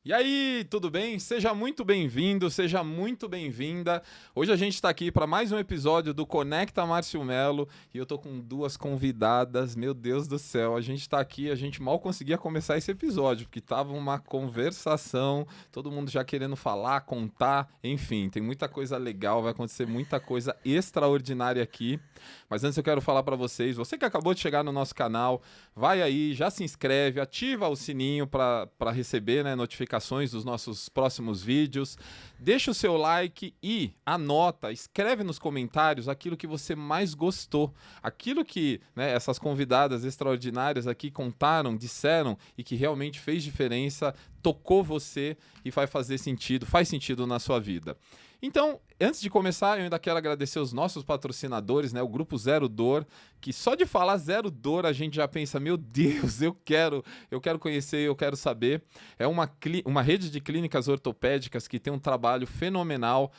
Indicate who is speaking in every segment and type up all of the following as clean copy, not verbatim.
Speaker 1: E aí, tudo bem? Seja muito bem-vindo, seja muito bem-vinda. Hoje a gente está aqui para mais um episódio do Conecta Márcio Melo e eu tô com duas convidadas. Meu Deus do céu, a gente está aqui, a gente mal conseguia começar esse episódio porque tava uma conversação, todo mundo já querendo falar, contar, enfim, tem muita coisa legal, vai acontecer muita coisa extraordinária aqui. Mas antes eu quero falar para vocês, você que acabou de chegar no nosso canal, vai aí, já se inscreve, ativa o sininho para receber, né, notificações dos nossos próximos vídeos. Deixa o seu like e anota, escreve nos comentários aquilo que você mais gostou, aquilo que, né, essas convidadas extraordinárias aqui contaram, disseram e que realmente fez diferença, tocou você e vai fazer sentido, faz sentido na sua vida. Então, antes de começar, eu ainda quero agradecer os nossos patrocinadores, né? O Grupo Zero Dor, que só de falar Zero Dor a gente já pensa, meu Deus, eu quero conhecer, eu quero saber. É uma rede de clínicas ortopédicas que tem um trabalho fenomenal.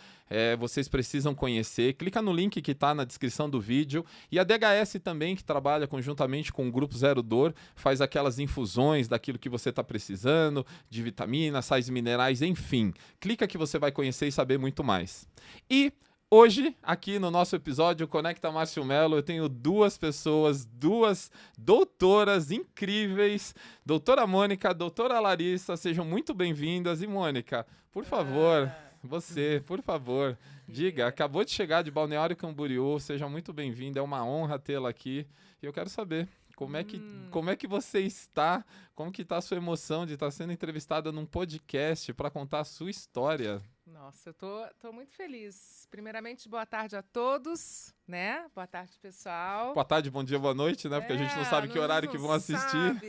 Speaker 1: Vocês precisam conhecer. Clica no link que está na descrição do vídeo. E a DHS também, que trabalha conjuntamente com o Grupo Zero Dor, faz aquelas infusões daquilo que você está precisando, de vitaminas, sais minerais, enfim. Clica que você vai conhecer e saber muito mais. E hoje, aqui no nosso episódio Conecta Márcio Melo, eu tenho duas pessoas, duas doutoras incríveis, doutora Mônica, doutora Larissa, sejam muito bem-vindas. E Mônica, por favor, você, por favor, diga, acabou de chegar de Balneário Camboriú, seja muito bem-vinda, é uma honra tê-la aqui. E eu quero saber, como é que você está, como que está a sua emoção de estar sendo entrevistada num podcast para contar a sua história?
Speaker 2: Nossa, eu tô muito feliz. Primeiramente, boa tarde a todos, né? Boa tarde, pessoal.
Speaker 1: Boa tarde, bom dia, boa noite, né? Porque a gente não sabe que horário que vão assistir.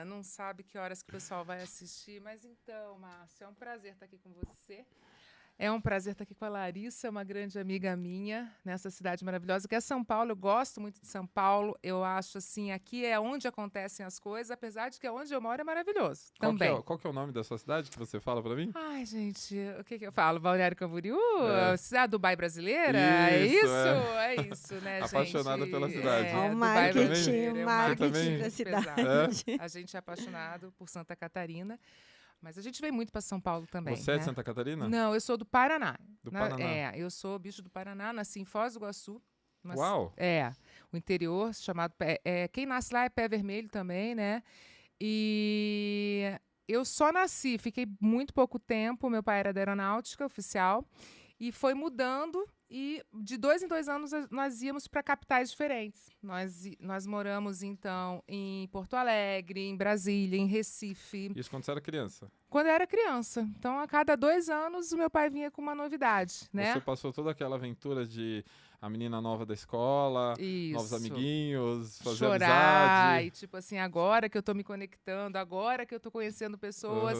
Speaker 2: Não sabe que horas que o pessoal vai assistir. Mas então, Márcio, é um prazer estar aqui com você. É um prazer estar aqui com a Larissa, uma grande amiga minha, nessa cidade maravilhosa, que é São Paulo. Eu gosto muito de São Paulo. Eu acho, assim, aqui é onde acontecem as coisas, apesar de que onde eu moro é maravilhoso também.
Speaker 1: Qual que é o nome da sua cidade que você fala pra mim?
Speaker 2: Ai, gente, o que eu falo? Balneário Camboriú? Cidade Dubai brasileira?
Speaker 1: Isso,
Speaker 2: é isso, né, gente?
Speaker 1: Apaixonada pela cidade.
Speaker 3: O
Speaker 2: Dubai
Speaker 3: marketing
Speaker 1: também?
Speaker 3: da cidade.
Speaker 2: A gente é apaixonado por Santa Catarina. Mas a gente vem muito para São Paulo também.
Speaker 1: Você é de Santa Catarina?
Speaker 2: Não, eu sou do Paraná.
Speaker 1: Do Paraná.
Speaker 2: Eu sou bicho do Paraná, nasci em Foz do Iguaçu.
Speaker 1: Uau!
Speaker 2: O interior, chamado... quem nasce lá é pé vermelho também, né? E eu só nasci, fiquei muito pouco tempo, meu pai era da aeronáutica oficial, e foi mudando, e de 2 em 2 anos nós íamos para capitais diferentes. Nós moramos, então, em Porto Alegre, em Brasília, em Recife.
Speaker 1: Isso quando você era criança?
Speaker 2: Quando eu era criança. Então, a cada 2 anos, o meu pai vinha com uma novidade, né?
Speaker 1: Você passou toda aquela aventura de a menina nova da escola,
Speaker 2: Isso.
Speaker 1: Novos amiguinhos, fazer
Speaker 2: chorar,
Speaker 1: amizade.
Speaker 2: e tipo assim, agora que eu tô me conectando, agora que eu tô conhecendo pessoas,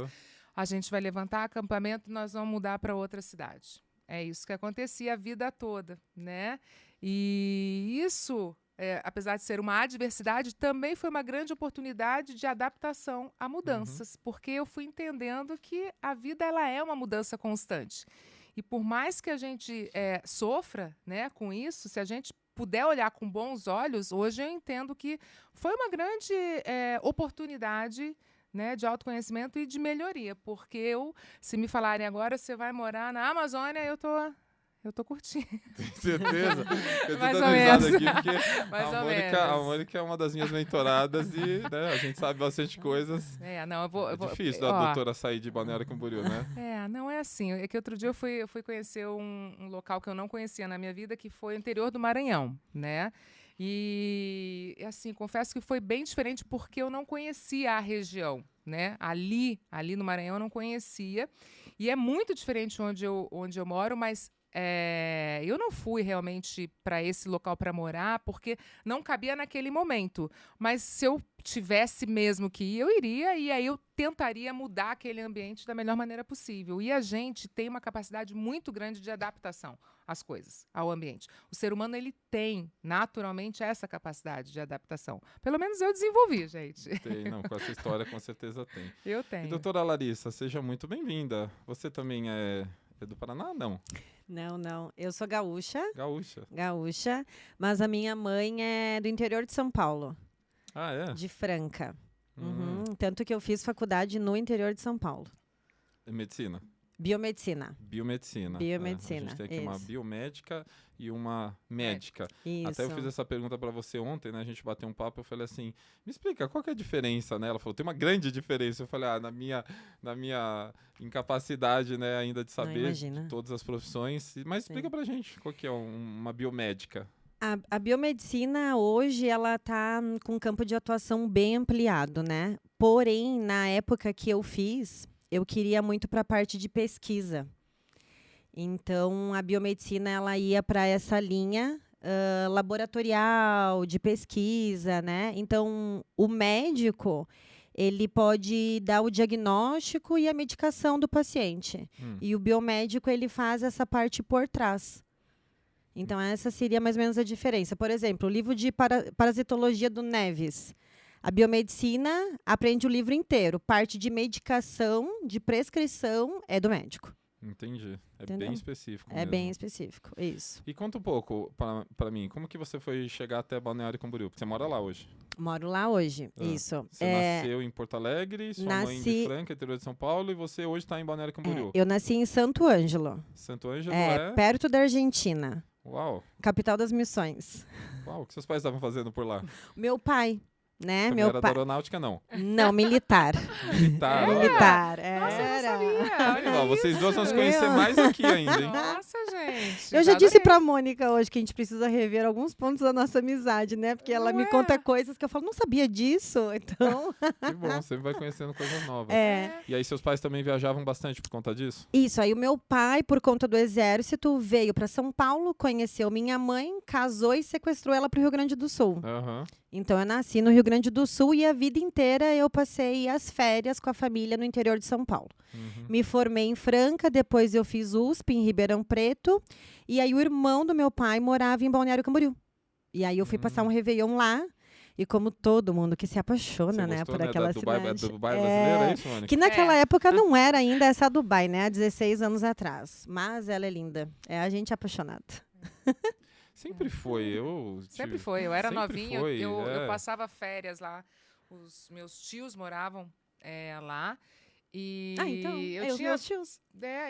Speaker 2: a gente vai levantar acampamento e nós vamos mudar para outra cidade. É isso que acontecia a vida toda, né? E isso, apesar de ser uma adversidade, também foi uma grande oportunidade de adaptação a mudanças, porque eu fui entendendo que a vida ela é uma mudança constante. E por mais que a gente sofra, né, com isso, se a gente puder olhar com bons olhos, hoje eu entendo que foi uma grande oportunidade, né, de autoconhecimento e de melhoria, porque se me falarem agora, você vai morar na Amazônia, eu tô curtindo.
Speaker 1: Tem certeza? Eu tô
Speaker 2: Mais
Speaker 1: dando
Speaker 2: ou
Speaker 1: risada
Speaker 2: menos.
Speaker 1: aqui, porque
Speaker 2: Mais ou
Speaker 1: a
Speaker 2: menos.
Speaker 1: Mônica é uma das minhas mentoradas e, né, a gente sabe bastante coisas.
Speaker 2: Não, eu vou...
Speaker 1: É difícil da doutora sair de Balneário Camboriú, né?
Speaker 2: Não é assim. É que outro dia eu fui conhecer um local que eu não conhecia na minha vida, que foi o interior do Maranhão, né? E, assim, confesso que foi bem diferente porque eu não conhecia a região, né? Ali no Maranhão eu não conhecia. E é muito diferente onde eu moro, mas eu não fui realmente para esse local para morar porque não cabia naquele momento. Mas se eu tivesse mesmo que ir, eu iria e aí eu tentaria mudar aquele ambiente da melhor maneira possível. E a gente tem uma capacidade muito grande de adaptação às coisas, ao ambiente. O ser humano, ele tem, naturalmente, essa capacidade de adaptação. Pelo menos eu desenvolvi, gente.
Speaker 1: Tem, não, com essa história com certeza tem.
Speaker 2: Eu tenho.
Speaker 1: E doutora Larissa, seja muito bem-vinda. Você também é do Paraná? Não.
Speaker 3: Não. Eu sou gaúcha.
Speaker 1: Gaúcha,
Speaker 3: Mas a minha mãe é do interior de São Paulo.
Speaker 1: Ah, é?
Speaker 3: De Franca. Tanto que eu fiz faculdade no interior de São Paulo.
Speaker 1: Medicina?
Speaker 3: Biomedicina.
Speaker 1: Biomedicina.
Speaker 3: Biomedicina,
Speaker 1: A gente tem aqui uma
Speaker 3: isso.
Speaker 1: biomédica e uma médica.
Speaker 3: Isso.
Speaker 1: Até eu fiz essa pergunta para você ontem, né? A gente bateu um papo, eu falei assim, me explica, qual que é a diferença, né? Ela falou, tem uma grande diferença. Eu falei, na minha incapacidade, né, ainda de saber
Speaker 3: imagina.
Speaker 1: de todas as profissões. Mas explica pra gente qual que é uma biomédica.
Speaker 3: A biomedicina hoje ela está com um campo de atuação bem ampliado, né? Porém, na época que eu fiz, eu queria muito para a parte de pesquisa. Então, a biomedicina ela ia para essa linha laboratorial, de pesquisa, né? Então, o médico ele pode dar o diagnóstico e a medicação do paciente. E o biomédico ele faz essa parte por trás. Então, essa seria mais ou menos a diferença. Por exemplo, o livro de parasitologia do Neves. A biomedicina aprende o livro inteiro. Parte de medicação, de prescrição, é do médico.
Speaker 1: Entendi. É
Speaker 3: Entendeu?
Speaker 1: bem específico
Speaker 3: É
Speaker 1: mesmo.
Speaker 3: bem específico, isso.
Speaker 1: E conta um pouco para mim, como que você foi chegar até Balneário Camboriú? Você mora lá hoje.
Speaker 3: Moro lá hoje,
Speaker 1: Ah,
Speaker 3: isso.
Speaker 1: Você nasceu em Porto Alegre, sua mãe de Franca, interior de São Paulo, e você hoje está em Balneário Camboriú.
Speaker 3: Eu nasci em Santo Ângelo,
Speaker 1: Santo Ângelo é...
Speaker 3: perto da Argentina,
Speaker 1: Uau,
Speaker 3: capital das missões.
Speaker 1: uau, o que seus pais estavam fazendo por lá?
Speaker 3: Meu pai, né?
Speaker 1: Também
Speaker 3: Meu
Speaker 1: era da
Speaker 3: pai.
Speaker 1: aeronáutica, não?
Speaker 3: Não, militar.
Speaker 1: Militar. olha.
Speaker 3: Militar,
Speaker 2: Nossa, eu não
Speaker 3: era.
Speaker 2: sabia. Olha
Speaker 1: Ó, vocês duas vão se conhecer
Speaker 3: Meu.
Speaker 1: mais aqui ainda, hein?
Speaker 2: Nossa, gente.
Speaker 3: Eu já disse
Speaker 2: adorei.
Speaker 3: pra Mônica hoje que a gente precisa rever alguns pontos da nossa amizade, né? Porque ela
Speaker 2: Não
Speaker 3: me
Speaker 2: é?
Speaker 3: conta coisas que eu falo, não sabia disso. Então,
Speaker 1: Que bom, sempre vai conhecendo coisas novas.
Speaker 3: é.
Speaker 1: E aí seus pais também viajavam bastante por conta disso?
Speaker 3: Isso, aí o meu pai, por conta do exército, veio para São Paulo, conheceu minha mãe, casou e sequestrou ela para o Rio Grande do Sul.
Speaker 1: Aham.
Speaker 3: Então eu nasci no Rio Grande do Sul e a vida inteira eu passei as férias com a família no interior de São Paulo.
Speaker 1: Uhum.
Speaker 3: Me formei em Franca, depois eu fiz USP em Ribeirão Preto, e aí o irmão do meu pai morava em Balneário Camboriú. E aí eu fui passar um Réveillon lá, e como todo mundo que se apaixona,
Speaker 1: Você
Speaker 3: né,
Speaker 1: gostou,
Speaker 3: por
Speaker 1: né,
Speaker 3: aquela
Speaker 1: da Dubai,
Speaker 3: cidade.
Speaker 1: Dubai brasileira, é isso, Mônica?
Speaker 3: Que naquela
Speaker 2: É.
Speaker 3: época não era ainda essa Dubai, né? Há 16 anos atrás. Mas ela é linda. É a gente apaixonada.
Speaker 1: Sempre foi, eu...
Speaker 2: Sempre
Speaker 1: tive-
Speaker 2: foi. Eu era
Speaker 1: sempre
Speaker 2: novinha,
Speaker 1: foi,
Speaker 2: eu
Speaker 1: é.
Speaker 2: passava férias lá. Os meus tios moravam lá. E eu
Speaker 3: os
Speaker 2: tinha.
Speaker 3: meus tios.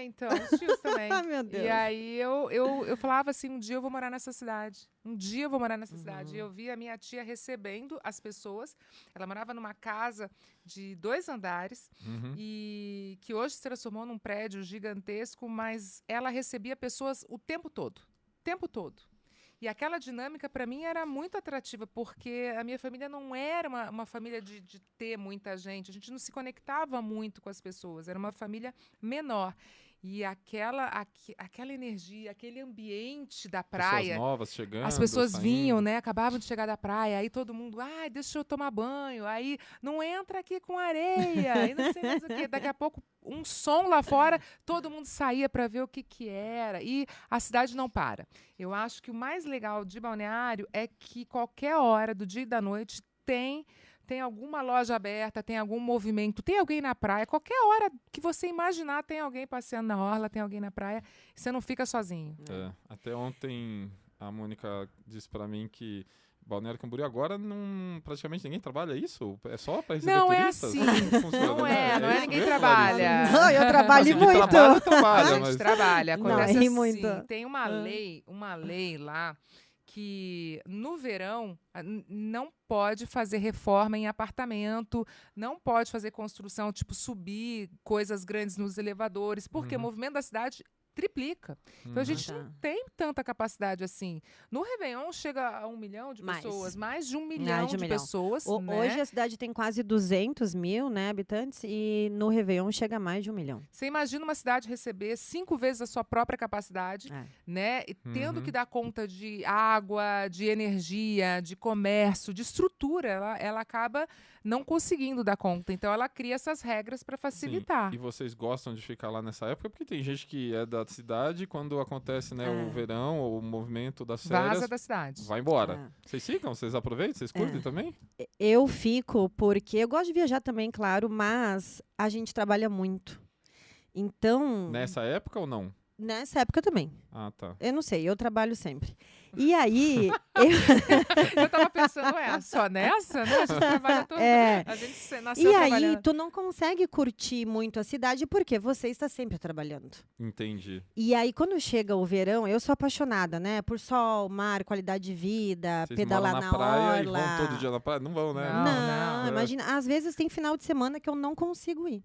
Speaker 2: Então, os tios também.
Speaker 3: Ai, meu Deus.
Speaker 2: E aí eu falava assim, um dia eu vou morar nessa cidade. Um dia eu vou morar nessa cidade. E eu vi a minha tia recebendo as pessoas. Ela morava numa casa de 2 andares
Speaker 1: Uhum.
Speaker 2: e que hoje se transformou num prédio gigantesco, mas ela recebia pessoas o tempo todo. O tempo todo. E aquela dinâmica, para mim, era muito atrativa, porque a minha família não era uma família de ter muita gente. A gente não se conectava muito com as pessoas. Era uma família menor. E aquela energia, aquele ambiente da praia...
Speaker 1: Pessoas novas chegando,
Speaker 2: As pessoas
Speaker 1: saindo.
Speaker 2: vinham, né? Acabavam de chegar da praia, aí todo mundo, ai, deixa eu tomar banho, aí não entra aqui com areia, e não sei mais o quê. Daqui a pouco, um som lá fora, todo mundo saía para ver o que era, e a cidade não para. Eu acho que o mais legal de Balneário é que qualquer hora do dia e da noite tem alguma loja aberta, tem algum movimento, tem alguém na praia. Qualquer hora que você imaginar, tem alguém passeando na orla, tem alguém na praia. E você não fica sozinho.
Speaker 1: É, até ontem a Mônica disse pra mim que Balneário Camboriú agora praticamente ninguém trabalha isso? É só pra receber
Speaker 2: Não é
Speaker 1: turistas?
Speaker 2: assim.
Speaker 1: Como funciona,
Speaker 2: Não
Speaker 1: né?
Speaker 2: é
Speaker 1: isso
Speaker 2: ninguém
Speaker 1: mesmo,
Speaker 2: trabalha.
Speaker 1: Larissa?
Speaker 3: Não, eu trabalho
Speaker 1: Assim, que
Speaker 3: muito.
Speaker 1: trabalha,
Speaker 2: A gente
Speaker 1: mas...
Speaker 2: trabalha.
Speaker 3: Não,
Speaker 2: Acontece
Speaker 3: errei
Speaker 2: assim,
Speaker 3: muito.
Speaker 2: tem uma lei lá que no verão não pode fazer reforma em apartamento, não pode fazer construção, tipo subir coisas grandes nos elevadores, porque o movimento da cidade triplica. Então a gente
Speaker 3: Tá.
Speaker 2: não tem tanta capacidade assim. No Réveillon chega a 1 milhão de
Speaker 3: Mais.
Speaker 2: pessoas, mais de 1 milhão
Speaker 3: Mais de 1
Speaker 2: de
Speaker 3: milhão.
Speaker 2: pessoas. né?
Speaker 3: Hoje a cidade tem quase 200 mil, né, habitantes, e no Réveillon chega a mais de 1 milhão.
Speaker 2: Você imagina uma cidade receber 5 vezes a sua própria capacidade,
Speaker 3: É.
Speaker 2: né? E tendo
Speaker 1: Uhum.
Speaker 2: que dar conta de água, de energia, de comércio, de estrutura, ela acaba não conseguindo dar conta. Então ela cria essas regras para facilitar.
Speaker 1: E vocês gostam de ficar lá nessa época? Porque tem gente que é da cidade, quando acontece, né, o verão ou o movimento das férias,
Speaker 2: Vaza da cidade.
Speaker 1: vai embora.
Speaker 3: É.
Speaker 1: Vocês ficam? Vocês aproveitam? Vocês curtem também?
Speaker 3: Eu fico porque eu gosto de viajar também, claro, mas a gente trabalha muito. Então,
Speaker 1: Nessa época ou não?
Speaker 3: Nessa época também.
Speaker 1: Ah, tá.
Speaker 3: Eu não sei, eu trabalho sempre. E aí...
Speaker 2: Eu tava pensando, só nessa, né? A gente trabalha todo A gente nasceu
Speaker 3: E aí,
Speaker 2: trabalhando.
Speaker 3: tu não consegue curtir muito a cidade porque você está sempre trabalhando.
Speaker 1: Entendi.
Speaker 3: E aí, quando chega o verão, eu sou apaixonada, né? Por sol, mar, qualidade de vida,
Speaker 1: Vocês
Speaker 3: pedalar
Speaker 1: moram na
Speaker 3: na
Speaker 1: praia
Speaker 3: orla.
Speaker 1: e vão todo dia na praia? Não vão, né?
Speaker 3: Não, imagina. Às vezes tem final de semana que eu não consigo ir.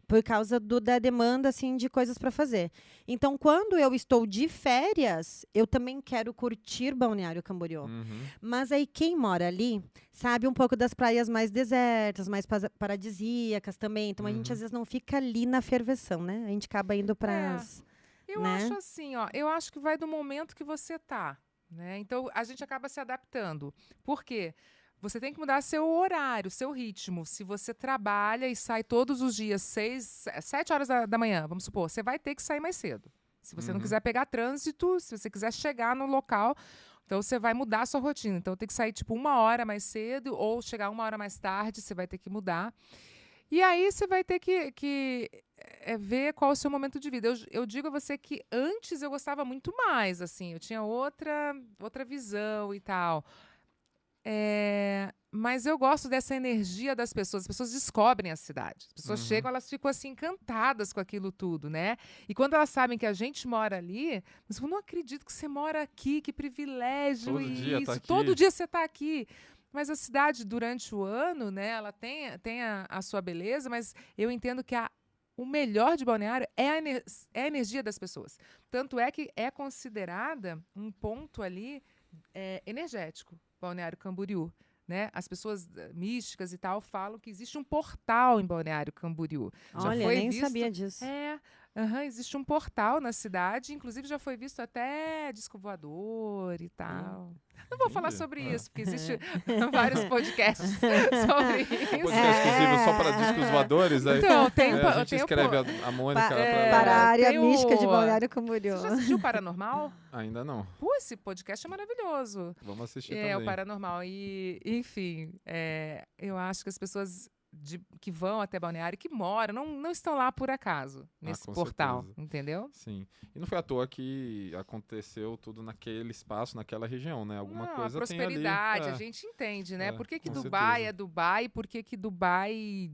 Speaker 3: Por causa da demanda, assim, de coisas para fazer. Então, quando eu estou de férias, eu também quero curtir Balneário Camboriú.
Speaker 1: Uhum.
Speaker 3: Mas aí, quem mora ali, sabe um pouco das praias mais desertas, mais paradisíacas também. Então, a gente, às vezes, não fica ali na ferveção, né? A gente acaba indo para as...
Speaker 2: Eu acho assim, eu acho que vai do momento que você tá, né? Então, a gente acaba se adaptando. Por quê? Você tem que mudar seu horário, seu ritmo. Se você trabalha e sai todos os dias 7 horas da manhã, vamos supor, você vai ter que sair mais cedo. Se você não quiser pegar trânsito, se você quiser chegar no local, então você vai mudar a sua rotina. Então tem que sair tipo 1 hora mais cedo ou chegar 1 hora mais tarde, você vai ter que mudar. E aí você vai ter que ver qual é o seu momento de vida. Eu digo a você que antes eu gostava muito mais, assim, eu tinha outra visão e tal. Mas eu gosto dessa energia das pessoas. As pessoas descobrem a cidade. As pessoas chegam, elas ficam assim encantadas com aquilo tudo, né? E quando elas sabem que a gente mora ali, elas falam, não acredito que você mora aqui, que privilégio
Speaker 1: Todo dia
Speaker 2: isso.
Speaker 1: tá aqui.
Speaker 2: Todo dia você está aqui. Mas a cidade, durante o ano, né, ela tem a sua beleza, mas eu entendo que o melhor de Balneário é a energia das pessoas. Tanto é que é considerada um ponto ali energético. Balneário Camboriú, né? As pessoas místicas e tal falam que existe um portal em Balneário Camboriú.
Speaker 3: Olha, nem sabia disso.
Speaker 2: Existe um portal na cidade, inclusive já foi visto até disco voador e tal. Não vou falar sobre isso, porque existe vários podcasts sobre isso.
Speaker 1: Podcast exclusivo só para discos voadores? Aí,
Speaker 2: Então,
Speaker 1: a gente escreve a Mônica
Speaker 3: para a área mística de Balneário Camboriú.
Speaker 2: Você já assistiu Paranormal?
Speaker 1: Ainda não.
Speaker 2: Pô, esse podcast é maravilhoso.
Speaker 1: Vamos assistir também.
Speaker 2: É, o Paranormal. E, enfim, eu acho que as pessoas que vão até Balneário, que moram, não estão lá por acaso, nesse portal,
Speaker 1: certeza.
Speaker 2: Entendeu?
Speaker 1: Sim. E não foi à toa que aconteceu tudo naquele espaço, naquela região, né? Alguma coisa
Speaker 2: prosperidade,
Speaker 1: tem ali.
Speaker 2: A gente entende, né? Por que
Speaker 1: com
Speaker 2: Dubai
Speaker 1: certeza.
Speaker 2: é Dubai? Por que Dubai...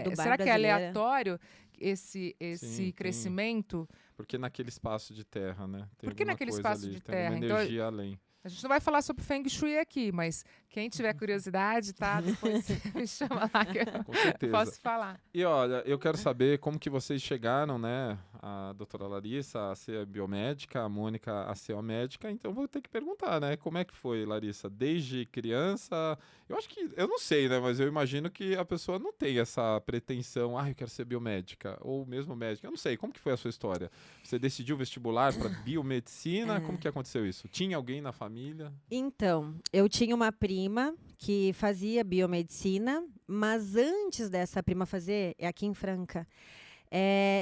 Speaker 3: Dubai
Speaker 2: será que é
Speaker 3: brasileira.
Speaker 2: aleatório esse
Speaker 1: Sim,
Speaker 2: crescimento?
Speaker 1: Porque naquele espaço de terra, né? Tem
Speaker 2: Por que
Speaker 1: alguma
Speaker 2: naquele
Speaker 1: coisa
Speaker 2: espaço
Speaker 1: ali,
Speaker 2: de
Speaker 1: tem
Speaker 2: terra?
Speaker 1: alguma
Speaker 2: Então,
Speaker 1: energia além.
Speaker 2: A gente não vai falar sobre Feng Shui aqui, mas quem tiver curiosidade, tá? Depois me chama lá que eu
Speaker 1: Com certeza.
Speaker 2: posso falar.
Speaker 1: E olha, eu quero saber como que vocês chegaram, né? A doutora Larissa a ser biomédica, a Mônica a ser médica, então vou ter que perguntar, né? Como é que foi, Larissa? Desde criança? Eu acho que, eu não sei, né? Mas eu imagino que a pessoa não tem essa pretensão, eu quero ser biomédica, ou mesmo médica. Eu não sei, como que foi a sua história? Você decidiu vestibular para biomedicina? Como que aconteceu isso? Tinha alguém na família?
Speaker 3: Então, eu tinha uma prima que fazia biomedicina, mas antes dessa prima fazer, aqui em Franca,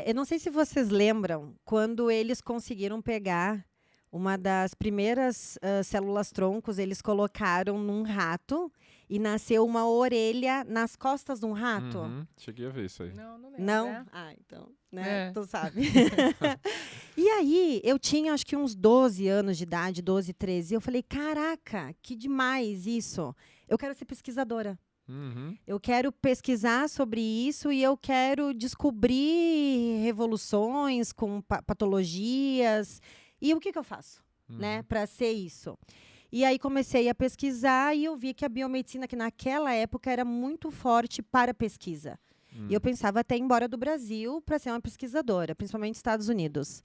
Speaker 3: eu não sei se vocês lembram, quando eles conseguiram pegar uma das primeiras células-troncos, eles colocaram num rato e nasceu uma orelha nas costas de um rato.
Speaker 1: Cheguei a ver isso aí.
Speaker 2: Não lembro.
Speaker 3: Não?
Speaker 2: Né?
Speaker 3: Então, né? Tu sabe.
Speaker 2: E
Speaker 3: E aí, eu tinha acho que uns 12 anos de idade, 12, 13. Eu falei, caraca, que demais isso. Eu quero ser pesquisadora. Eu quero pesquisar sobre isso e eu quero descobrir revoluções com patologias. E o que eu faço, né, para ser isso? E aí comecei a pesquisar e eu vi que a biomedicina, que naquela época era muito forte para pesquisa. E eu pensava até ir embora do Brasil para ser uma pesquisadora, principalmente nos Estados Unidos.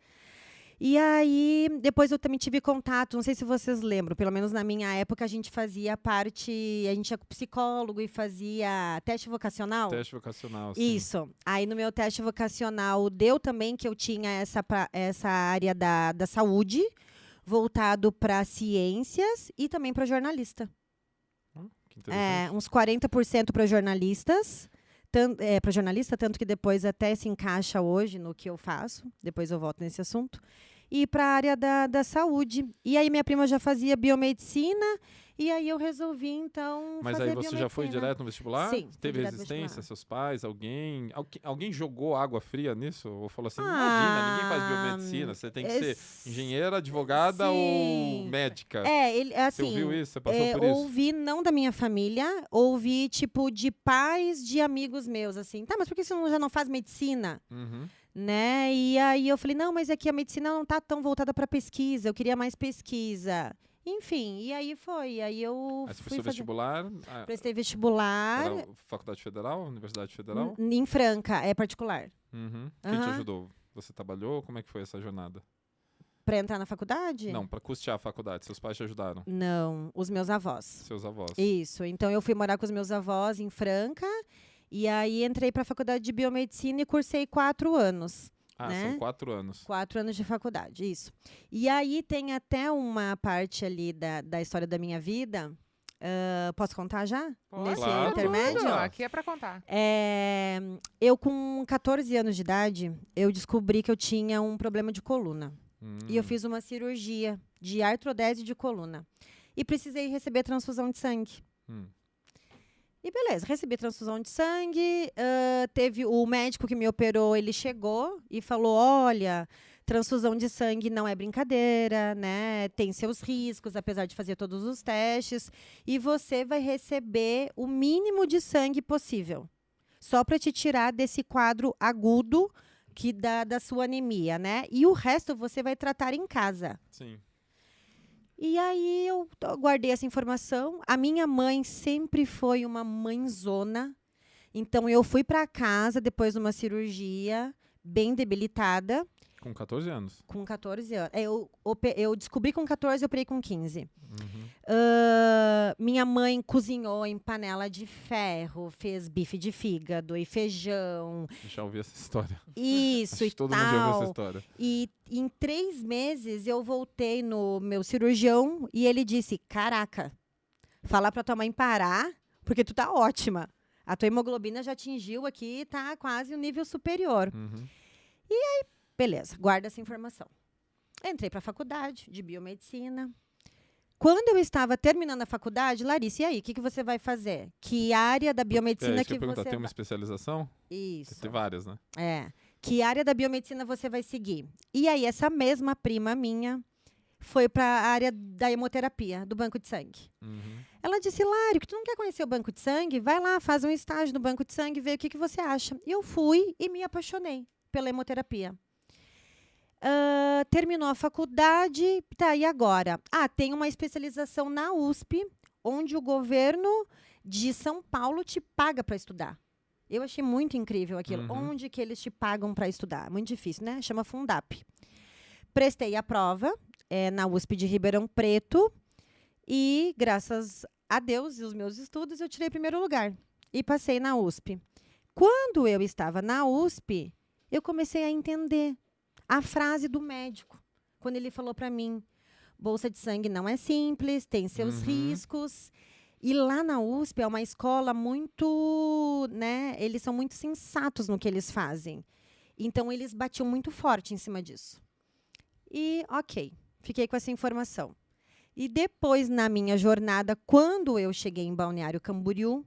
Speaker 3: E aí, depois eu também tive contato, não sei se vocês lembram, pelo menos na minha época, a gente fazia parte, a gente ia com psicólogo e fazia teste vocacional.
Speaker 1: Teste vocacional, sim.
Speaker 3: Isso. Aí no meu teste vocacional deu também que eu tinha essa área da saúde, voltado para ciências e também para jornalista.
Speaker 1: Que interessante.
Speaker 3: Uns 40% para jornalistas. Para jornalista, tanto que depois até se encaixa hoje no que eu faço, depois eu volto nesse assunto. e ir para a área da saúde. E aí minha prima já fazia biomedicina, e aí eu resolvi, então,
Speaker 1: Mas
Speaker 3: fazer
Speaker 1: aí você já foi
Speaker 3: biomedicina.
Speaker 1: direto no vestibular?
Speaker 3: Sim, fui
Speaker 1: Teve
Speaker 3: direto no
Speaker 1: resistência,
Speaker 3: vestibular.
Speaker 1: seus pais, alguém jogou água fria nisso? Ou falou assim, imagina, ninguém faz biomedicina, você tem que ser engenheira, advogada ou
Speaker 3: sim.
Speaker 1: médica?
Speaker 3: Assim,
Speaker 1: Você ouviu isso? Você passou por isso?
Speaker 3: ouvi, não da minha família, ouvi, tipo, de pais de amigos meus, assim. Tá, mas por que você já não faz medicina?
Speaker 1: Uhum.
Speaker 3: Né? E aí eu falei, não, mas é que a medicina não tá tão voltada para pesquisa, eu queria mais pesquisa. Enfim, e aí foi. Aí eu
Speaker 1: Aí você
Speaker 3: fui
Speaker 1: prestou
Speaker 3: fazer...
Speaker 1: vestibular?
Speaker 3: Prestei vestibular
Speaker 1: Era Faculdade Federal? Universidade Federal?
Speaker 3: em Franca, é particular.
Speaker 1: Uhum. Quem te
Speaker 3: Aham.
Speaker 1: ajudou? Você trabalhou? Como é que foi essa jornada?
Speaker 3: Para entrar na faculdade?
Speaker 1: Não, para custear a faculdade. Seus pais te ajudaram?
Speaker 3: Não, os meus avós.
Speaker 1: Seus avós?
Speaker 3: Isso. Então eu fui morar com os meus avós em Franca e aí entrei para a faculdade de biomedicina e cursei 4 anos.
Speaker 1: Ah,
Speaker 3: né?
Speaker 1: são 4 anos.
Speaker 3: 4 anos de faculdade, isso. E aí tem até uma parte ali da história da minha vida. Posso contar já?
Speaker 2: Pode,
Speaker 3: Nesse
Speaker 1: Claro,
Speaker 3: intermédio?
Speaker 1: tudo.
Speaker 2: Aqui é para contar.
Speaker 3: Eu, com 14 anos de idade, eu descobri que eu tinha um problema de coluna. E eu fiz uma cirurgia de artrodese de coluna. E precisei receber transfusão de sangue. E beleza, recebi transfusão de sangue. Teve o médico que me operou, ele chegou e falou: olha, transfusão de sangue não é brincadeira, né? Tem seus riscos, apesar de fazer todos os testes. E você vai receber o mínimo de sangue possível. Só para te tirar desse quadro agudo que da sua anemia, né? E o resto você vai tratar em casa.
Speaker 1: Sim.
Speaker 3: E aí eu guardei essa informação. A minha mãe sempre foi uma mãezona. Então eu fui para casa depois de uma cirurgia, bem debilitada.
Speaker 1: Com 14 anos.
Speaker 3: Com 14 anos. Eu descobri com 14, eu operei com 15. Minha mãe cozinhou em panela de ferro, fez bife de fígado e feijão.
Speaker 1: Já ouvi essa história.
Speaker 3: Isso
Speaker 1: Acho
Speaker 3: e
Speaker 1: que todo mundo já ouviu essa
Speaker 3: tal.
Speaker 1: história.
Speaker 3: E em 3 meses eu voltei no meu cirurgião e ele disse: caraca, fala pra tua mãe parar, porque tu tá ótima. A tua hemoglobina já atingiu aqui, tá quase o nível superior. Beleza, guarda essa informação. Entrei para a faculdade de biomedicina. Quando eu estava terminando a faculdade, Larissa, e aí, o que você vai fazer? Que área da biomedicina
Speaker 1: que eu ia perguntar,
Speaker 3: você
Speaker 1: tem uma especialização?
Speaker 3: Isso.
Speaker 1: Tem várias, né?
Speaker 3: Que área da biomedicina você vai seguir? E aí, essa mesma prima minha foi para a área da hemoterapia, do banco de sangue. Ela disse: Lário, que tu não quer conhecer o banco de sangue? Vai lá, faz um estágio no banco de sangue, vê o que você acha. E eu fui e me apaixonei pela hemoterapia. Terminou a faculdade, tá, e agora? Tem uma especialização na USP, onde o governo de São Paulo te paga para estudar. Eu achei muito incrível aquilo. Onde que eles te pagam para estudar? Muito difícil, né? Chama Fundap. Prestei a prova na USP de Ribeirão Preto e, graças a Deus e os meus estudos, eu tirei primeiro lugar e passei na USP. Quando eu estava na USP, eu comecei a entender a frase do médico, quando ele falou para mim: bolsa de sangue não é simples, tem seus riscos. E lá na USP é uma escola muito, né? Eles são muito sensatos no que eles fazem. Então, eles batiam muito forte em cima disso. E, ok, fiquei com essa informação. E depois, na minha jornada, quando eu cheguei em Balneário Camboriú,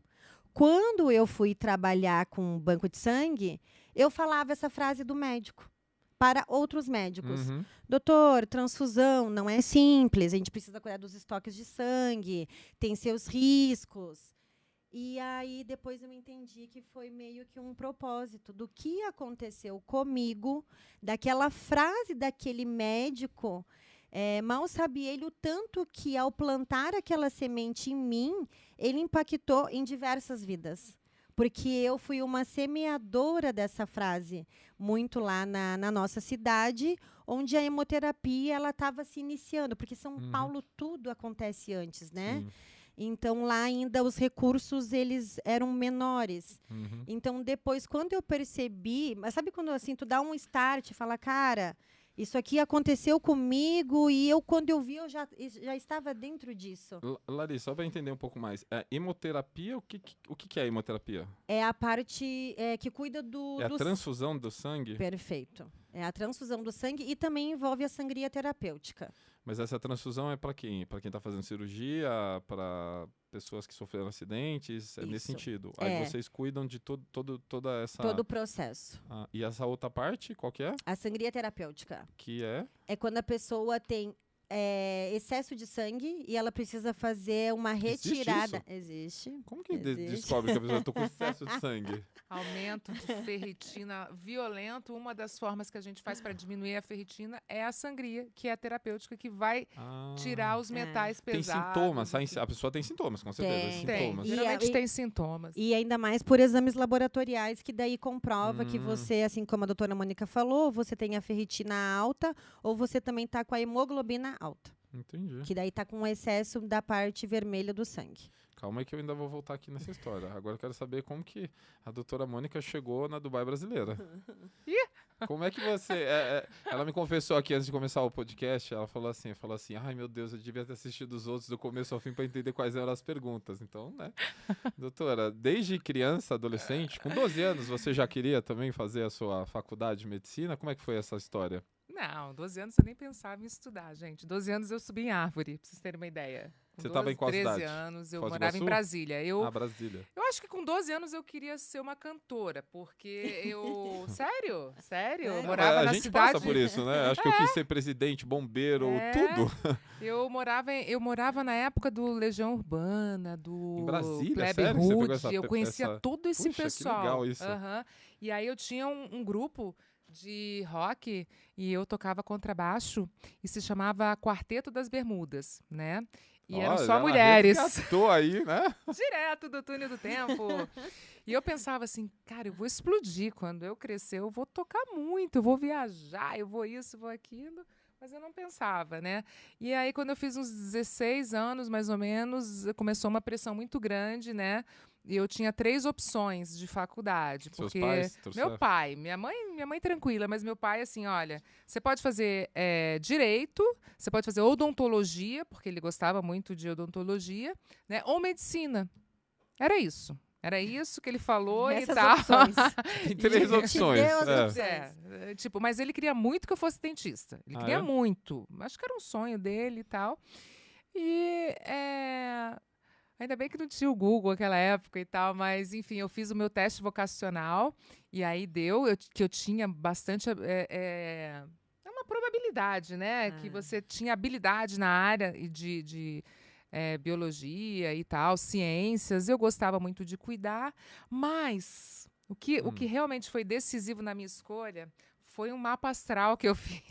Speaker 3: quando eu fui trabalhar com um banco de sangue, eu falava essa frase do médico para outros médicos. Doutor, transfusão não é simples, a gente precisa cuidar dos estoques de sangue, tem seus riscos. E aí, depois eu entendi que foi meio que um propósito do que aconteceu comigo, daquela frase daquele médico. Mal sabia ele o tanto que, ao plantar aquela semente em mim, ele impactou em diversas vidas. Porque eu fui uma semeadora dessa frase, muito lá na nossa cidade, onde a hemoterapia estava se iniciando. Porque São Paulo tudo acontece antes, né?
Speaker 1: Sim.
Speaker 3: Então, lá ainda os recursos eles eram menores. Então, depois, quando eu percebi... Mas sabe quando assim, tu dá um start e fala: cara, isso aqui aconteceu comigo e quando eu vi, eu já estava dentro disso.
Speaker 1: Larissa, só para entender um pouco mais. Hemoterapia, o que é hemoterapia?
Speaker 3: É a parte que cuida do...
Speaker 1: É a transfusão do sangue?
Speaker 3: Perfeito. É a transfusão do sangue e também envolve a sangria terapêutica.
Speaker 1: Mas essa transfusão é para quem? Para quem tá fazendo cirurgia, para pessoas que sofreram acidentes, é nesse
Speaker 3: Isso.
Speaker 1: sentido. Aí vocês cuidam de toda essa...
Speaker 3: Todo o processo.
Speaker 1: E essa outra parte, qual que é?
Speaker 3: A sangria terapêutica.
Speaker 1: Que é?
Speaker 3: É quando a pessoa tem excesso de sangue e ela precisa fazer uma retirada. Existe.
Speaker 1: Como que
Speaker 3: Existe.
Speaker 1: descobre que a pessoa tá com excesso de sangue?
Speaker 2: Aumento de ferritina violento. Uma das formas que a gente faz para diminuir a ferritina é a sangria, que é a terapêutica, que vai tirar os metais
Speaker 1: Tem
Speaker 2: pesados.
Speaker 1: sintomas, a pessoa tem sintomas, com certeza.
Speaker 3: Tem.
Speaker 1: Sintomas.
Speaker 2: Geralmente tem sintomas.
Speaker 3: E ainda mais por exames laboratoriais, que daí comprova que você, assim como a doutora Mônica falou, você tem a ferritina alta ou você também está com a hemoglobina alta.
Speaker 1: Entendi.
Speaker 3: Que daí está com excesso da parte vermelha do sangue.
Speaker 1: Calma aí que eu ainda vou voltar aqui nessa história. Agora eu quero saber como que a doutora Mônica chegou na Dubai brasileira. Como é que você... ela me confessou aqui antes de começar o podcast, ela falou assim, ai meu Deus, eu devia ter assistido os outros do começo ao fim para entender quais eram as perguntas. Então, né? Doutora, desde criança, adolescente, com 12 anos, você já queria também fazer a sua faculdade de medicina? Como é que foi essa história?
Speaker 2: Não, 12 anos eu nem pensava em estudar, gente. 12 anos eu subi em árvore, pra vocês terem uma ideia.
Speaker 1: Você estava em qual
Speaker 2: 13
Speaker 1: cidade?
Speaker 2: anos, eu
Speaker 1: Foz do
Speaker 2: morava em
Speaker 1: Iguaçu?
Speaker 2: Brasília.
Speaker 1: Brasília.
Speaker 2: Eu acho que com 12 anos eu queria ser uma cantora, porque eu... Sério? Eu morava
Speaker 1: a
Speaker 2: na
Speaker 1: gente
Speaker 2: cidade...
Speaker 1: passa por isso, né? Acho que eu quis ser presidente, bombeiro, tudo.
Speaker 2: Eu morava na época do Legião Urbana, do
Speaker 1: Em Brasília?
Speaker 2: Plebe
Speaker 1: Sério que você pegou
Speaker 2: Hood. Eu conhecia todo esse
Speaker 1: Puxa,
Speaker 2: pessoal.
Speaker 1: que legal isso.
Speaker 2: E aí eu tinha um grupo de rock e eu tocava contrabaixo e se chamava Quarteto das Bermudas, né? E eram só mulheres.
Speaker 1: Estou aí, né?
Speaker 2: Direto do túnel do tempo. E eu pensava assim, cara, eu vou explodir. Quando eu crescer, eu vou tocar muito, eu vou viajar, eu vou isso, vou aquilo. Mas eu não pensava, né? E aí, quando eu fiz uns 16 anos, mais ou menos, começou uma pressão muito grande, né? E eu tinha 3 opções de faculdade.
Speaker 1: Seus
Speaker 2: Porque
Speaker 1: pais
Speaker 2: meu pai, minha mãe tranquila, mas meu pai, assim, olha, você pode fazer direito, você pode fazer odontologia, porque ele gostava muito de odontologia, né? Ou medicina. Era isso. Era isso que ele falou
Speaker 3: Essas
Speaker 2: e tal.
Speaker 3: opções.
Speaker 1: Tem 3 opções.
Speaker 3: Deu as opções.
Speaker 2: Tipo, mas ele queria muito que eu fosse dentista. Ele queria muito. Acho que era um sonho dele e tal. E ainda bem que não tinha o Google naquela época e tal, mas enfim, eu fiz o meu teste vocacional e aí deu que eu tinha bastante. É uma probabilidade, né? Que você tinha habilidade na área de biologia e tal, ciências. Eu gostava muito de cuidar, mas o que realmente foi decisivo na minha escolha foi um mapa astral que eu fiz.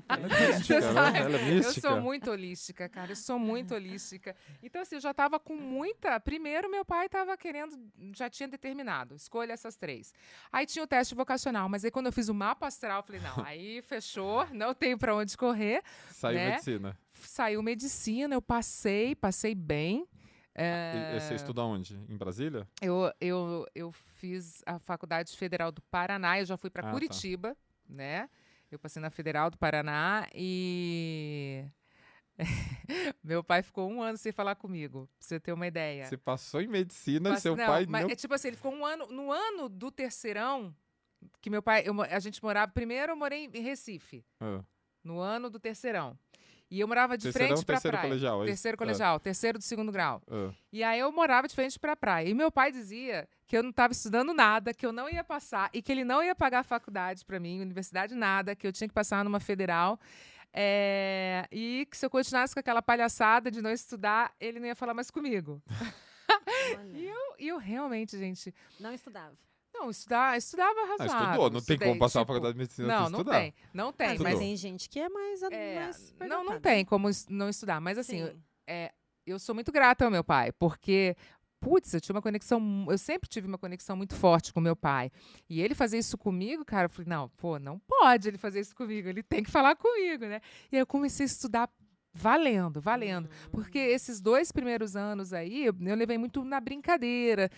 Speaker 3: Ai, meu Deus.
Speaker 1: Ela é mística.
Speaker 2: Eu sou muito holística, cara. Eu sou muito holística. Então, assim, eu já estava com muita... Primeiro, meu pai estava querendo... Já tinha determinado. Escolha essas 3. Aí tinha o teste vocacional. Mas aí, quando eu fiz o mapa astral, eu falei, não, aí fechou. Não tenho para onde correr.
Speaker 1: Saiu medicina.
Speaker 2: Saiu medicina. Eu passei bem.
Speaker 1: E você estuda onde? Em Brasília?
Speaker 2: Eu fiz a Faculdade Federal do Paraná. Eu já fui para Curitiba. Tá. Né? Eu passei na Federal do Paraná e meu pai ficou 1 ano sem falar comigo, pra você ter uma ideia.
Speaker 1: Você passou em medicina e seu pai
Speaker 2: mas
Speaker 1: não...
Speaker 2: É tipo assim, ele ficou 1 ano, no ano do terceirão, que meu pai, a gente morava, primeiro eu morei em Recife, no ano do terceirão. E eu morava de frente pra praia.
Speaker 1: Colegial,
Speaker 2: terceiro colegial, terceiro do 2º grau. E aí eu morava de frente pra praia. E meu pai dizia que eu não estava estudando nada, que eu não ia passar, e que ele não ia pagar a faculdade pra mim, universidade nada, que eu tinha que passar numa federal. E que se eu continuasse com aquela palhaçada de não estudar, ele não ia falar mais comigo. E eu realmente, gente...
Speaker 3: Não estudava.
Speaker 2: Não, estudava razoável.
Speaker 1: Estudou, não tem como passar a faculdade de medicina sem estudar.
Speaker 2: Não tem.
Speaker 3: Mas tem gente que é mais
Speaker 2: não tem como não estudar. Mas assim, eu sou muito grata ao meu pai, porque, eu sempre tive uma conexão muito forte com meu pai. E ele fazer isso comigo, cara, eu falei, não pode ele fazer isso comigo, ele tem que falar comigo, né? E aí eu comecei a estudar valendo. Porque esses 2 primeiros anos aí, eu levei muito na brincadeira.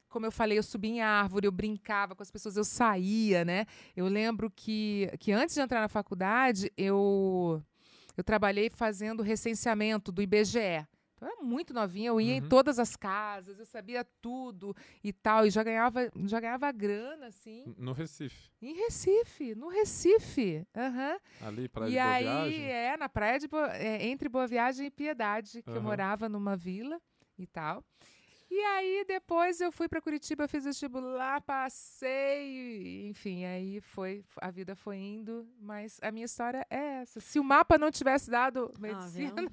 Speaker 2: Como eu falei, eu subia em árvore, eu brincava com as pessoas, eu saía, né? Eu lembro que antes de entrar na faculdade, eu trabalhei fazendo recenseamento do IBGE. Então, eu era muito novinha, eu ia em
Speaker 1: Uhum.
Speaker 2: todas as casas, eu sabia tudo e tal, e já ganhava grana, assim,
Speaker 1: No Recife.
Speaker 2: em Recife, no Recife. Aham.
Speaker 1: Ali, Praia
Speaker 2: E
Speaker 1: de Boa
Speaker 2: aí,
Speaker 1: Viagem.
Speaker 2: na praia entre Boa Viagem e Piedade, que eu
Speaker 1: Aham.
Speaker 2: morava numa vila e tal. E aí, depois eu fui para Curitiba, fiz vestibular, passei, enfim, a vida foi indo, mas a minha história é essa. Se o mapa não tivesse dado medicina,
Speaker 3: viu?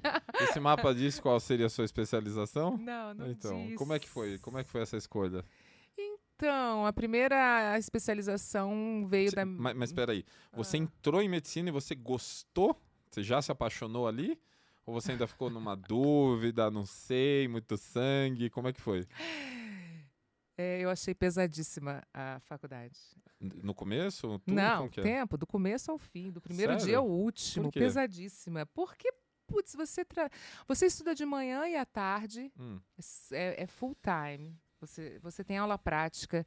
Speaker 1: Esse mapa diz qual seria a sua especialização?
Speaker 2: não
Speaker 1: Então,
Speaker 2: diz.
Speaker 1: como é que foi? Como é que foi essa escolha?
Speaker 2: Então, a primeira especialização veio da...
Speaker 1: Mas espera aí, você
Speaker 2: Ah.
Speaker 1: entrou em medicina e você gostou? Você já se apaixonou ali? Ou você ainda ficou numa dúvida, não sei, muito sangue? Como é que foi?
Speaker 2: Eu achei pesadíssima a faculdade.
Speaker 1: No começo? Tudo?
Speaker 2: Não,
Speaker 1: Como que é?
Speaker 2: tempo, do começo ao fim, do primeiro
Speaker 1: Sério?
Speaker 2: dia ao último,
Speaker 1: Por quê?
Speaker 2: pesadíssima. Porque, putz, você estuda de manhã e à tarde,
Speaker 1: Hum,
Speaker 2: é full time, você tem aula prática.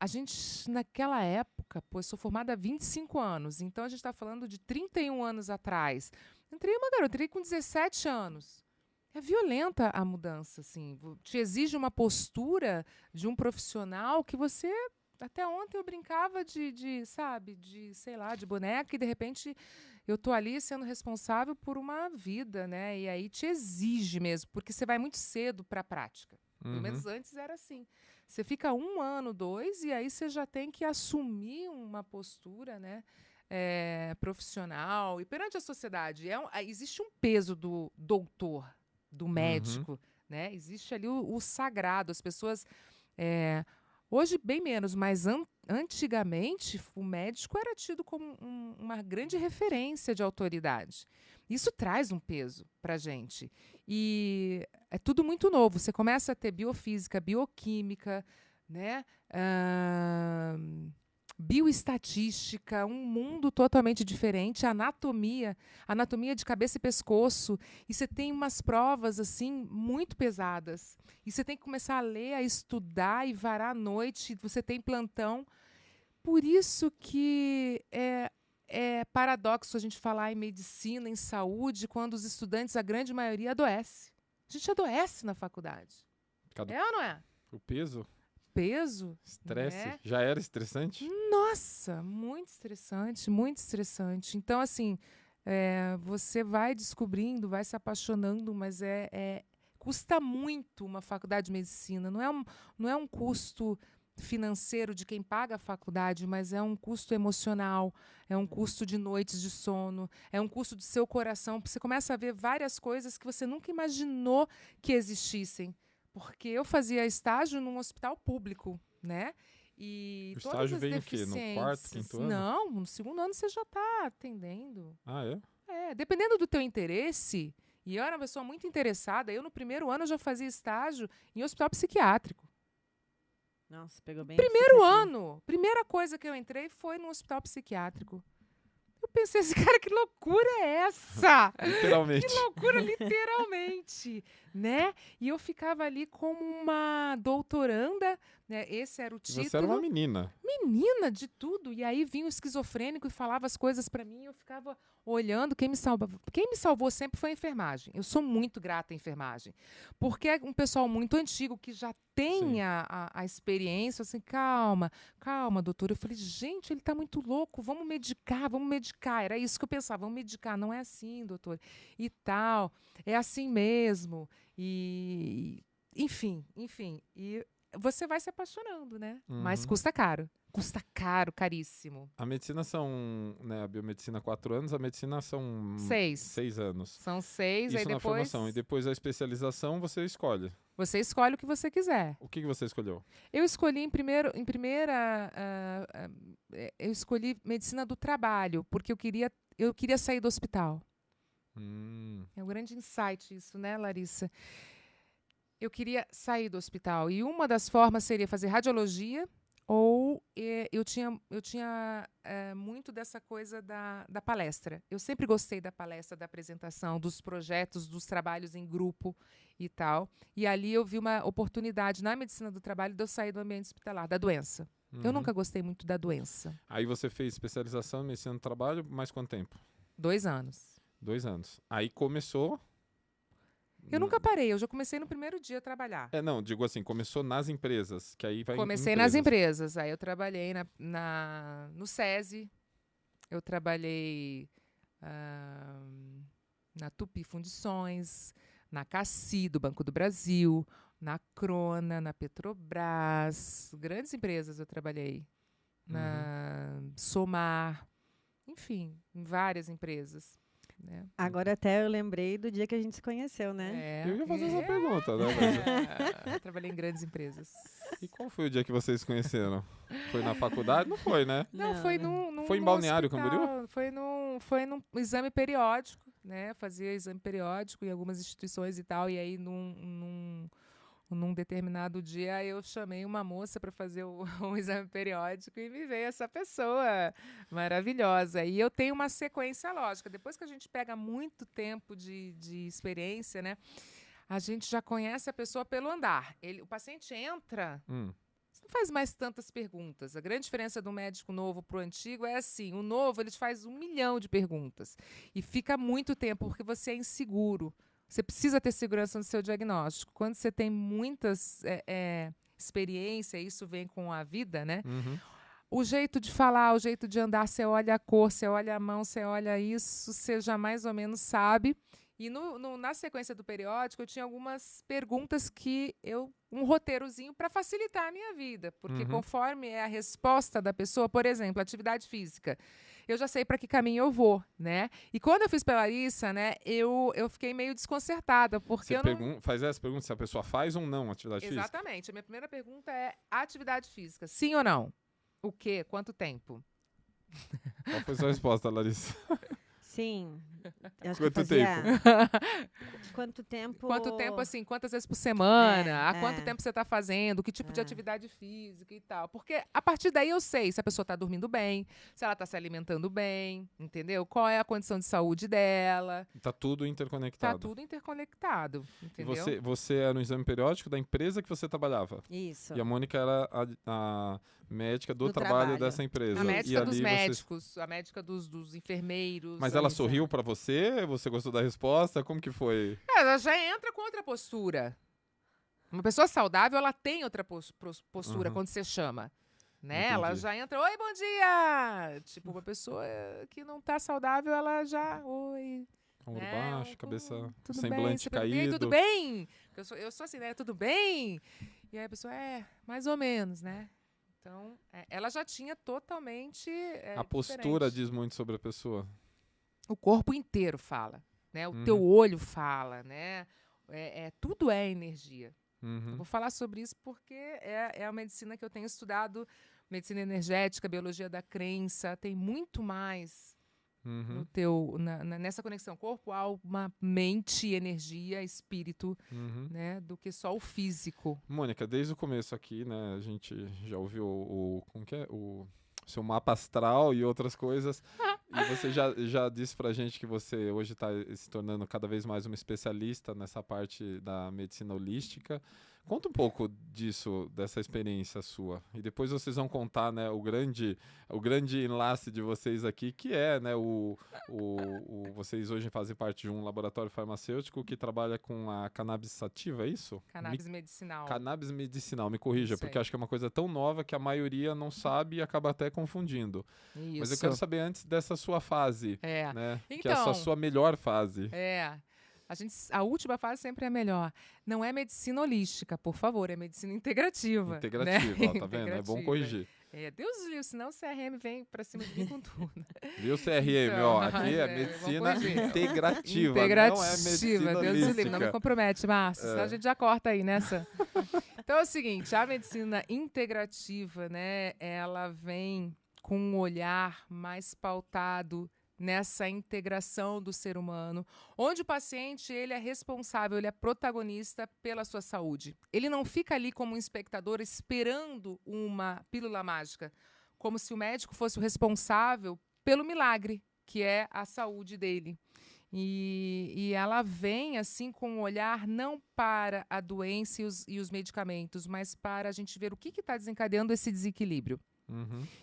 Speaker 2: A gente, naquela época, eu sou formada há 25 anos, então a gente está falando de 31 anos atrás. Entrei uma garota, entrei com 17 anos. É violenta a mudança, assim. Te exige uma postura de um profissional que você... Até ontem eu brincava sabe, sei lá, de boneca, e de repente eu tô ali sendo responsável por uma vida, né? E aí te exige mesmo, porque você vai muito cedo para a prática. Pelo
Speaker 1: uhum.
Speaker 2: menos antes era assim. Você fica 1 ano, 2, e aí você já tem que assumir uma postura, né? Profissional. E perante a sociedade, existe um peso do doutor, do médico, né? Existe ali o sagrado. As pessoas... hoje, bem menos, mas antigamente o médico era tido como uma grande referência de autoridade. Isso traz um peso para a gente. E é tudo muito novo. Você começa a ter biofísica, bioquímica, né? Bioestatística, um mundo totalmente diferente, anatomia de cabeça e pescoço, e você tem umas provas assim muito pesadas, e você tem que começar a ler, a estudar e varar à noite, você tem plantão. Por isso que é paradoxo a gente falar em medicina, em saúde, quando os estudantes, a grande maioria, adoece. A gente adoece na faculdade. É ou não é?
Speaker 1: O peso?
Speaker 2: Peso.
Speaker 1: Estresse?
Speaker 2: Né?
Speaker 1: Já era estressante?
Speaker 2: Nossa, muito estressante, muito estressante. Então, assim, você vai descobrindo, vai se apaixonando, mas custa muito uma faculdade de medicina. Não é um custo financeiro de quem paga a faculdade, mas é um custo emocional, é um custo de noites de sono, é um custo do seu coração. Você começa a ver várias coisas que você nunca imaginou que existissem. Porque eu fazia estágio num hospital público, né? E
Speaker 1: O
Speaker 2: todas
Speaker 1: estágio
Speaker 2: as
Speaker 1: veio o quê? No quarto,
Speaker 2: deficiências...
Speaker 1: quinto ano?
Speaker 2: Não, no 2º ano você já está atendendo.
Speaker 1: Ah, é?
Speaker 2: Dependendo do teu interesse, e eu era uma pessoa muito interessada, eu no 1º ano eu já fazia estágio em hospital psiquiátrico.
Speaker 3: Nossa, pegou bem.
Speaker 2: Primeiro ano, primeira coisa que eu entrei foi no hospital psiquiátrico. Eu pensei assim, cara, que loucura é essa?
Speaker 1: Literalmente.
Speaker 2: Que loucura, literalmente, né? E eu ficava ali como uma doutoranda, né? Esse era o título.
Speaker 1: Você era uma menina.
Speaker 2: Menina de tudo. E aí vinha o esquizofrênico e falava as coisas para mim, eu ficava olhando. Quem me salvou sempre foi a enfermagem. Eu sou muito grata à enfermagem. Porque é um pessoal muito antigo que já tem a experiência, assim, calma, doutor. Eu falei, gente, ele está muito louco, vamos medicar. Era isso que eu pensava, vamos medicar. Não é assim, doutor. E tal, é assim mesmo. E enfim. E você vai se apaixonando, né? Mas custa caro. Custa caro, caríssimo.
Speaker 1: A medicina são, né, a biomedicina 4 anos, a medicina são
Speaker 2: 6
Speaker 1: anos.
Speaker 2: São 6,
Speaker 1: Isso
Speaker 2: aí
Speaker 1: na
Speaker 2: depois
Speaker 1: formação. E depois a especialização você escolhe.
Speaker 2: você escolhe o que você quiser.
Speaker 1: O que você escolheu?
Speaker 2: Eu escolhi eu escolhi medicina do trabalho, porque eu queria sair do hospital. É um grande insight isso, né, Larissa? Eu queria sair do hospital. E uma das formas seria fazer radiologia, ou eu tinha muito dessa coisa da palestra. Eu sempre gostei da palestra, da apresentação, dos projetos, dos trabalhos em grupo e tal. E ali eu vi uma oportunidade na medicina do trabalho de eu sair do ambiente hospitalar, da doença. Eu nunca gostei muito da doença.
Speaker 1: Aí você fez especialização em medicina do trabalho, mais quanto tempo?
Speaker 2: 2 anos.
Speaker 1: 2 anos. Aí começou
Speaker 2: Eu nunca parei, eu já comecei no primeiro dia a trabalhar.
Speaker 1: Não, digo assim, começou nas empresas, que aí vai
Speaker 2: Comecei nas empresas, aí eu trabalhei no SESI, eu trabalhei na Tupi Fundições, na Cassi, do Banco do Brasil, na Crona, na Petrobras, grandes empresas eu trabalhei, na Somar, enfim, em várias empresas. Né?
Speaker 3: Agora até eu lembrei do dia que a gente se conheceu, né?
Speaker 1: Eu ia fazer essa pergunta, né?
Speaker 2: Trabalhei em grandes empresas.
Speaker 1: E qual foi o dia que vocês se conheceram? Foi na faculdade? Não foi, né?
Speaker 2: Não, foi num
Speaker 1: Foi em Balneário Camboriú?
Speaker 2: Foi num exame periódico, né? Fazia exame periódico em algumas instituições e tal, e aí num determinado dia eu chamei uma moça para fazer um exame periódico e me veio essa pessoa maravilhosa. E eu tenho uma sequência lógica. Depois que a gente pega muito tempo de experiência, né, a gente já conhece a pessoa pelo andar. O paciente entra, você não faz mais tantas perguntas. A grande diferença do médico novo para o antigo é assim, o novo ele te faz 1 milhão de perguntas e fica muito tempo porque você é inseguro. Você precisa ter segurança no seu diagnóstico. Quando você tem muitas experiência, isso vem com a vida, né? O jeito de falar, o jeito de andar, você olha a cor, você olha a mão, você olha isso, você já mais ou menos sabe. E na sequência do periódico, eu tinha algumas perguntas um roteirozinho para facilitar a minha vida. Porque conforme é a resposta da pessoa, por exemplo, atividade física, eu já sei para que caminho eu vou, né? E quando eu fiz pela Larissa, né, eu fiquei meio desconcertada, porque
Speaker 1: faz essa pergunta se a pessoa faz ou não atividade física?
Speaker 2: Exatamente. A minha primeira pergunta é atividade física, sim ou não? O quê? Quanto tempo?
Speaker 1: Qual foi a sua resposta, Larissa?
Speaker 3: Sim.
Speaker 1: Quanto tempo?
Speaker 3: Quanto tempo?
Speaker 2: Quanto tempo, assim, quantas vezes por semana? Há quanto tempo você está fazendo? Que tipo de atividade física e tal? Porque a partir daí eu sei se a pessoa está dormindo bem, se ela está se alimentando bem, entendeu? Qual é a condição de saúde dela.
Speaker 1: Tá tudo interconectado.
Speaker 2: Tá tudo interconectado, entendeu?
Speaker 1: E você era no exame periódico da empresa que você trabalhava?
Speaker 3: Isso.
Speaker 1: E a Mônica era a médica do trabalho dessa empresa.
Speaker 2: A médica dos
Speaker 1: médicos,
Speaker 2: médicos, a médica dos enfermeiros.
Speaker 1: Mas ela sorriu pra você? Você gostou da resposta? Como que foi?
Speaker 2: Ela já entra com outra postura. Uma pessoa saudável, ela tem outra postura quando você chama. Né? Ela já entra, oi, bom dia! Tipo, uma pessoa que não tá saudável, ela já, oi...
Speaker 1: Ombro baixo, cabeça,
Speaker 2: tudo
Speaker 1: semblante
Speaker 2: bem?
Speaker 1: caído.
Speaker 2: Tudo bem? Eu sou assim, né? Tudo bem? E aí a pessoa, mais ou menos, né? Então, ela já tinha totalmente
Speaker 1: a postura
Speaker 2: diferente.
Speaker 1: diz muito sobre a pessoa.
Speaker 2: O corpo inteiro fala, né? O teu olho fala, né? Tudo é energia. Eu vou falar sobre isso porque é a medicina que eu tenho estudado, medicina energética, biologia da crença, tem muito mais no nessa conexão corpo, alma, mente, energia, espírito, né, do que só o físico.
Speaker 1: Mônica, desde o começo aqui, né, a gente já ouviu como que é? O seu mapa astral e outras coisas. E você já disse pra gente que você hoje está se tornando cada vez mais uma especialista nessa parte da medicina holística. Conta um pouco dessa experiência sua. E depois vocês vão contar, né, o grande enlace de vocês aqui, que é, né, vocês hoje fazem parte de um laboratório farmacêutico que trabalha com a cannabis sativa, é isso?
Speaker 2: Cannabis medicinal.
Speaker 1: Cannabis medicinal, me corrija,
Speaker 2: Isso
Speaker 1: porque
Speaker 2: aí.
Speaker 1: acho que é uma coisa tão nova que a maioria não sabe e acaba até confundindo.
Speaker 2: Isso.
Speaker 1: Mas eu quero saber antes dessa sua fase, né? Que é
Speaker 2: Então,
Speaker 1: a sua melhor fase.
Speaker 2: A última fase sempre é a melhor. Não é medicina holística, por favor, é medicina integrativa.
Speaker 1: Integrativa,
Speaker 2: né?
Speaker 1: ó, tá vendo? É bom corrigir.
Speaker 2: Deus do livro, senão o CRM vem pra cima de mim com tudo.
Speaker 1: Viu, CRM?
Speaker 2: Então,
Speaker 1: ó, aqui é medicina
Speaker 2: integrativa,
Speaker 1: não é medicina
Speaker 2: Deus do livro, não me compromete, Márcio, senão a gente já corta aí nessa. Então é o seguinte, a medicina integrativa, né, ela vem com um olhar mais pautado nessa integração do ser humano, onde o paciente ele é responsável, ele é protagonista pela sua saúde. Ele não fica ali como um espectador esperando uma pílula mágica, como se o médico fosse o responsável pelo milagre, que é a saúde dele. E ela vem assim com um olhar não para a doença e os medicamentos, mas para a gente ver o que está desencadeando esse desequilíbrio.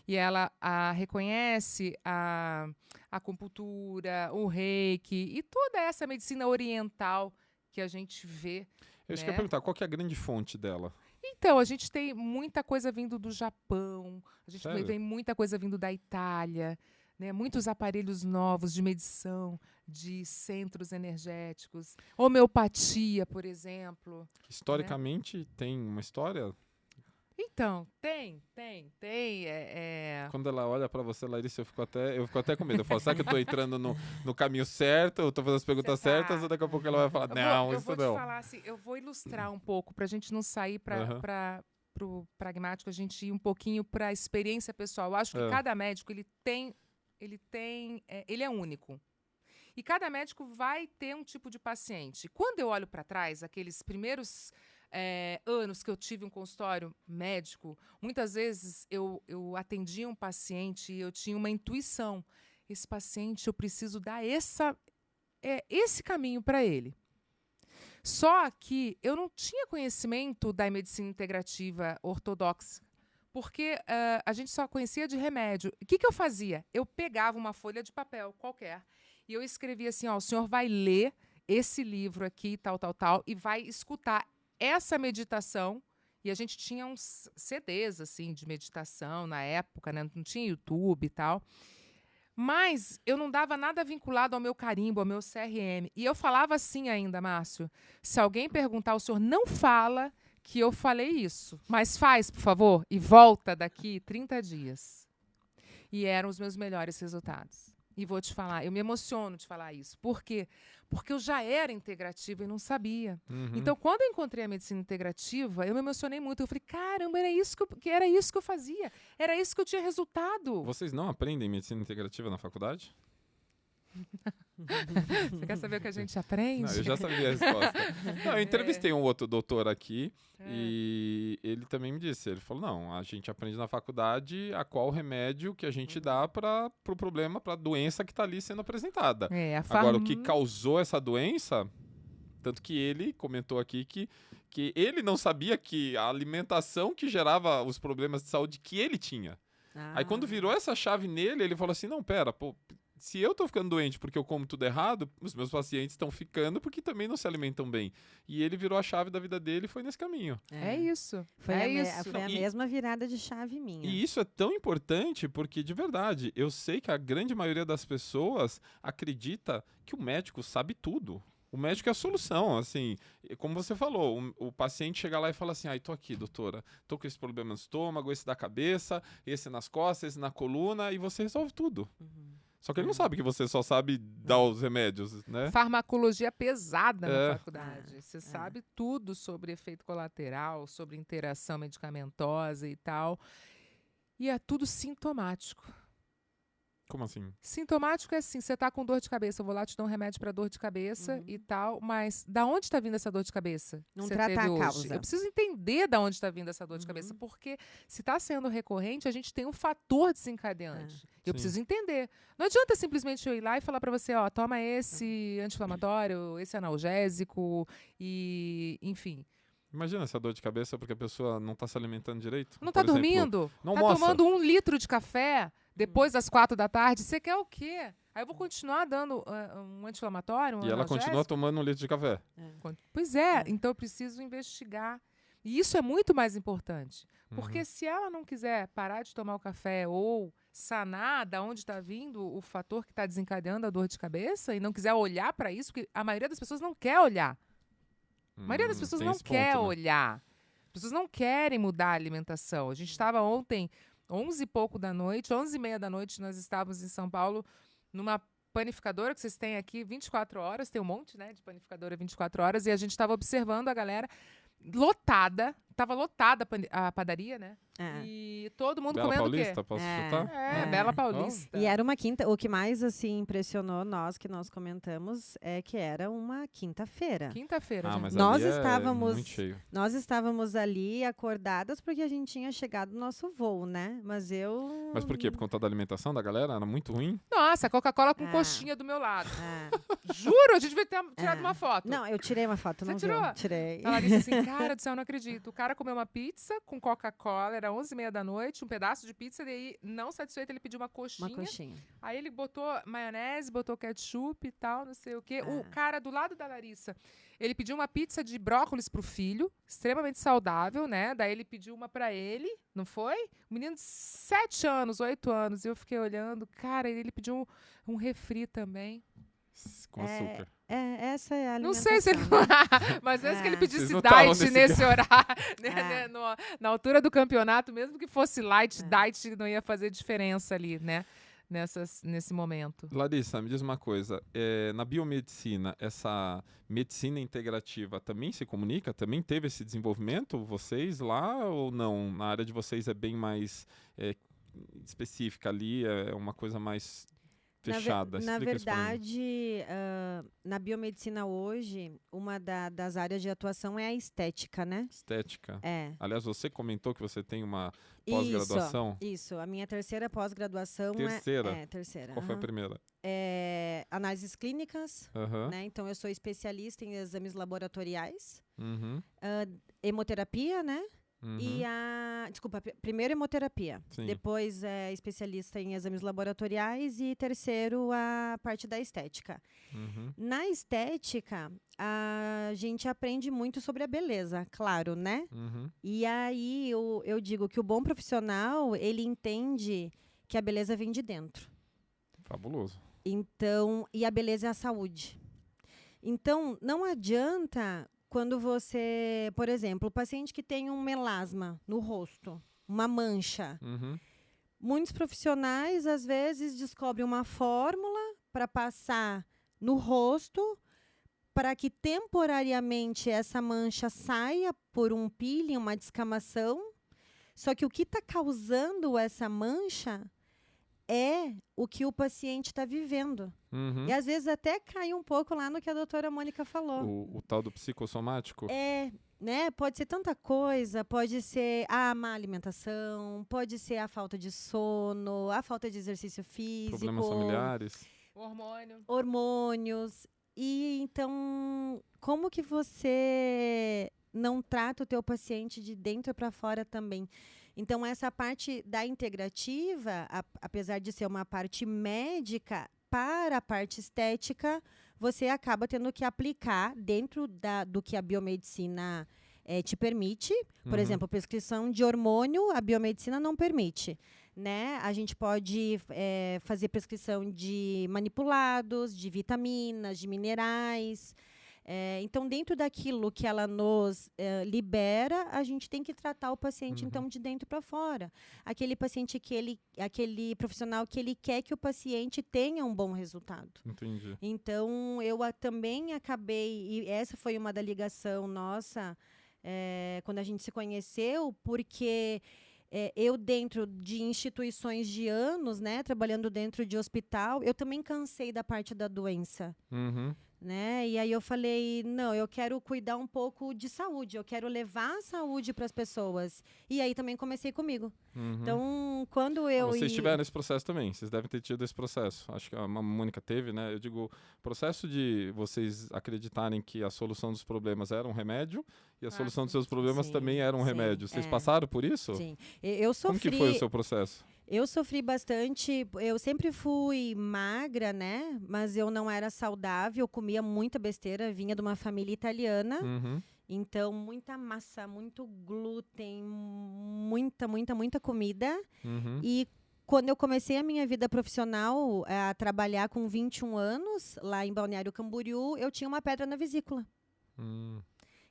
Speaker 2: E ela reconhece a acupuntura, o reiki e toda essa medicina oriental que a gente vê.
Speaker 1: Eu acho que eu ia perguntar, qual que é a grande fonte dela?
Speaker 2: Então, a gente tem muita coisa vindo do Japão, a gente
Speaker 1: Sério?
Speaker 2: tem muita coisa vindo da Itália, né? Muitos aparelhos novos de medição, de centros energéticos, homeopatia, por exemplo.
Speaker 1: Historicamente, tem uma história?
Speaker 2: Então, tem.
Speaker 1: Quando ela olha pra você, Larissa, eu fico até com medo. Eu falo, será que eu tô entrando no caminho certo? Eu tô fazendo as perguntas
Speaker 2: Você tá.
Speaker 1: certas? Ou daqui a pouco ela vai falar, não,
Speaker 2: eu
Speaker 1: isso
Speaker 2: vou
Speaker 1: não.
Speaker 2: te falar assim, eu vou ilustrar um pouco, pra gente não sair para o pragmático, a gente ir um pouquinho para a experiência pessoal. Eu acho que cada médico, ele é único. E cada médico vai ter um tipo de paciente. Quando eu olho para trás, aqueles primeiros anos que eu tive um consultório médico, muitas vezes eu atendia um paciente e eu tinha uma intuição. Esse paciente, eu preciso dar esse caminho para ele. Só que eu não tinha conhecimento da medicina integrativa ortodoxa, porque a gente só conhecia de remédio. O que eu fazia? Eu pegava uma folha de papel qualquer e eu escrevia assim, o senhor vai ler esse livro aqui, tal, e vai escutar essa meditação. E a gente tinha uns CDs assim, de meditação na época, né? Não tinha YouTube e tal. Mas eu não dava nada vinculado ao meu carimbo, ao meu CRM. E eu falava assim ainda, Márcio, se alguém perguntar, o senhor não fala que eu falei isso, mas faz, por favor, e volta daqui 30 dias. E eram os meus melhores resultados. E vou te falar, eu me emociono de falar isso. Por quê? Porque eu já era integrativa e não sabia. Então, quando eu encontrei a medicina integrativa, eu me emocionei muito. Eu falei, caramba, era isso que eu fazia. Era isso que eu tinha resultado.
Speaker 1: Vocês não aprendem medicina integrativa na faculdade?
Speaker 2: Você quer saber o que a gente aprende?
Speaker 1: Não, eu já sabia a resposta. Não, eu entrevistei um outro doutor aqui e ele também me disse, ele falou, não, a gente aprende na faculdade a qual remédio que a gente dá para o problema, para a doença que está ali sendo apresentada. Agora, o que causou essa doença, tanto que ele comentou aqui que ele não sabia que a alimentação que gerava os problemas de saúde que ele tinha. Aí quando virou essa chave nele, ele falou assim, não, pera, pô, se eu tô ficando doente porque eu como tudo errado, os meus pacientes estão ficando porque também não se alimentam bem. E ele virou a chave da vida dele e foi nesse caminho.
Speaker 2: É isso.
Speaker 3: Foi a mesma virada de chave minha.
Speaker 1: E isso é tão importante porque, de verdade, eu sei que a grande maioria das pessoas acredita que o médico sabe tudo. O médico é a solução, assim, como você falou, o paciente chega lá e fala assim, tô aqui, doutora, tô com esse problema no estômago, esse da cabeça, esse nas costas, esse na coluna, e você resolve tudo. Só que ele não sabe que você só sabe dar os remédios, né?
Speaker 2: Farmacologia pesada na faculdade. Você sabe tudo sobre efeito colateral, sobre interação medicamentosa e tal. E é tudo sintomático.
Speaker 1: Como assim?
Speaker 2: Sintomático é assim, você tá com dor de cabeça, eu vou lá te dar um remédio para dor de cabeça e tal, mas da onde está vindo essa dor de cabeça?
Speaker 3: Não trata a causa.
Speaker 2: Eu preciso entender da onde está vindo essa dor de cabeça, porque se está sendo recorrente, a gente tem um fator desencadeante. Eu preciso entender. Não adianta simplesmente eu ir lá e falar para você, toma esse anti-inflamatório, esse analgésico e, enfim.
Speaker 1: Imagina essa dor de cabeça porque a pessoa não está se alimentando direito.
Speaker 2: Não está dormindo, está tomando 1 litro de café depois das 4 da tarde. Você quer o quê? Aí eu vou continuar dando um anti-inflamatório,
Speaker 1: E ela continua tomando 1 litro de café.
Speaker 2: Pois então eu preciso investigar. E isso é muito mais importante. Porque se ela não quiser parar de tomar o café ou sanar da onde está vindo o fator que está desencadeando a dor de cabeça e não quiser olhar para isso, porque a maioria das pessoas não quer olhar. A maioria das pessoas não quer olhar. As pessoas não querem mudar a alimentação. A gente estava ontem, 11 e pouco da noite, 11h30 da noite, nós estávamos em São Paulo, numa panificadora que vocês têm aqui 24 horas, tem um monte, né, de panificadora 24 horas, e a gente estava observando a galera lotada, estava lotada a padaria, né? E todo mundo
Speaker 1: Bela
Speaker 2: comendo
Speaker 1: Paulista,
Speaker 2: o quê?
Speaker 1: posso chutar?
Speaker 2: Bela Paulista.
Speaker 3: E era uma quinta, o que mais assim impressionou nós comentamos é que era uma quinta-feira.
Speaker 2: Quinta-feira,
Speaker 1: mas
Speaker 3: nós
Speaker 1: ali
Speaker 3: estávamos
Speaker 1: muito cheio.
Speaker 3: Nós estávamos ali acordadas porque a gente tinha chegado no nosso voo, né? Mas
Speaker 1: por quê? Por conta da alimentação da galera? Era muito ruim?
Speaker 2: Nossa, Coca-Cola com coxinha do meu lado. Juro, a gente devia ter tirado uma foto.
Speaker 3: Não, eu tirei uma foto,
Speaker 2: Você
Speaker 3: não
Speaker 2: tirou?
Speaker 3: Tirei.
Speaker 2: Ela disse assim, cara do céu, não acredito. O cara comeu uma pizza com Coca-Cola, era 11h30 da noite. noite, um pedaço de pizza, e aí, não satisfeito, ele pediu uma coxinha.
Speaker 3: Uma coxinha.
Speaker 2: Aí ele botou maionese, botou ketchup e tal, não sei o quê. O
Speaker 3: Ah.
Speaker 2: cara do lado da Larissa, ele pediu uma pizza de brócolis pro filho, extremamente saudável, né? Daí ele pediu uma pra ele, não foi? Um menino de 7 anos, 8 anos. E eu fiquei olhando, cara, ele pediu um refri também.
Speaker 1: Com açúcar.
Speaker 3: Essa é a
Speaker 2: Não
Speaker 3: alimentação.
Speaker 2: sei se ele...
Speaker 3: né?
Speaker 2: Mas mesmo que ele
Speaker 3: É.
Speaker 2: pedisse
Speaker 1: Vocês não estavam
Speaker 2: diet
Speaker 1: nesse
Speaker 2: nesse horário, né,
Speaker 3: É.
Speaker 2: na altura do campeonato, mesmo que fosse light,
Speaker 3: É.
Speaker 2: diet não ia fazer diferença ali, né? Nesse momento.
Speaker 1: Larissa, me diz uma coisa. Na biomedicina, essa medicina integrativa também se comunica? Também teve esse desenvolvimento? Vocês lá ou não? Na área de vocês é bem mais específica ali, é uma coisa mais fechada.
Speaker 3: Na
Speaker 1: Explica isso pra mim.
Speaker 3: verdade, na biomedicina hoje, uma das áreas de atuação é a estética, né?
Speaker 1: Estética.
Speaker 3: É.
Speaker 1: Aliás, você comentou que você tem uma pós-graduação.
Speaker 3: Isso. A minha terceira pós-graduação
Speaker 1: Terceira?
Speaker 3: é terceira.
Speaker 1: Qual foi a
Speaker 3: aham.
Speaker 1: primeira?
Speaker 3: Análises clínicas,
Speaker 1: Aham.
Speaker 3: né? Então eu sou especialista em exames laboratoriais,
Speaker 1: Uhum.
Speaker 3: hemoterapia, né?
Speaker 1: Uhum.
Speaker 3: E primeiro hemoterapia,
Speaker 1: Sim.
Speaker 3: depois especialista em exames laboratoriais e terceiro a parte da estética.
Speaker 1: Uhum.
Speaker 3: Na estética, a gente aprende muito sobre a beleza, claro, né?
Speaker 1: Uhum.
Speaker 3: E aí eu digo que o bom profissional, ele entende que a beleza vem de dentro.
Speaker 1: Fabuloso.
Speaker 3: Então, e a beleza é a saúde. Então, não adianta quando você, por exemplo, o paciente que tem um melasma no rosto, uma mancha.
Speaker 1: Uhum.
Speaker 3: Muitos profissionais, às vezes, descobrem uma fórmula para passar no rosto para que temporariamente essa mancha saia por um peeling, uma descamação. Só que o que está causando essa mancha é o que o paciente está vivendo.
Speaker 1: Uhum.
Speaker 3: E às vezes até cai um pouco lá no que a doutora Mônica falou.
Speaker 1: O tal do psicossomático?
Speaker 3: Né? Pode ser tanta coisa, pode ser a má alimentação, pode ser a falta de sono, a falta de exercício físico,
Speaker 1: Problemas familiares?
Speaker 2: Hormônio.
Speaker 3: hormônios. E então, como que você não trata o teu paciente de dentro para fora também? Então, essa parte da integrativa, apesar de ser uma parte médica, para a parte estética, você acaba tendo que aplicar dentro do que a biomedicina te permite. Por
Speaker 1: Uhum.
Speaker 3: exemplo, prescrição de hormônio, a biomedicina não permite. Né? A gente pode fazer prescrição de manipulados, de vitaminas, de minerais. Então, dentro daquilo que ela nos libera, a gente tem que tratar o paciente,
Speaker 1: Uhum.
Speaker 3: então, de dentro para fora. Aquele paciente aquele profissional que ele quer que o paciente tenha um bom resultado.
Speaker 1: Entendi.
Speaker 3: Então, eu também acabei, e essa foi uma da ligação nossa, quando a gente se conheceu, porque eu, dentro de instituições de anos, né, trabalhando dentro de hospital, eu também cansei da parte da doença.
Speaker 1: Uhum.
Speaker 3: Né? E aí eu falei, não, eu quero cuidar um pouco de saúde, eu quero levar a saúde para as pessoas. E aí também comecei comigo.
Speaker 1: Uhum.
Speaker 3: Então, quando eu...
Speaker 1: Vocês tiveram esse processo também, vocês devem ter tido esse processo. Acho que a Mônica teve, né? Eu digo, processo de vocês acreditarem que a solução dos problemas era um remédio e a solução dos seus problemas
Speaker 3: sim,
Speaker 1: também era um
Speaker 3: sim,
Speaker 1: remédio. Vocês passaram por isso?
Speaker 3: Sim. Eu
Speaker 1: Como
Speaker 3: sofri...
Speaker 1: que foi o seu processo?
Speaker 3: Eu sofri bastante, eu sempre fui magra, né? Mas eu não era saudável, eu comia muita besteira, vinha de uma família italiana.
Speaker 1: Uhum.
Speaker 3: Então, muita massa, muito glúten, muita comida.
Speaker 1: Uhum.
Speaker 3: E quando eu comecei a minha vida profissional, a trabalhar com 21 anos, lá em Balneário Camboriú, eu tinha uma pedra na vesícula.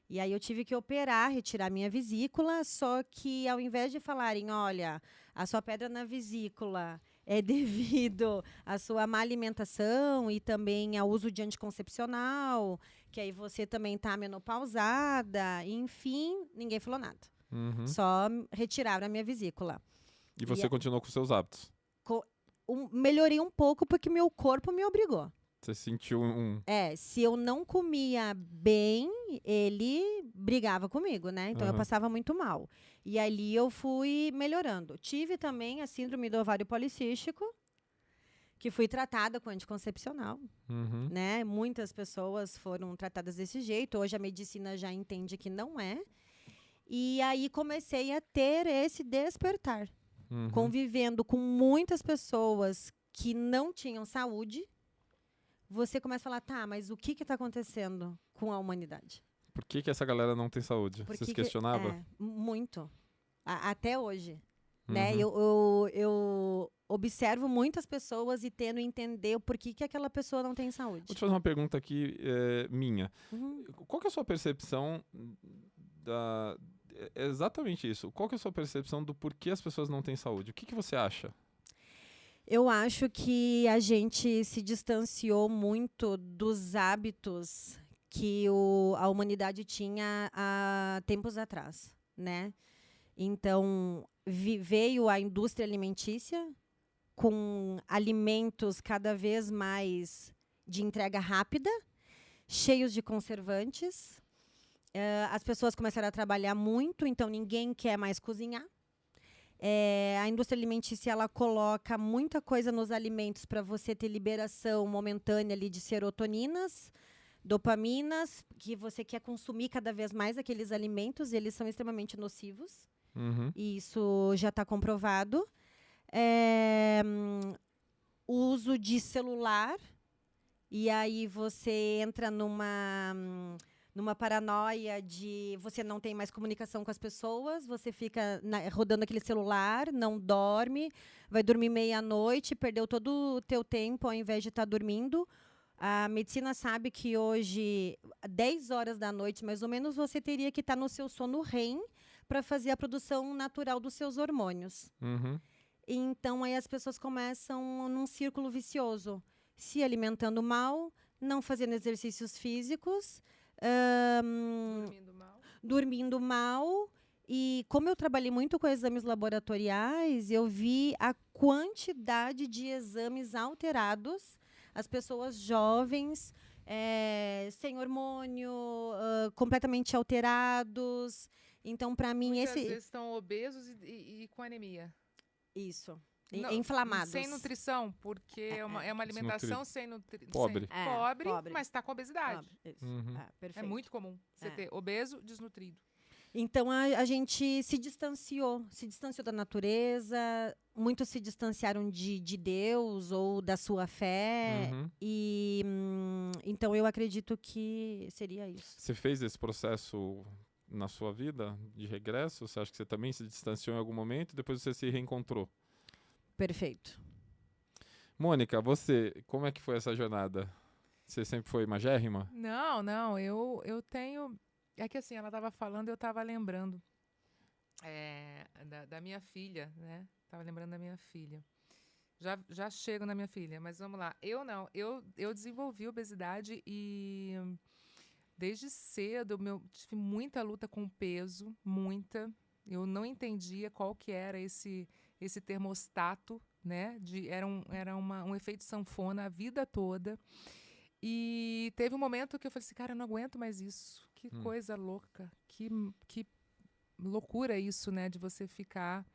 Speaker 3: E aí eu tive que operar, retirar minha vesícula, só que ao invés de falarem, olha, a sua pedra na vesícula é devido à sua má alimentação e também ao uso de anticoncepcional, que aí você também está menopausada, enfim, ninguém falou nada.
Speaker 1: Uhum.
Speaker 3: Só retiraram a minha vesícula.
Speaker 1: E você continuou com seus hábitos?
Speaker 3: Melhorei um pouco porque meu corpo me obrigou.
Speaker 1: Você sentiu um...
Speaker 3: Se eu não comia bem, ele brigava comigo, né? Então, eu passava muito mal. E ali eu fui melhorando. Tive também a síndrome do ovário policístico, que fui tratada com anticoncepcional,
Speaker 1: Uhum.
Speaker 3: né? Muitas pessoas foram tratadas desse jeito. Hoje a medicina já entende que não é. E aí comecei a ter esse despertar,
Speaker 1: Uhum.
Speaker 3: convivendo com muitas pessoas que não tinham saúde. Você começa a falar, tá, mas o que está acontecendo com a humanidade?
Speaker 1: Por que essa galera não tem saúde?
Speaker 3: Por
Speaker 1: Você se
Speaker 3: que
Speaker 1: questionava?
Speaker 3: muito. Até hoje. Né?
Speaker 1: Uhum.
Speaker 3: Eu observo muitas pessoas e tento entender o porquê que aquela pessoa não tem saúde.
Speaker 1: Vou te fazer uma pergunta aqui minha.
Speaker 3: Uhum.
Speaker 1: Qual que é a sua percepção da... É exatamente isso. Qual que é a sua percepção do porquê as pessoas não têm saúde? O que você acha?
Speaker 3: Eu acho que a gente se distanciou muito dos hábitos que a humanidade tinha há tempos atrás, né? Então, veio a indústria alimentícia com alimentos cada vez mais de entrega rápida, cheios de conservantes. As pessoas começaram a trabalhar muito, então ninguém quer mais cozinhar. A indústria alimentícia ela coloca muita coisa nos alimentos para você ter liberação momentânea ali de serotoninas, dopaminas, que você quer consumir cada vez mais aqueles alimentos, eles são extremamente nocivos.
Speaker 1: Uhum.
Speaker 3: E isso já está comprovado. O uso de celular, e aí você entra numa paranoia de você não tem mais comunicação com as pessoas, você fica rodando aquele celular, não dorme, vai dormir meia-noite, perdeu todo o teu tempo ao invés de estar dormindo. A medicina sabe que hoje, 10 horas da noite, mais ou menos, você teria que estar no seu sono REM para fazer a produção natural dos seus hormônios.
Speaker 1: Uhum.
Speaker 3: Então, aí as pessoas começam num círculo vicioso, se alimentando mal, não fazendo exercícios físicos, dormindo mal. E como eu trabalhei muito com exames laboratoriais, eu vi a quantidade de exames alterados, as pessoas jovens, sem hormônio, completamente alterados. Então, para mim,
Speaker 2: Muitas vezes estão obesos e com anemia.
Speaker 3: Isso.
Speaker 2: Não,
Speaker 3: inflamados.
Speaker 2: Sem nutrição, porque é uma alimentação sem nutrição.
Speaker 1: Pobre.
Speaker 2: Pobre, mas está com obesidade.
Speaker 3: Isso.
Speaker 1: Uhum.
Speaker 3: Perfeito.
Speaker 2: É muito comum você ter obeso, desnutrido.
Speaker 3: Então, a gente se distanciou da natureza, muitos se distanciaram de Deus ou da sua fé.
Speaker 1: Uhum.
Speaker 3: E então, eu acredito que seria isso.
Speaker 1: Você fez esse processo na sua vida de regresso? Você acha que você também se distanciou em algum momento e depois você se reencontrou?
Speaker 3: Perfeito.
Speaker 1: Mônica, você, como é que foi essa jornada? Você sempre foi magérrima?
Speaker 2: Não, eu tenho... É que assim, ela estava falando e eu estava lembrando da minha filha, né? Estava lembrando da minha filha. Já chego na minha filha, mas vamos lá. Eu desenvolvi obesidade e desde cedo tive muita luta com o peso, muita. Eu não entendia qual que era esse termostato, né? Era um efeito sanfona a vida toda. E teve um momento que eu falei assim, cara, eu não aguento mais isso. Que coisa louca. Que loucura isso, né? De você ficar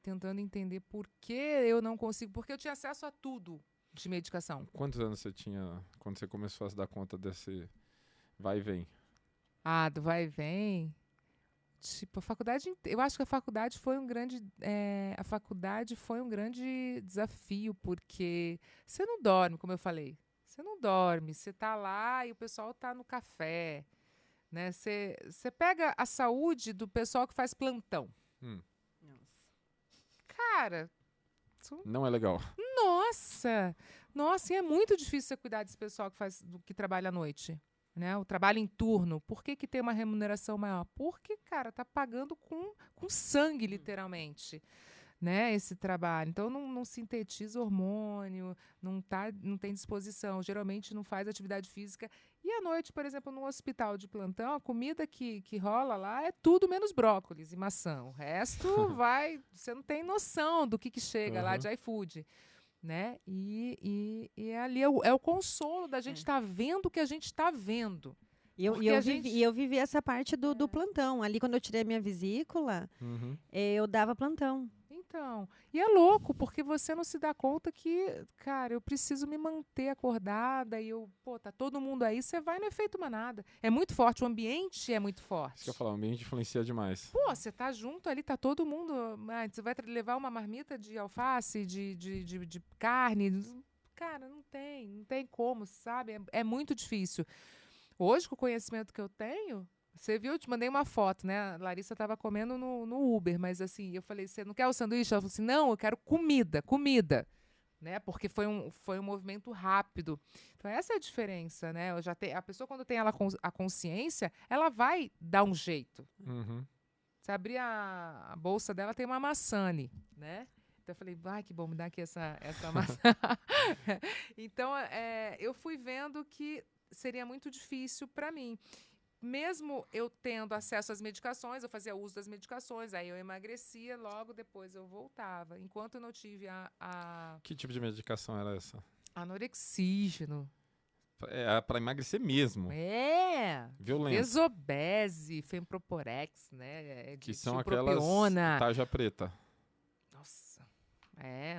Speaker 2: tentando entender por que eu não consigo. Porque eu tinha acesso a tudo de medicação.
Speaker 1: Quantos anos você tinha quando você começou a se dar conta desse vai e vem?
Speaker 2: Do vai e vem... Tipo, a faculdade... Eu acho que a faculdade foi um grande desafio, porque você não dorme, como eu falei. Você não dorme, você tá lá e o pessoal tá no café, né? Você pega a saúde do pessoal que faz plantão. Cara...
Speaker 1: Não é legal.
Speaker 2: Nossa, e é muito difícil você cuidar desse pessoal que trabalha à noite. Né? O trabalho em turno. Por que tem uma remuneração maior? Porque, cara, tá pagando com sangue, literalmente, né? Esse trabalho. Então, não sintetiza hormônio, não tem disposição, geralmente não faz atividade física. E à noite, por exemplo, no hospital de plantão, a comida que rola lá é tudo menos brócolis e maçã. O resto você não tem noção do que chega lá de iFood. Né? E ali é o consolo da gente estar vendo o que a gente está vendo.
Speaker 3: E eu vivi essa parte do plantão. Ali, quando eu tirei a minha vesícula, eu dava plantão.
Speaker 2: Então, e é louco, porque você não se dá conta que, cara, eu preciso me manter acordada e tá todo mundo aí, você vai no efeito manada. É muito forte, o ambiente é muito forte.
Speaker 1: Isso que eu ia falar, o ambiente influencia demais.
Speaker 2: Você tá junto ali, tá todo mundo. Você vai levar uma marmita de alface, de carne. Cara, não tem como, sabe? É muito difícil. Hoje, com o conhecimento que eu tenho, você viu, eu te mandei uma foto, né? A Larissa estava comendo no Uber, mas assim, eu falei, você não quer o sanduíche? Ela falou assim, não, eu quero comida. Né? Porque foi um movimento rápido. Então, essa é a diferença, né? A pessoa, quando tem a consciência, ela vai dar um jeito.
Speaker 1: Uhum.
Speaker 2: Você abrir a bolsa dela, tem uma maçane, né? Então, eu falei, que bom, me dá aqui essa maçã. Então, eu fui vendo que seria muito difícil para mim. Mesmo eu tendo acesso às medicações, eu fazia uso das medicações, aí eu emagrecia, logo depois eu voltava. Enquanto eu não tive
Speaker 1: Que tipo de medicação era essa?
Speaker 2: Anorexígeno.
Speaker 1: É para emagrecer mesmo. Violência.
Speaker 2: Desobese, Femproporex, né?
Speaker 1: Que são aquelas tarja preta.
Speaker 2: Nossa.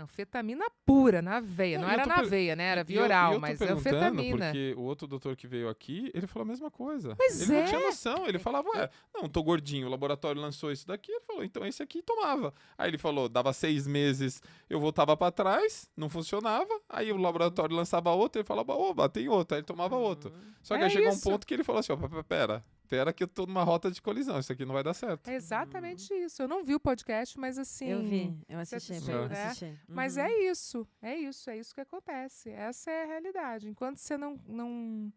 Speaker 2: Anfetamina pura, na veia. Não era na veia, né? Era via oral, mas é anfetamina.
Speaker 1: Porque o outro doutor que veio aqui, ele falou a mesma coisa.
Speaker 2: Mas
Speaker 1: ele não tinha noção. Ele falava, não, tô gordinho, o laboratório lançou isso daqui. Ele falou, então esse aqui tomava. Aí ele falou, dava 6 meses, eu voltava pra trás, não funcionava. Aí o laboratório lançava outro, ele falava, oba, tem outro. Aí ele tomava outro. Só que aí chegou um ponto que ele falou assim, pera que eu tô numa rota de colisão, isso aqui não vai dar certo.
Speaker 2: É exatamente isso. Eu não vi o podcast, mas assim...
Speaker 3: Eu assisti.
Speaker 2: Mas é isso que acontece. Essa é a realidade. Enquanto você não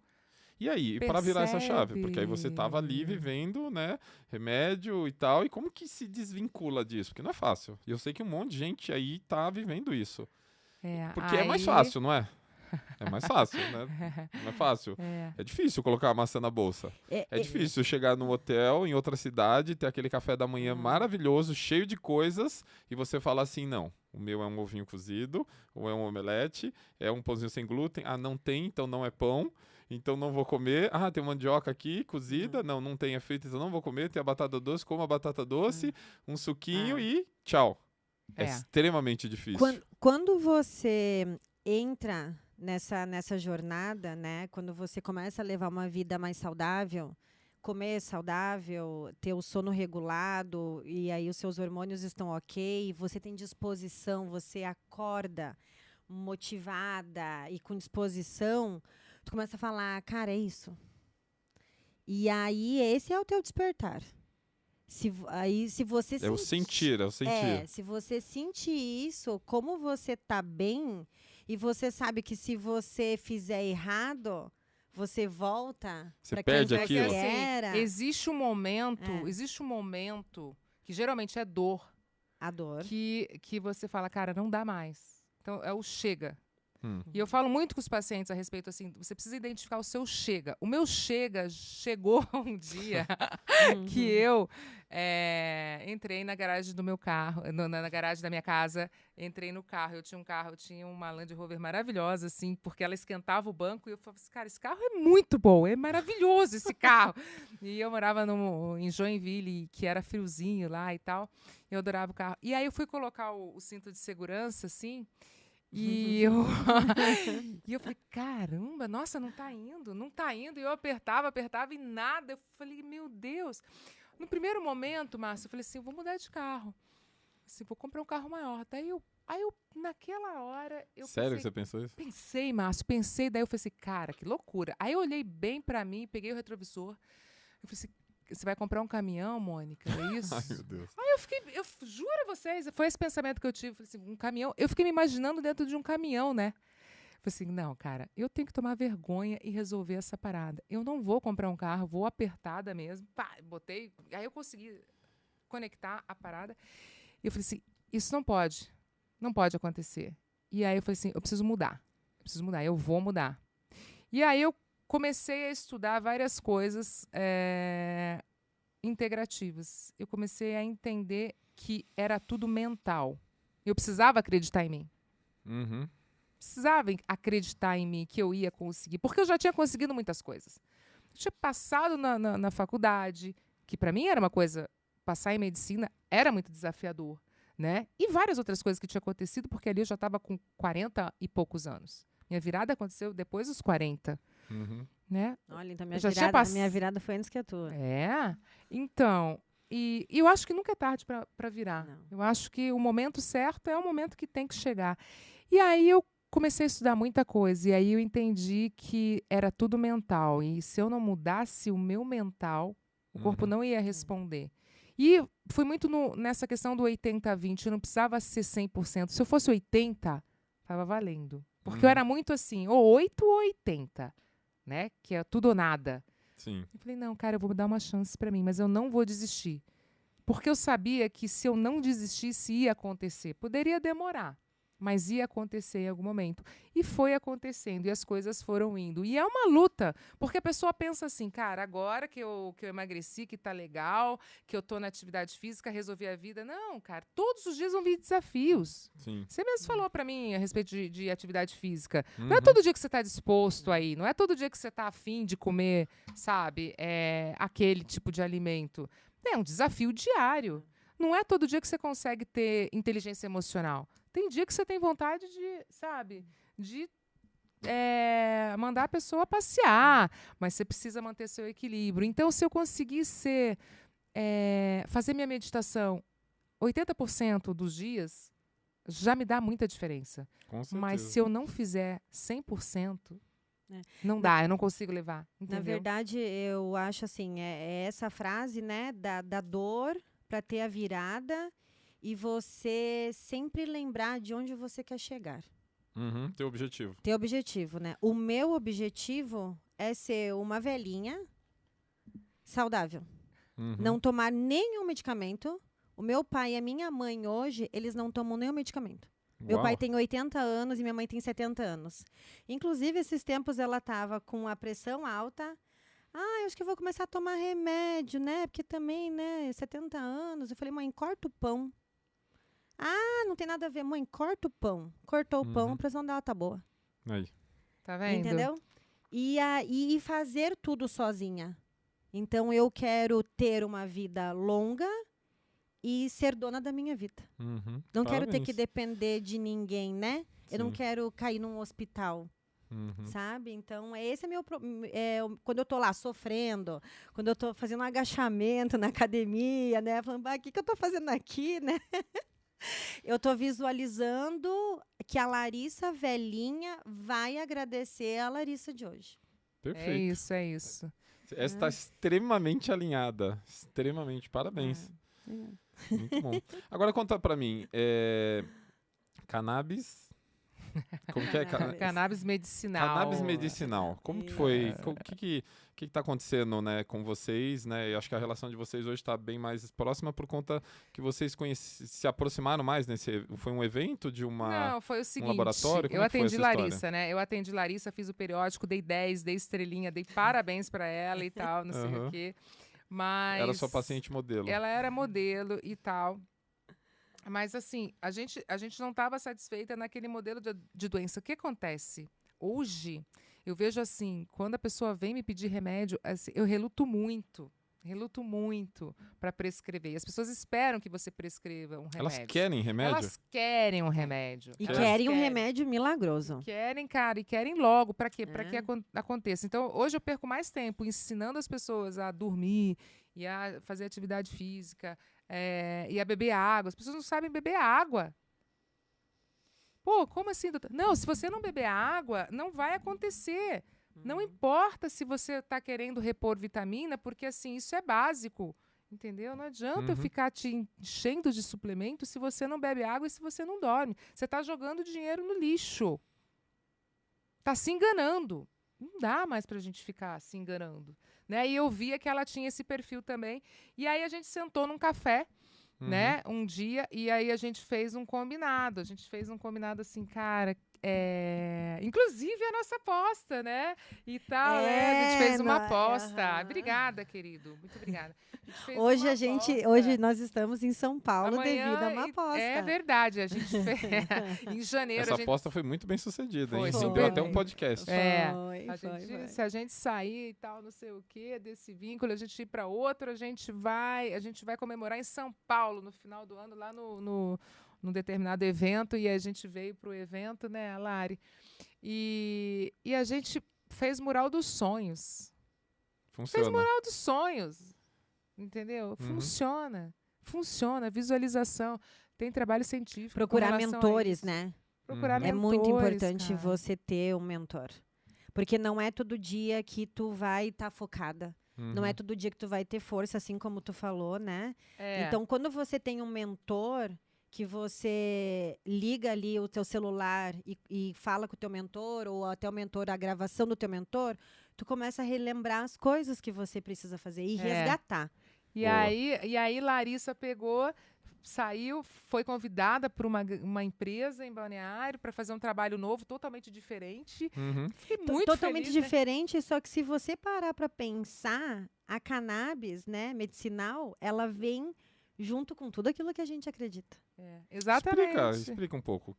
Speaker 1: E aí, para virar essa chave? Porque aí você tava ali vivendo, né, remédio e tal, e como que se desvincula disso? Porque não é fácil. E eu sei que um monte de gente aí tá vivendo isso. Porque é mais fácil, não é? É mais fácil, né? Não é fácil. É difícil colocar a maçã na bolsa. É difícil chegar num hotel em outra cidade, ter aquele café da manhã maravilhoso, cheio de coisas, e você falar assim, não, o meu é um ovinho cozido, ou é um omelete, é um pãozinho sem glúten, não tem, então não é pão, então não vou comer, tem mandioca aqui, cozida, não tem, é frita, então não vou comer, tem a batata doce, como a batata doce, um suquinho e tchau. É extremamente difícil.
Speaker 3: Quando você entra nessa jornada, né? Quando você começa a levar uma vida mais saudável, comer saudável, ter o sono regulado e aí os seus hormônios estão ok, você tem disposição, você acorda motivada e com disposição, tu começa a falar, cara, é isso. E aí esse é o teu despertar. Se você
Speaker 1: é o sentir.
Speaker 3: Se você sentir isso, como você tá bem, e você sabe que se você fizer errado, você volta.
Speaker 1: Você perde aquilo.
Speaker 2: Assim, existe um momento que geralmente é dor.
Speaker 3: A dor.
Speaker 2: Que você fala, cara, não dá mais. Então é o chega. E eu falo muito com os pacientes a respeito, assim, você precisa identificar o seu chega. O meu chegou um dia que eu entrei na garagem do meu carro, na garagem da minha casa, entrei no carro, eu tinha uma Land Rover maravilhosa, assim, porque ela esquentava o banco, e eu falei assim, cara, esse carro é muito bom, é maravilhoso esse carro. E eu morava em Joinville, que era friozinho lá e tal, eu adorava o carro. E aí eu fui colocar o cinto de segurança, assim, e eu falei, caramba, nossa, não tá indo. E eu apertava e nada. Eu falei, meu Deus. No primeiro momento, Márcia, eu falei assim, vou mudar de carro. Assim, vou comprar um carro maior. Aí eu naquela hora...
Speaker 1: Sério que você pensou isso?
Speaker 2: Pensei, Márcio, daí eu falei assim, cara, que loucura. Aí eu olhei bem pra mim, peguei o retrovisor. Eu falei assim, você vai comprar um caminhão, Mônica? É isso?
Speaker 1: Ai, meu Deus.
Speaker 2: Aí eu juro a vocês, foi esse pensamento que eu tive. Falei assim, um caminhão. Eu fiquei me imaginando dentro de um caminhão, né? Falei assim, não, cara, eu tenho que tomar vergonha e resolver essa parada. Eu não vou comprar um carro, vou apertada mesmo. Pá, botei. Aí eu consegui conectar a parada. E eu falei assim, isso não pode acontecer. E aí eu falei assim, eu preciso mudar, eu vou mudar. E aí eu comecei a estudar várias coisas integrativas. Eu comecei a entender que era tudo mental. Eu precisava acreditar em mim. Precisava acreditar em mim que eu ia conseguir. Porque eu já tinha conseguido muitas coisas. Eu tinha passado na faculdade, que para mim era uma coisa... Passar em medicina era muito desafiador. né? E várias outras coisas que tinham acontecido, porque ali eu já estava com 40 e poucos anos. Minha virada aconteceu depois dos 40, né?
Speaker 3: Olha, então a minha virada foi antes que a tua.
Speaker 2: Então, e eu acho que nunca é tarde para virar.
Speaker 3: Não.
Speaker 2: Eu acho que o momento certo é o momento que tem que chegar. E aí eu comecei a estudar muita coisa, e aí eu entendi que era tudo mental. E se eu não mudasse o meu mental, o corpo não ia responder. E fui muito nessa questão do 80-20, eu não precisava ser 100%. Se eu fosse 80, estava valendo. Porque eu era muito assim, ou 8 ou 80, né? Que é tudo ou nada.
Speaker 1: Sim.
Speaker 2: Eu falei, não, cara, eu vou dar uma chance para mim, mas eu não vou desistir. Porque eu sabia que se eu não desistisse, ia acontecer. Poderia demorar, mas ia acontecer em algum momento. E foi acontecendo, e as coisas foram indo. E é uma luta, porque a pessoa pensa assim, cara, agora que eu emagreci, que tá legal, que eu tô na atividade física, resolvi a vida. Não, cara, todos os dias vão vir desafios.
Speaker 1: Sim.
Speaker 2: Você mesmo falou para mim a respeito de atividade física. Não é todo dia que você tá disposto aí, não é todo dia que você tá afim de comer, sabe, aquele tipo de alimento. É um desafio diário. Não é todo dia que você consegue ter inteligência emocional. Tem dia que você tem vontade de, sabe, de mandar a pessoa passear, mas você precisa manter seu equilíbrio. Então, se eu conseguir fazer minha meditação 80% dos dias, já me dá muita diferença.
Speaker 1: Com certeza.
Speaker 2: Mas se eu não fizer 100%, não dá, eu não consigo levar. Entendeu?
Speaker 3: Na verdade, eu acho assim, é essa frase, né, da dor para ter a virada e você sempre lembrar de onde você quer chegar.
Speaker 1: Teu objetivo.
Speaker 3: Teu objetivo, né? O meu objetivo é ser uma velhinha saudável. Não tomar nenhum medicamento. O meu pai e a minha mãe hoje, eles não tomam nenhum medicamento. Meu pai tem 80 anos e minha mãe tem 70 anos. Inclusive, esses tempos ela estava com a pressão alta. Eu acho que eu vou começar a tomar remédio, né? Porque também, né, 70 anos. Eu falei, mãe, corta o pão. Não tem nada a ver. Mãe, corta o pão. Cortou o pão, a pressão dela tá boa.
Speaker 1: Aí.
Speaker 2: Tá vendo?
Speaker 3: Entendeu? E fazer tudo sozinha. Então, eu quero ter uma vida longa e ser dona da minha vida. Não quero ter que depender de ninguém, né?
Speaker 1: Sim.
Speaker 3: Eu não quero cair num hospital, sabe? Então, esse é meu... quando eu tô lá sofrendo, quando eu tô fazendo um agachamento na academia, né? Falando, o que eu tô fazendo aqui, né? Eu tô visualizando que a Larissa velhinha vai agradecer a Larissa de hoje.
Speaker 1: Perfeito.
Speaker 2: É isso.
Speaker 1: Essa está extremamente alinhada. Extremamente. Parabéns. Muito bom. Agora conta pra mim. Cannabis... Como que é?
Speaker 2: Cannabis medicinal.
Speaker 1: Cannabis medicinal. Como que foi? O que tá acontecendo, né, com vocês, né? Eu acho que a relação de vocês hoje está bem mais próxima por conta que vocês se aproximaram mais nesse... Foi um evento de
Speaker 2: Não, foi o seguinte,
Speaker 1: um laboratório? Como
Speaker 2: eu
Speaker 1: é que foi
Speaker 2: atendi
Speaker 1: essa
Speaker 2: Larissa,
Speaker 1: história?
Speaker 2: né? Eu atendi Larissa, fiz o periódico, dei 10, dei estrelinha, dei parabéns pra ela e tal, não sei o quê. Mas
Speaker 1: Era sua paciente modelo.
Speaker 2: Ela era modelo e tal. Mas, assim, a gente não estava satisfeita naquele modelo de doença. O que acontece? Hoje, eu vejo assim, quando a pessoa vem me pedir remédio, assim, eu reluto muito para prescrever. As pessoas esperam que você prescreva um remédio.
Speaker 1: Elas querem remédio?
Speaker 2: Elas querem um remédio.
Speaker 3: E querem um remédio milagroso.
Speaker 2: Querem, cara, e querem logo. Para quê? Para que aconteça. Então, hoje eu perco mais tempo ensinando as pessoas a dormir e a fazer atividade física, e a beber água. As pessoas não sabem beber água. Pô, como assim, doutor? Não, se você não beber água, não vai acontecer. Não importa se você está querendo repor vitamina, porque assim, isso é básico. Entendeu? Não adianta eu ficar te enchendo de suplemento se você não bebe água e se você não dorme. Você está jogando dinheiro no lixo. Está se enganando. Não dá mais para a gente ficar se enganando. Né? E eu via que ela tinha esse perfil também. E aí a gente sentou num café, né, um dia, e aí a gente fez um combinado. A gente fez um combinado assim, cara, inclusive a nossa aposta, né? E tal, né? A gente fez uma aposta. Obrigada, querido. Muito obrigada.
Speaker 3: Hoje nós estamos em São Paulo
Speaker 2: Amanhã,
Speaker 3: devido a uma aposta.
Speaker 2: É verdade, a gente fez em janeiro.
Speaker 1: Essa aposta foi muito bem sucedida, hein?
Speaker 2: Foi.
Speaker 1: Rendeu até um podcast.
Speaker 2: Se a gente sair e tal, não sei o quê, desse vínculo, a gente ir para outro, a gente vai comemorar em São Paulo no final do ano, lá num determinado evento, e a gente veio para o evento, né, Lari? E a gente fez Mural dos Sonhos.
Speaker 1: Funciona.
Speaker 2: Fez Mural dos Sonhos, entendeu? Funciona, visualização. Tem trabalho científico.
Speaker 3: Procurar mentores, né?
Speaker 2: Procurar mentores,
Speaker 3: é muito importante
Speaker 2: cara.
Speaker 3: você ter um mentor. Porque não é todo dia que tu vai estar focada. Não é todo dia que tu vai ter força, assim como tu falou, né? Então, quando você tem um mentor, que você liga ali o teu celular e fala com o teu mentor, ou até o mentor, a gravação do teu mentor, tu começa a relembrar as coisas que você precisa fazer e resgatar.
Speaker 2: E aí Larissa pegou, saiu, foi convidada por uma empresa em Balneário para fazer um trabalho novo, totalmente diferente. Fiquei muito
Speaker 3: totalmente
Speaker 2: feliz,
Speaker 3: diferente, né? Só que se você parar para pensar, a cannabis, né, medicinal, ela vem junto com tudo aquilo que a gente acredita.
Speaker 2: Exatamente.
Speaker 1: Explica um pouco.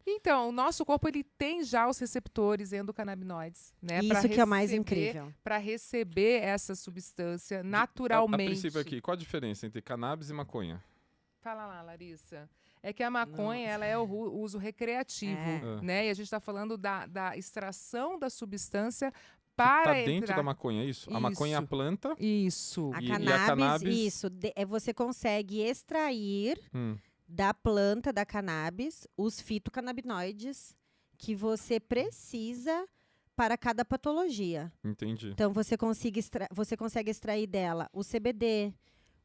Speaker 2: Então, o nosso corpo ele tem já os receptores endocannabinoides, né?
Speaker 3: Isso que é o mais incrível.
Speaker 2: Para receber essa substância naturalmente.
Speaker 1: A princípio aqui, qual a diferença entre cannabis e maconha?
Speaker 2: Fala lá, Larissa. É que a maconha ela é o uso recreativo, né? E a gente está falando da extração da substância para
Speaker 1: tá dentro da maconha, isso? A maconha é a planta.
Speaker 2: Isso.
Speaker 3: A cannabis, isso. Você consegue extrair da planta da cannabis os fitocannabinoides que você precisa para cada patologia.
Speaker 1: Entendi.
Speaker 3: Então, você consegue extrair dela o CBD,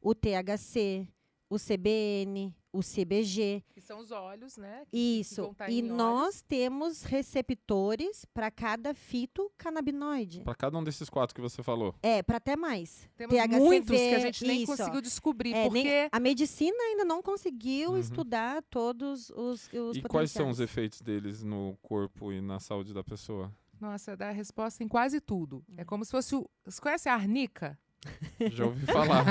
Speaker 3: o THC, o CBN, o CBG.
Speaker 2: Que são os óleos, né?
Speaker 3: Isso. E nós temos receptores para cada fitocannabinoide.
Speaker 1: Para cada um desses 4 que você falou.
Speaker 3: Para até mais.
Speaker 2: Temos
Speaker 3: THCV,
Speaker 2: muitos que a gente nem conseguiu descobrir. Porque
Speaker 3: a medicina ainda não conseguiu estudar todos os
Speaker 1: E quais são os efeitos deles no corpo e na saúde da pessoa?
Speaker 2: Nossa, dá resposta em quase tudo. É como se fosse Você conhece a arnica?
Speaker 1: Já ouvi falar.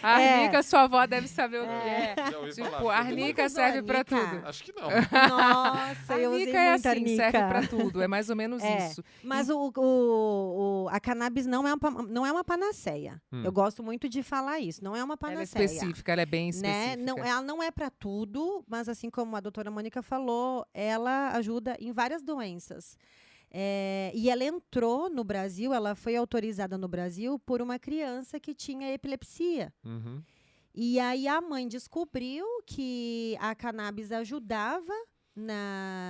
Speaker 2: A arnica, sua avó deve saber o que é.
Speaker 1: Já ouvi
Speaker 2: tipo,
Speaker 1: falar.
Speaker 2: A arnica serve para tudo.
Speaker 1: Acho que não.
Speaker 3: Nossa, eu usei muito arnica.
Speaker 2: Serve para tudo. É mais ou menos isso.
Speaker 3: Mas a cannabis não é uma panaceia. Eu gosto muito de falar isso. Não é uma panaceia.
Speaker 2: Ela é específica, ela é bem específica.
Speaker 3: Né? Ela não é para tudo, mas assim como a doutora Mônica falou, ela ajuda em várias doenças. E ela entrou no Brasil, ela foi autorizada no Brasil por uma criança que tinha epilepsia. E aí a mãe descobriu que a cannabis ajudava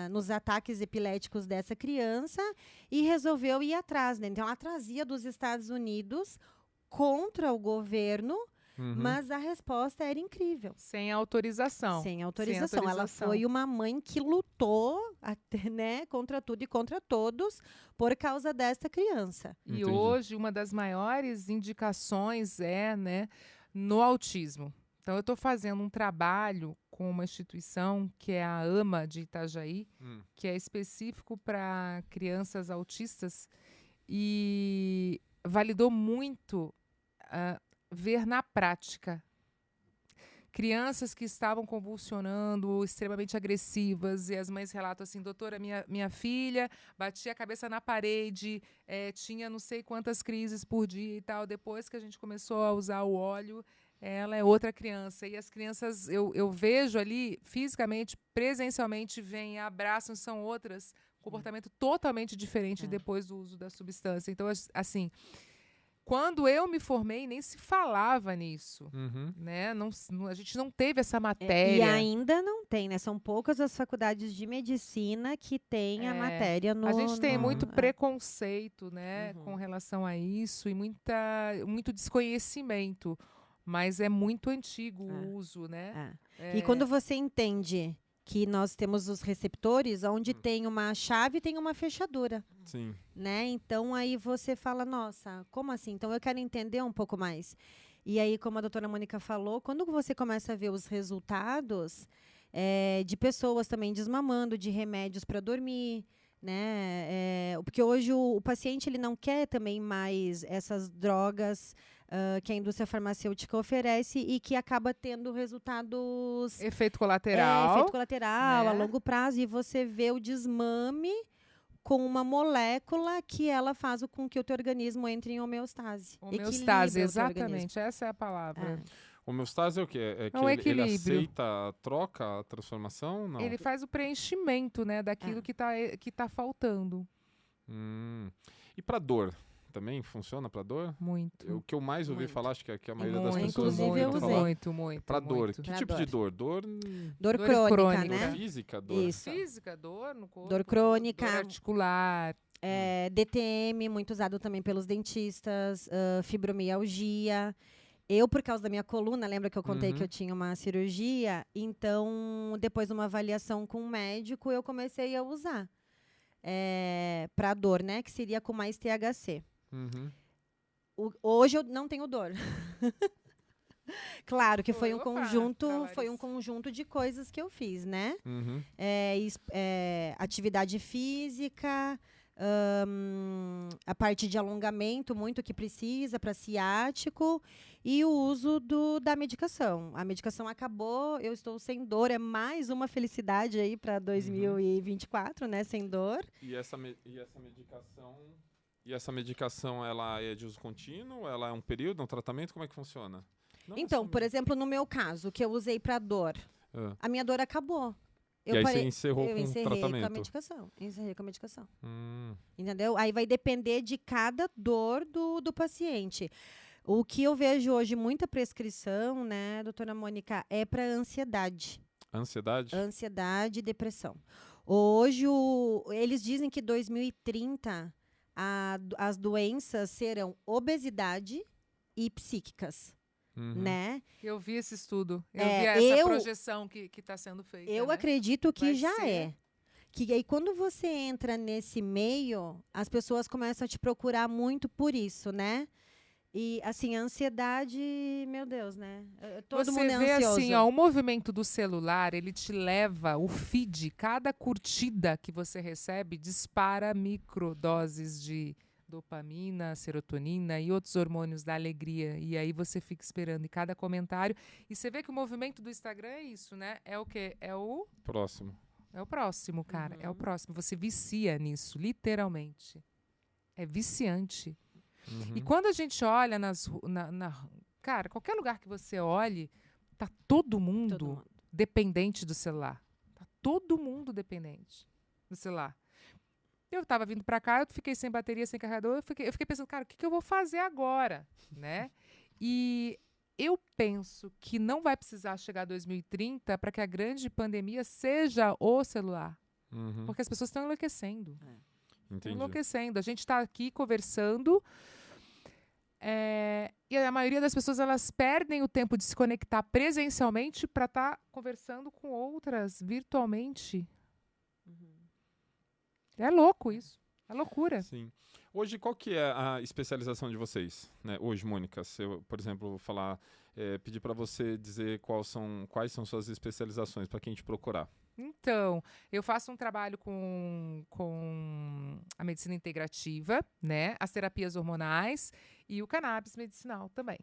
Speaker 3: nos ataques epiléticos dessa criança e resolveu ir atrás, né? Então ela trazia dos Estados Unidos contra o governo, mas a resposta era incrível.
Speaker 2: Sem autorização.
Speaker 3: Sem autorização. Ela foi uma mãe que lutou até, né, contra tudo e contra todos por causa desta criança.
Speaker 2: E hoje uma das maiores indicações né, no autismo. Então eu estou fazendo um trabalho com uma instituição que é a AMA de Itajaí, que é específico para crianças autistas e validou muito ver na prática crianças que estavam convulsionando, extremamente agressivas, e as mães relatam assim: doutora, minha filha batia a cabeça na parede, tinha não sei quantas crises por dia e tal. Depois que a gente começou a usar o óleo, ela é outra criança. E as crianças, eu vejo ali, fisicamente, presencialmente, vêm, abraçam, são outras, comportamento totalmente diferente depois do uso da substância. Então, assim... Quando eu me formei, nem se falava nisso, né? A gente não teve essa matéria.
Speaker 3: E ainda não tem, né? São poucas as faculdades de medicina que têm a matéria no...
Speaker 2: A gente tem muito preconceito, né? Com relação a isso e muito desconhecimento. Mas é muito antigo o uso, né?
Speaker 3: E quando você entende que nós temos os receptores, onde tem uma chave e tem uma fechadura.
Speaker 1: Sim.
Speaker 3: Né? Então, aí você fala, nossa, como assim? Então, eu quero entender um pouco mais. E aí, como a doutora Mônica falou, quando você começa a ver os resultados, de pessoas também desmamando, de remédios para dormir, né? Porque hoje o paciente ele não quer também mais essas drogas que a indústria farmacêutica oferece e que acaba tendo resultados...
Speaker 2: Efeito colateral.
Speaker 3: efeito colateral,
Speaker 2: né?
Speaker 3: a longo prazo. E você vê o desmame com uma molécula que ela faz com que o teu organismo entre em homeostase.
Speaker 2: Homeostase,
Speaker 3: Equilibra o teu organismo.
Speaker 2: exatamente. Essa é a palavra.
Speaker 1: Homeostase é o quê? É que
Speaker 2: um
Speaker 1: ele
Speaker 2: equilíbrio.
Speaker 1: aceita a troca, a transformação? Não.
Speaker 2: Ele faz o preenchimento, né, daquilo que tá faltando.
Speaker 1: E para dor? Também funciona para dor?
Speaker 2: Muito.
Speaker 1: O que eu mais ouvi
Speaker 3: Muito.
Speaker 1: falar, acho que a maioria
Speaker 3: Muito.
Speaker 1: das pessoas
Speaker 3: Inclusive, eu
Speaker 1: ouviram
Speaker 3: usei.
Speaker 1: falar.
Speaker 2: Muito.
Speaker 1: Para dor.
Speaker 2: muito.
Speaker 1: Que
Speaker 3: Pra
Speaker 1: tipo de dor? Dor
Speaker 3: Dor
Speaker 2: Dor
Speaker 3: crônica,
Speaker 2: crônica.
Speaker 3: né?
Speaker 1: física? Dor
Speaker 3: Isso.
Speaker 2: Física, dor no corpo.
Speaker 3: Dor crônica.
Speaker 2: Dor articular.
Speaker 3: DTM, muito usado também pelos dentistas, fibromialgia. Eu, por causa da minha coluna, lembra que eu contei que eu tinha uma cirurgia? Então, depois de uma avaliação com um médico, eu comecei a usar. Para dor, né? Que seria com mais THC. Hoje eu não tenho dor. Claro que foi um conjunto de coisas que eu fiz, né? Atividade física, a parte de alongamento, muito que precisa para ciático, e o uso da medicação. A medicação acabou, eu estou sem dor, é mais uma felicidade aí para 2024, né? Sem dor.
Speaker 1: E essa medicação, ela é de uso contínuo? Ela é um período, um tratamento? Como é que funciona?
Speaker 3: Então, por exemplo, no meu caso, que eu usei para dor, a minha dor acabou.
Speaker 1: E aí você encerrou com o
Speaker 3: encerrei
Speaker 1: tratamento?
Speaker 3: com a medicação. Encerrei com a medicação. Entendeu? Aí vai depender de cada dor do paciente. O que eu vejo hoje, muita prescrição, né, doutora Mônica, é para ansiedade.
Speaker 1: Ansiedade?
Speaker 3: Ansiedade e depressão. Hoje, eles dizem que 2030 as doenças serão obesidade e psíquicas. Né?
Speaker 2: Eu vi esse estudo. Eu vi essa projeção que está sendo feita.
Speaker 3: Eu
Speaker 2: né?
Speaker 3: acredito que
Speaker 2: Vai
Speaker 3: já
Speaker 2: ser.
Speaker 3: é. Que aí, quando você entra nesse meio, as pessoas começam a te procurar muito por isso, né? E, assim, a ansiedade, meu Deus, né? Todo mundo é
Speaker 2: vê
Speaker 3: ansioso.
Speaker 2: assim, ó, o movimento do celular, ele te leva, o feed, cada curtida que você recebe dispara microdoses de dopamina, serotonina e outros hormônios da alegria. E aí você fica esperando em cada comentário. E você vê que o movimento do Instagram é isso, né? É o quê? É o
Speaker 1: Próximo.
Speaker 2: cara. É o próximo. Você vicia nisso, literalmente. É viciante. E quando a gente olha cara, qualquer lugar que você olhe, tá todo mundo dependente do celular. Tá todo mundo dependente do celular. Eu estava vindo para cá, eu fiquei sem bateria, sem carregador, eu fiquei pensando, cara, o que eu vou fazer agora, né? E eu penso que não vai precisar chegar 2030 para que a grande pandemia seja o celular. Porque as pessoas estão enlouquecendo.
Speaker 1: Entendi.
Speaker 2: Enlouquecendo. A gente está aqui conversando e a maioria das pessoas elas perdem o tempo de se conectar presencialmente para estar conversando com outras virtualmente. É louco isso. É loucura.
Speaker 1: Sim. Hoje, qual que é a especialização de vocês? Né? Hoje, Mônica, se eu, por exemplo, falar, pedir para você dizer quais são suas especializações para quem te procurar.
Speaker 2: Então, eu faço um trabalho com a medicina integrativa, né? As terapias hormonais e o cannabis medicinal também.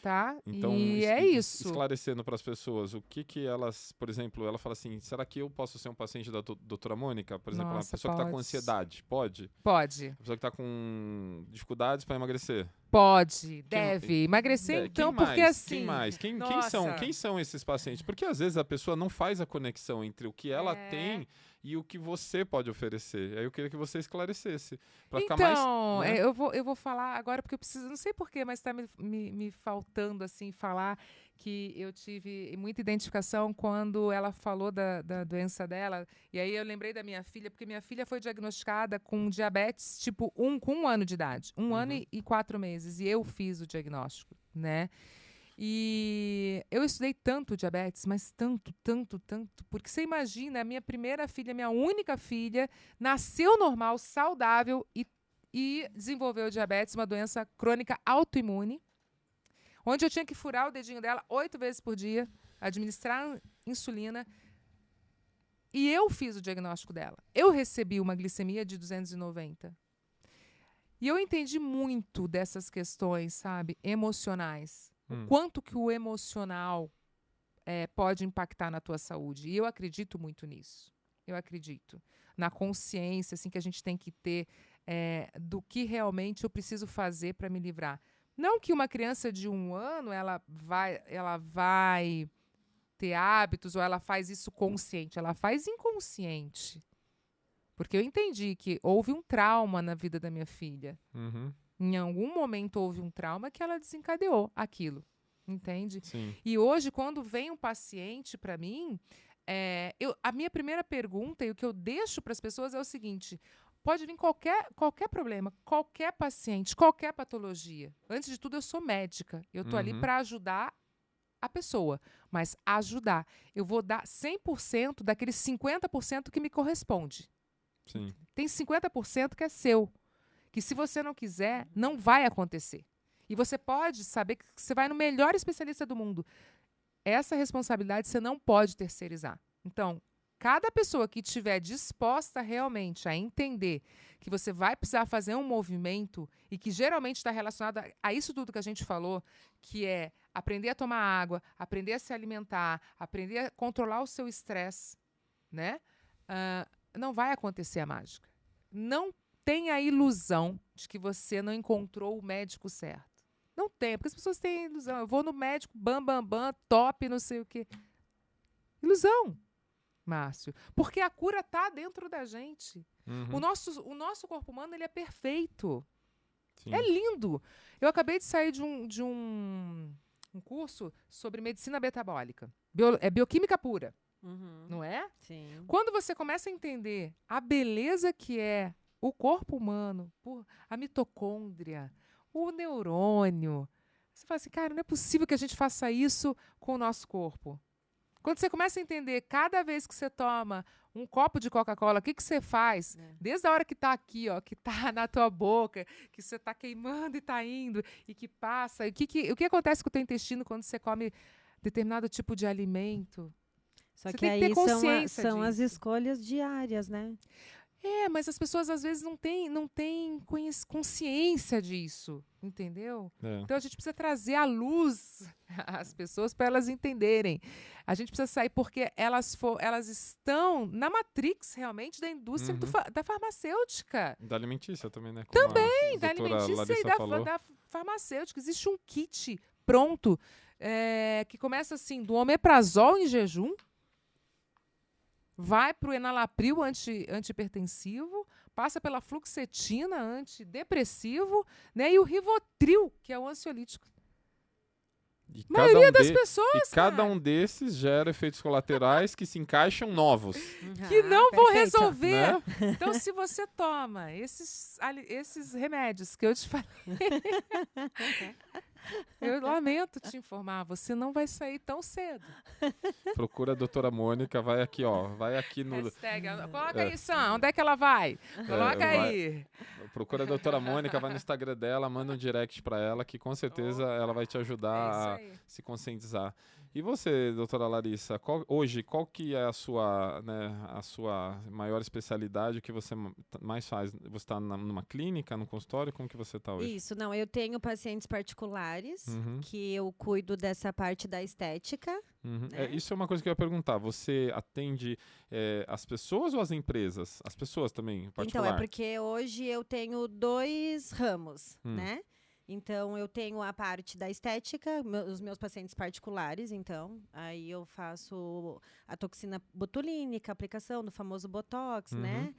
Speaker 2: Tá?
Speaker 1: Então,
Speaker 2: e é isso.
Speaker 1: Esclarecendo para as pessoas, o que elas, por exemplo, ela fala assim, será que eu posso ser um paciente da doutora Mônica? Por exemplo,
Speaker 2: Nossa,
Speaker 1: uma pessoa que está com ansiedade, pode?
Speaker 2: Pode.
Speaker 1: A pessoa que está com dificuldades para emagrecer?
Speaker 2: Pode, deve. Emagrecer, então, porque assim...
Speaker 1: Quem mais? Quem são esses pacientes? Porque às vezes a pessoa não faz a conexão entre o que ela tem e o que você pode oferecer. Aí eu queria que você esclarecesse. Pra ficar mais, né?
Speaker 2: eu vou falar agora, porque eu preciso... Não sei porquê, mas está me faltando, assim, falar que eu tive muita identificação quando ela falou da doença dela. E aí eu lembrei da minha filha, porque minha filha foi diagnosticada com diabetes tipo 1, com 1 ano de idade. 1 ano e 4 meses. E eu fiz o diagnóstico, né? E eu estudei tanto diabetes, mas tanto, porque você imagina, a minha primeira filha, minha única filha, nasceu normal, saudável e desenvolveu diabetes, uma doença crônica autoimune, onde eu tinha que furar o dedinho dela 8 vezes por dia administrar insulina. E eu fiz o diagnóstico dela. Eu recebi uma glicemia de 290. E eu entendi muito dessas questões, sabe, emocionais. O quanto que o emocional pode impactar na tua saúde. E eu acredito muito nisso. Eu acredito. Na consciência assim, que a gente tem que ter do que realmente eu preciso fazer para me livrar. Não que uma criança de 1 ano ela vai ter hábitos ou ela faz isso consciente. Ela faz inconsciente. Porque eu entendi que houve um trauma na vida da minha filha.
Speaker 1: Uhum.
Speaker 2: Em algum momento houve um trauma que ela desencadeou aquilo. Entende?
Speaker 1: Sim.
Speaker 2: E hoje, quando vem um paciente para mim, a minha primeira pergunta e o que eu deixo para as pessoas é o seguinte: pode vir qualquer problema, qualquer paciente, qualquer patologia. Antes de tudo, eu sou médica. Eu estou ali para ajudar a pessoa, mas ajudar. Eu vou dar 100% daqueles 50% que me corresponde.
Speaker 1: Sim.
Speaker 2: Tem 50% que é seu, que se você não quiser, não vai acontecer. E você pode saber que você vai no melhor especialista do mundo. Essa responsabilidade você não pode terceirizar. Então, cada pessoa que estiver disposta realmente a entender que você vai precisar fazer um movimento e que geralmente está relacionado a isso tudo que a gente falou, que é aprender a tomar água, aprender a se alimentar, aprender a controlar o seu estresse, né? Não vai acontecer a mágica. Não tenha a ilusão de que você não encontrou o médico certo. Não tem, porque as pessoas têm ilusão. Eu vou no médico, bam, top, não sei o quê. Ilusão, Márcio. Porque a cura está dentro da gente.
Speaker 1: Uhum.
Speaker 2: O nosso corpo humano ele é perfeito.
Speaker 1: Sim.
Speaker 2: É lindo. Eu acabei de sair de um curso sobre medicina metabólica. Bioquímica pura.
Speaker 3: Uhum.
Speaker 2: Não é?
Speaker 3: Sim.
Speaker 2: Quando você começa a entender a beleza que é o corpo humano, a mitocôndria, o neurônio, você fala assim, cara, não é possível que a gente faça isso com o nosso corpo. Quando você começa a entender, cada vez que você toma um copo de Coca-Cola, o que você faz? Desde a hora que está aqui, ó, que está na tua boca, que você está queimando e está indo, e que passa. O que acontece com o teu intestino quando você come determinado tipo de alimento?
Speaker 3: Só
Speaker 2: Você
Speaker 3: que
Speaker 2: tem que
Speaker 3: aí
Speaker 2: ter consciência
Speaker 3: são as
Speaker 2: disso.
Speaker 3: escolhas diárias, né?
Speaker 2: Mas as pessoas às vezes não têm consciência disso, entendeu? Então a gente precisa trazer à luz as pessoas para elas entenderem. A gente precisa sair porque elas estão na matrix realmente da indústria da farmacêutica.
Speaker 1: Da alimentícia também, né?
Speaker 2: Também, da alimentícia e da farmacêutica. Existe um kit pronto que começa assim, do omeprazol em jejum, vai para o enalapril antihipertensivo, passa pela fluoxetina antidepressivo, né, e o Rivotril, que é o ansiolítico.
Speaker 1: E
Speaker 2: a maioria das pessoas,
Speaker 1: cada um desses gera efeitos colaterais que se encaixam novos.
Speaker 2: Que não vão
Speaker 3: perfeito.
Speaker 2: resolver.
Speaker 1: Né?
Speaker 2: Então, se você toma esses remédios que eu te falei, eu lamento te informar, você não vai sair tão cedo.
Speaker 1: Procura a doutora Mônica, vai aqui, ó. Vai aqui no...
Speaker 2: Hashtag, coloca aí, Sam, onde é que ela vai? Coloca aí.
Speaker 1: Procura a doutora Mônica, vai no Instagram dela, manda um direct pra ela, que com certeza ela vai te ajudar a se conscientizar. E você, doutora Larissa, hoje, qual que é a sua maior especialidade, o que você mais faz? Você está numa clínica, num consultório? Como que você está hoje?
Speaker 3: Isso, não, eu tenho pacientes particulares, que eu cuido dessa parte da estética. Né?
Speaker 1: Isso é uma coisa que eu ia perguntar. Você atende as pessoas ou as empresas? As pessoas também, em particular?
Speaker 3: Então, é porque hoje eu tenho 2 ramos, né? Então, eu tenho a parte da estética, os meus pacientes particulares, então, aí eu faço a toxina botulínica, aplicação do famoso Botox, né?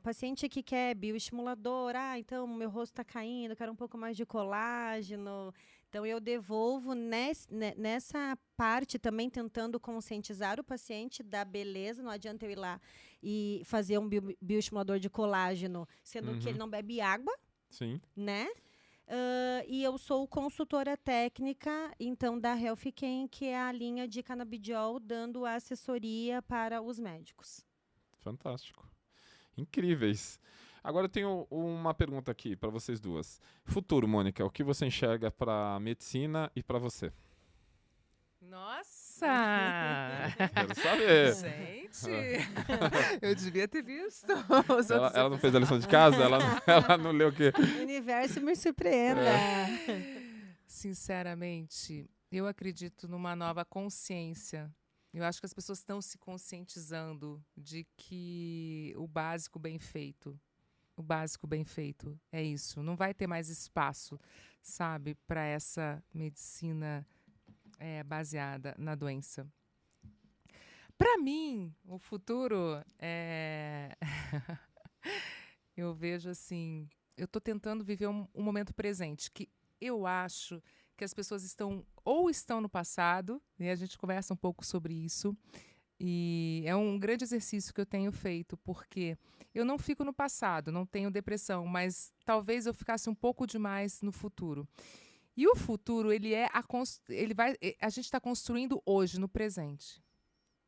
Speaker 3: Paciente que quer bioestimulador, então, meu rosto está caindo, quero um pouco mais de colágeno. Então, eu devolvo nessa parte também tentando conscientizar o paciente da beleza. Não adianta eu ir lá e fazer um bioestimulador de colágeno, sendo que ele não bebe água, né? E eu sou consultora técnica, então, da HealthCam, que é a linha de canabidiol, dando assessoria para os médicos.
Speaker 1: Fantástico. Incríveis. Agora eu tenho uma pergunta aqui para vocês duas. Futuro, Mônica, o que você enxerga para a medicina e para você?
Speaker 2: Nossa! Larissa!
Speaker 1: Quero saber.
Speaker 2: Gente, eu devia ter visto.
Speaker 1: Ela não fez a lição de casa? Ela não leu o quê?
Speaker 3: O universo me surpreenda.
Speaker 2: Sinceramente, eu acredito numa nova consciência. Eu acho que as pessoas estão se conscientizando de que o básico bem feito é isso. Não vai ter mais espaço, sabe, para essa medicina baseada na doença. Para mim, o futuro eu vejo assim, eu estou tentando viver um momento presente, que eu acho que as pessoas estão no passado, e a gente conversa um pouco sobre isso, e é um grande exercício que eu tenho feito, porque eu não fico no passado, não tenho depressão, mas talvez eu ficasse um pouco demais no futuro. E o futuro, a gente está construindo hoje, no presente.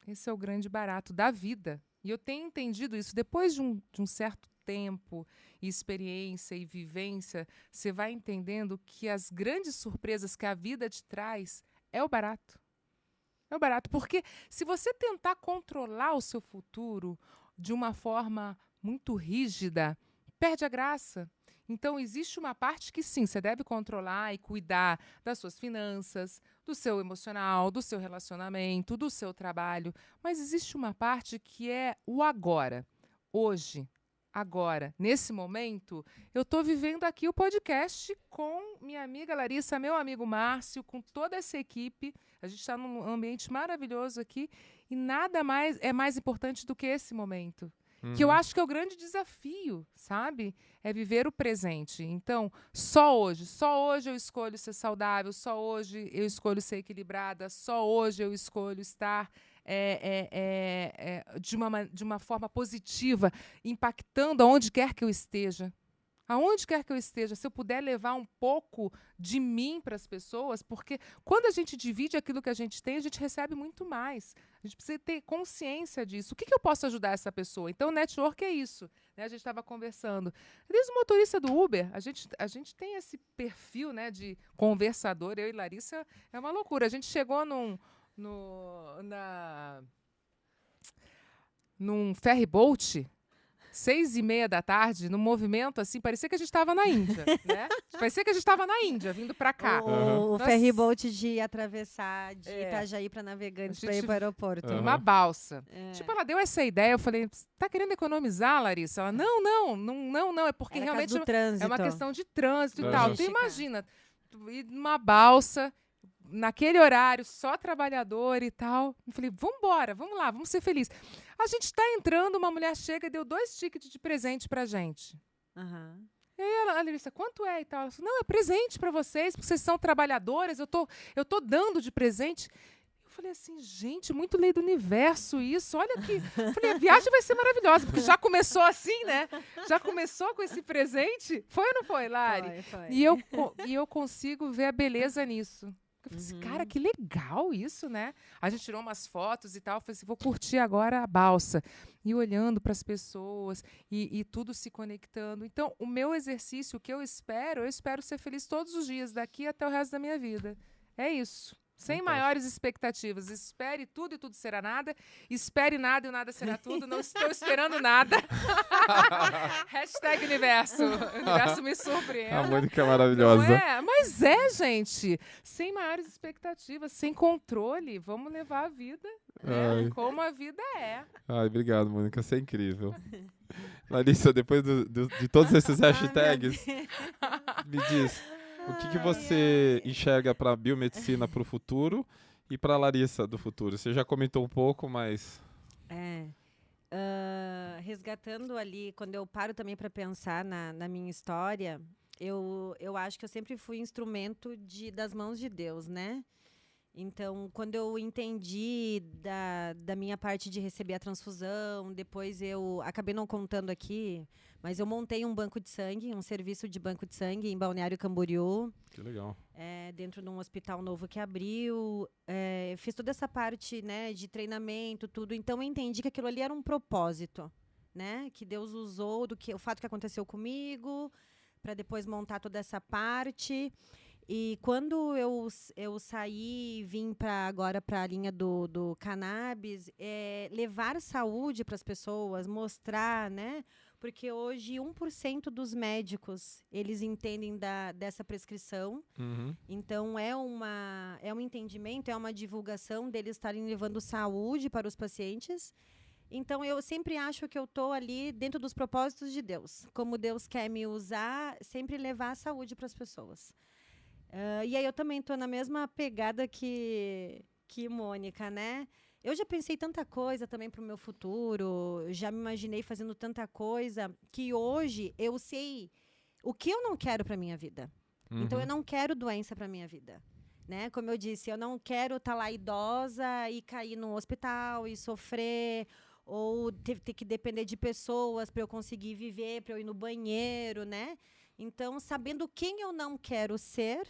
Speaker 2: Esse é o grande barato da vida. E eu tenho entendido isso. Depois de um certo tempo, e experiência e vivência, você vai entendendo que as grandes surpresas que a vida te traz é o barato. É o barato. Porque se você tentar controlar o seu futuro de uma forma muito rígida, perde a graça. Então, existe uma parte que, sim, você deve controlar e cuidar das suas finanças, do seu emocional, do seu relacionamento, do seu trabalho. Mas existe uma parte que é o agora. Hoje, agora, nesse momento, eu estou vivendo aqui o podcast com minha amiga Larissa, meu amigo Márcio, com toda essa equipe. A gente está num ambiente maravilhoso aqui e nada mais é mais importante do que esse momento. Que eu acho que é o grande desafio, sabe? É viver o presente. Então, só hoje eu escolho ser saudável, só hoje eu escolho ser equilibrada, só hoje eu escolho estar de uma forma positiva, impactando aonde quer que eu esteja. Aonde quer que eu esteja, se eu puder levar um pouco de mim para as pessoas, porque quando a gente divide aquilo que a gente tem, a gente recebe muito mais. A gente precisa ter consciência disso. O que eu posso ajudar essa pessoa? Então, o network é isso. Né? A gente estava conversando. Desde o motorista do Uber, a gente tem esse perfil, né, de conversador. Eu e Larissa, é uma loucura. A gente chegou num ferry boat, 6:30 da tarde, num movimento assim, parecia que a gente estava na Índia, né? Parecia que a gente estava na Índia, vindo para cá.
Speaker 3: O ferry boat de atravessar de Itajaí para Navegantes para ir para o aeroporto.
Speaker 2: Uma balsa. Tipo, ela deu essa ideia, eu falei, tá querendo economizar, Larissa? Ela, não, é porque
Speaker 3: Era
Speaker 2: realmente
Speaker 3: é
Speaker 2: uma questão de trânsito e tal. Tu imagina, ir numa balsa, naquele horário, só trabalhador e tal. Eu falei, vamos lá, vamos ser felizes. A gente está entrando, uma mulher chega e deu 2 tickets de presente pra gente. E aí a Larissa, quanto é e tal? Ela falou, não, é presente para vocês, porque vocês são trabalhadoras, eu tô dando de presente. Eu falei assim, gente, muito lei do universo isso, olha aqui. Eu falei, a viagem vai ser maravilhosa, porque já começou assim, né? Já começou com esse presente. Foi ou não foi, Lari?
Speaker 3: Foi.
Speaker 2: E eu consigo ver a beleza nisso. Eu falei assim, cara, que legal isso, né? A gente tirou umas fotos e tal. Eu falei assim, vou curtir agora a balsa. E olhando para as pessoas e tudo se conectando. Então, o meu exercício, o que eu espero ser feliz todos os dias, daqui até o resto da minha vida. É isso. Sem maiores expectativas. Espere tudo e tudo será nada. Espere nada e o nada será tudo. Não estou esperando nada. Hashtag universo. O universo me surpreenda.
Speaker 1: A Mônica é maravilhosa.
Speaker 2: Não é? Mas gente. Sem maiores expectativas, sem controle. Vamos levar a vida como a vida é.
Speaker 1: Ai, obrigado, Mônica. Você é incrível. Larissa, depois de todos esses hashtags, me diz... O que você enxerga para a biomedicina para o futuro e para a Larissa do futuro? Você já comentou um pouco, mas...
Speaker 3: Resgatando ali, quando eu paro também para pensar na minha história, eu acho que eu sempre fui instrumento das mãos de Deus, né? Então, quando eu entendi da minha parte de receber a transfusão, depois eu acabei não contando aqui, mas eu montei um banco de sangue, um serviço de banco de sangue em Balneário Camboriú.
Speaker 1: Que legal.
Speaker 3: Dentro de um hospital novo que abriu. Fiz toda essa parte, né, de treinamento, tudo. Então, eu entendi que aquilo ali era um propósito, né? Que Deus usou o fato que aconteceu comigo, para depois montar toda essa parte. E quando eu saí e vim agora para a linha do cannabis, levar saúde para as pessoas, mostrar, né? Porque hoje 1% dos médicos, eles entendem dessa prescrição.
Speaker 1: Uhum.
Speaker 3: Então, é um entendimento, é uma divulgação deles estarem levando saúde para os pacientes. Então, eu sempre acho que eu estou ali dentro dos propósitos de Deus. Como Deus quer me usar, sempre levar a saúde para as pessoas. E aí eu também estou na mesma pegada que Mônica, né? Eu já pensei tanta coisa também para o meu futuro, já me imaginei fazendo tanta coisa, que hoje eu sei o que eu não quero para minha vida.
Speaker 1: Uhum.
Speaker 3: Então, eu não quero doença para minha vida. Né? Como eu disse, eu não quero estar lá idosa e cair num hospital e sofrer, ou ter que depender de pessoas para eu conseguir viver, para eu ir no banheiro, né? Então, sabendo quem eu não quero ser,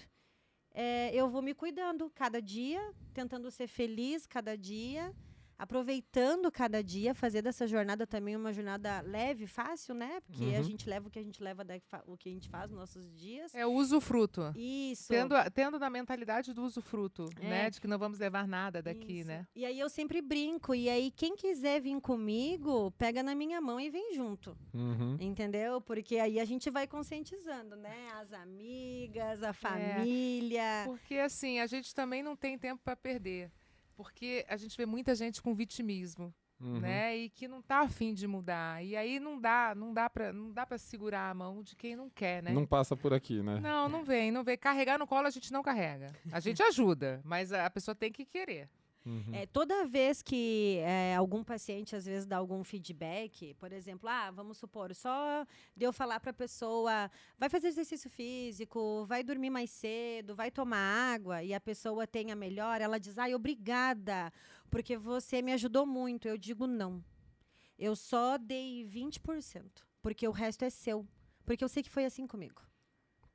Speaker 3: eu vou me cuidando cada dia, tentando ser feliz cada dia, aproveitando cada dia, fazer dessa jornada também uma jornada leve, fácil, né? Porque a gente leva o que a gente leva, o que a gente faz nos nossos dias.
Speaker 2: É o usufruto.
Speaker 3: Isso.
Speaker 2: Tendo na mentalidade do usufruto, né? De que não vamos levar nada daqui,
Speaker 3: Isso.
Speaker 2: né?
Speaker 3: E aí eu sempre brinco. E aí quem quiser vir comigo, pega na minha mão e vem junto.
Speaker 1: Uhum.
Speaker 3: Entendeu? Porque aí a gente vai conscientizando, né? As amigas, a família.
Speaker 2: Porque assim, a gente também não tem tempo para perder. Porque a gente vê muita gente com vitimismo, né? E que não tá afim de mudar. E aí não dá para segurar a mão de quem não quer, né?
Speaker 1: Não passa por aqui, né?
Speaker 2: Não vem. Carregar no colo a gente não carrega. A gente ajuda, mas a pessoa tem que querer.
Speaker 1: Uhum.
Speaker 3: Toda vez que algum paciente, às vezes, dá algum feedback, por exemplo, vamos supor, só de eu falar para a pessoa, vai fazer exercício físico, vai dormir mais cedo, vai tomar água, e a pessoa tenha melhor, ela diz, obrigada, porque você me ajudou muito. Eu digo, não. Eu só dei 20%, porque o resto é seu. Porque eu sei que foi assim comigo.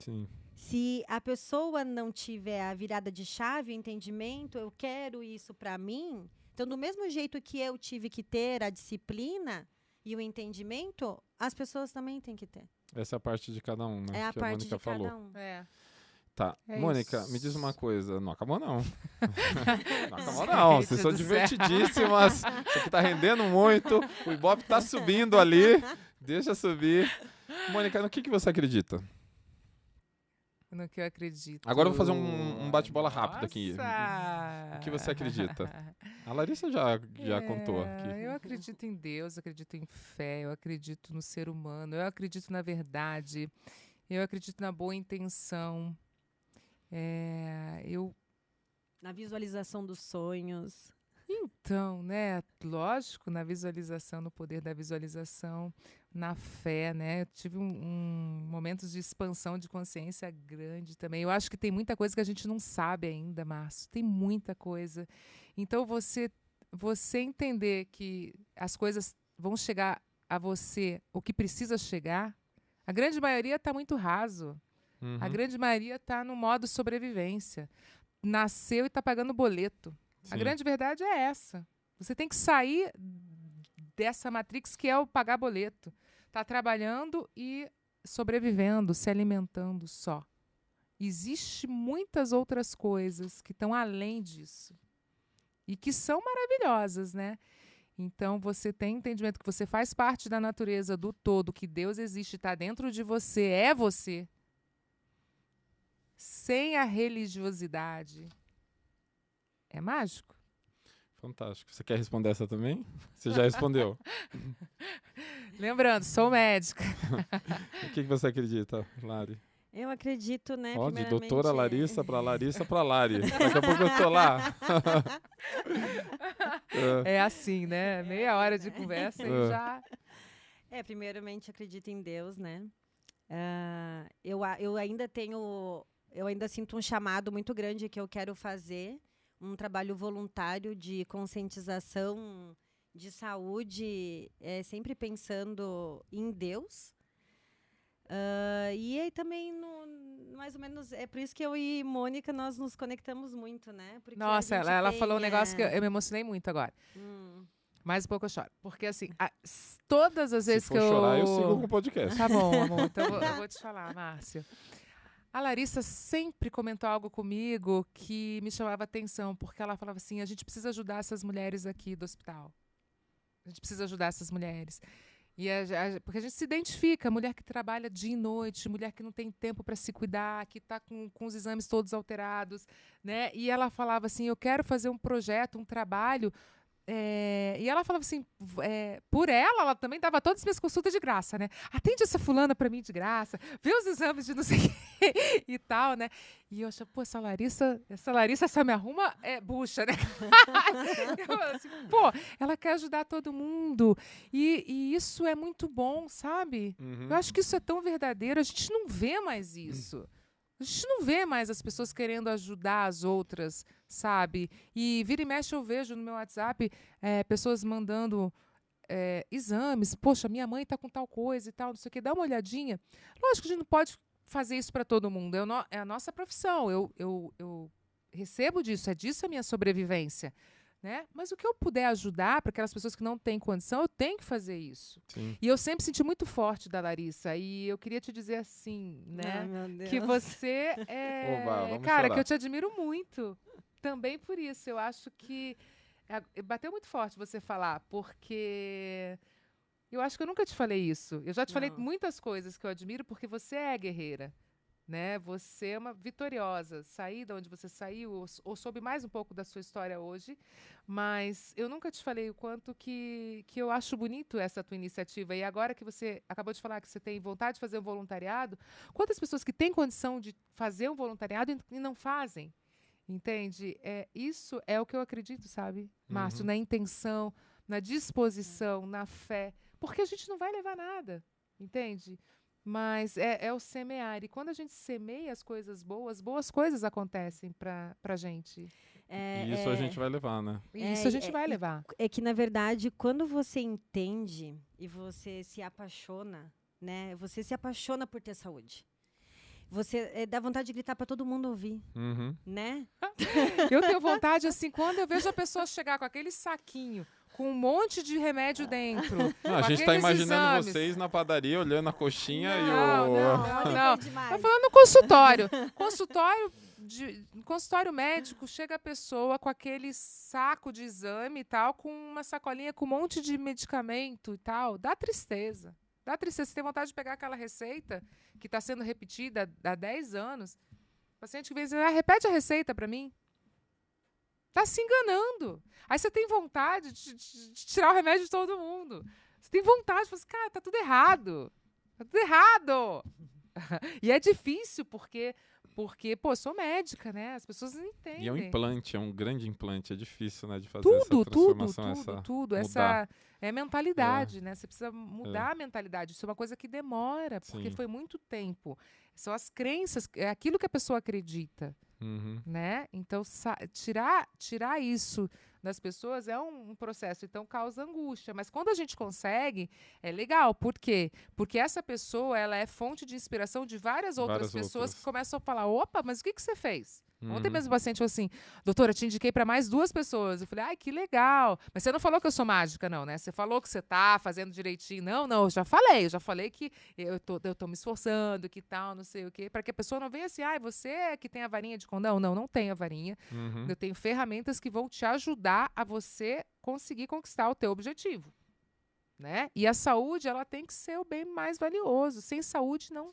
Speaker 1: Sim.
Speaker 3: Se a pessoa não tiver a virada de chave, o entendimento, eu quero isso para mim, então, do mesmo jeito que eu tive que ter a disciplina e o entendimento, as pessoas também têm que ter.
Speaker 1: Essa é a parte de cada um, né?
Speaker 3: É a
Speaker 1: que
Speaker 3: parte
Speaker 1: Mônica
Speaker 3: de
Speaker 1: falou.
Speaker 3: cada um.
Speaker 1: Tá.
Speaker 2: É
Speaker 1: Mônica,
Speaker 2: isso.
Speaker 1: me diz uma coisa. Não acabou, não. Não acabou, não. Vocês são divertidíssimas. Isso aqui tá rendendo muito. O Ibope tá subindo ali. Deixa subir. Mônica, no que você acredita?
Speaker 2: No que eu acredito.
Speaker 1: Agora eu vou fazer um bate-bola rápido aqui.
Speaker 2: Nossa!
Speaker 1: O que você acredita? A Larissa já contou aqui.
Speaker 2: Eu acredito em Deus, acredito em fé, eu acredito no ser humano, eu acredito na verdade, eu acredito na boa intenção.
Speaker 3: Na visualização dos sonhos.
Speaker 2: Então, né? Lógico, na visualização, no poder da visualização, na fé, né? Eu tive momentos de expansão de consciência grande também. Eu acho que tem muita coisa que a gente não sabe ainda, Márcio. Tem muita coisa. Então, você entender que as coisas vão chegar a você, o que precisa chegar, a grande maioria está muito raso.
Speaker 1: Uhum.
Speaker 2: A grande maioria está no modo sobrevivência. Nasceu e está pagando boleto.
Speaker 1: Sim.
Speaker 2: A grande verdade é essa. Você tem que sair dessa matrix que é o pagar boleto. Tá trabalhando e sobrevivendo, se alimentando só. Existem muitas outras coisas que estão além disso. E que são maravilhosas, né? Então, você tem entendimento que você faz parte da natureza do todo, que Deus existe, está dentro de você, é você. Sem a religiosidade. É mágico?
Speaker 1: Fantástico. Você quer responder essa também? Você já respondeu.
Speaker 2: Lembrando, sou médica.
Speaker 1: O que você acredita, Lari?
Speaker 3: Eu acredito, né?
Speaker 1: Ó, de
Speaker 3: primeiramente,
Speaker 1: doutora Larissa para Lari. Daqui a pouco eu tô lá.
Speaker 2: É assim, né? Meia hora de conversa e já...
Speaker 3: primeiramente acredito em Deus, né? Eu ainda sinto um chamado muito grande que eu quero fazer, um trabalho voluntário de conscientização de saúde, sempre pensando em Deus. E aí também, mais ou menos, é por isso que eu e Mônica, nós nos conectamos muito, né? Porque
Speaker 2: Nossa, ela falou um negócio que eu me emocionei muito agora. Mais um pouco eu choro. Porque, assim, todas as vezes
Speaker 1: Se for
Speaker 2: que
Speaker 1: chorar, eu sigo com o podcast.
Speaker 2: Tá bom, amor. Então eu vou te falar, Márcio. A Larissa sempre comentou algo comigo que me chamava atenção, porque ela falava assim, a gente precisa ajudar essas mulheres aqui do hospital. A gente precisa ajudar essas mulheres. Porque a gente se identifica, mulher que trabalha dia e noite, mulher que não tem tempo para se cuidar, que está com os exames todos alterados, né? E ela falava assim, eu quero fazer um projeto, um trabalho. E ela falava assim, por ela também dava todas as minhas consultas de graça, né? Atende essa fulana para mim de graça, vê os exames de não sei o quê e tal, né? E eu achava, pô, essa Larissa só me arruma bucha, né? Eu, assim, pô, ela quer ajudar todo mundo. E isso é muito bom, sabe?
Speaker 1: Uhum.
Speaker 2: Eu acho que isso é tão verdadeiro, a gente não vê mais isso. A gente não vê mais as pessoas querendo ajudar as outras, sabe? E vira e mexe eu vejo no meu WhatsApp pessoas mandando exames. Poxa, minha mãe está com tal coisa e tal, não sei o quê. Dá uma olhadinha. Lógico que a gente não pode fazer isso para todo mundo. É a nossa profissão. Eu recebo disso. É disso a minha sobrevivência. Né? Mas o que eu puder ajudar para aquelas pessoas que não têm condição, eu tenho que fazer isso.
Speaker 1: Sim.
Speaker 2: E eu sempre senti muito forte da Larissa. E eu queria te dizer assim, né?
Speaker 3: Ai, meu Deus.
Speaker 2: Que você
Speaker 1: Oba, vamos
Speaker 2: cara,
Speaker 1: chorar.
Speaker 2: que eu te admiro muito. Também por isso. Eu acho que bateu muito forte você falar, porque eu acho que eu nunca te falei isso. Eu já te falei
Speaker 3: Não.
Speaker 2: muitas coisas que eu admiro, porque você é guerreira. Né? Você é uma vitoriosa. Saí de onde você saiu, ou soube mais um pouco da sua história hoje, mas eu nunca te falei o quanto que eu acho bonito essa tua iniciativa. E agora que você acabou de falar que você tem vontade de fazer um voluntariado, quantas pessoas que têm condição de fazer um voluntariado e não fazem? Entende? Isso é o que eu acredito, sabe, Márcio?
Speaker 1: Uhum.
Speaker 2: Na intenção, na disposição, na fé. Porque a gente não vai levar nada, entende? Mas é o semear. E quando a gente semeia as coisas boas coisas acontecem pra gente.
Speaker 1: E isso a gente vai levar, né?
Speaker 2: E isso a gente vai levar.
Speaker 3: É que, na verdade, quando você entende e você se apaixona, né? Você se apaixona por ter saúde. Você dá vontade de gritar para todo mundo ouvir,
Speaker 1: Uhum.
Speaker 3: né?
Speaker 2: Eu tenho vontade, assim, quando eu vejo a pessoa chegar com aquele saquinho, com um monte de remédio dentro.
Speaker 1: Não, a
Speaker 2: com
Speaker 1: gente tá
Speaker 2: aqueles
Speaker 1: imaginando
Speaker 2: exames.
Speaker 1: vocês na padaria, olhando a coxinha
Speaker 2: Não, não.
Speaker 3: Foi demais.
Speaker 2: Tá falando no consultório. Consultório médico, chega a pessoa com aquele saco de exame e tal, com uma sacolinha com um monte de medicamento e tal. Dá tristeza. Dá tristeza. Você tem vontade de pegar aquela receita que está sendo repetida há 10 anos. O paciente que vem dizer, repete a receita para mim. Tá se enganando. Aí você tem vontade de tirar o remédio de todo mundo. Você tem vontade de falar assim, cara, tá tudo errado. Tá tudo errado. E é difícil porque, pô, eu sou médica, né? As pessoas não entendem.
Speaker 1: E é um implante, é um grande implante. É difícil, né, de fazer
Speaker 2: Tudo,
Speaker 1: essa transformação.
Speaker 2: tudo.
Speaker 1: mudar.
Speaker 2: Essa é mentalidade, né? Você precisa mudar a mentalidade. Isso é uma coisa que demora, porque
Speaker 1: Sim.
Speaker 2: foi muito tempo. São as crenças, é aquilo que a pessoa acredita,
Speaker 1: Uhum.
Speaker 2: né? Então, tirar isso das pessoas é um processo, então causa angústia. Mas quando a gente consegue, é legal. Por quê? Porque essa pessoa, ela é fonte de inspiração de várias outras pessoas que começam a falar, opa, mas o que você fez? Ontem mesmo o paciente falou assim, doutora, eu te indiquei para mais 2 pessoas. Eu falei, ai, que legal. Mas você não falou que eu sou mágica, não, né? Você falou que você tá fazendo direitinho. Não, eu já falei que eu tô me esforçando, que tal, não sei o quê. Para que a pessoa não venha assim, ai, você é que tem a varinha de condão. Não tenho a varinha.
Speaker 1: Uhum.
Speaker 2: Eu tenho ferramentas que vão te ajudar a você conseguir conquistar o teu objetivo, né? E a saúde, ela tem que ser o bem mais valioso. Sem saúde, não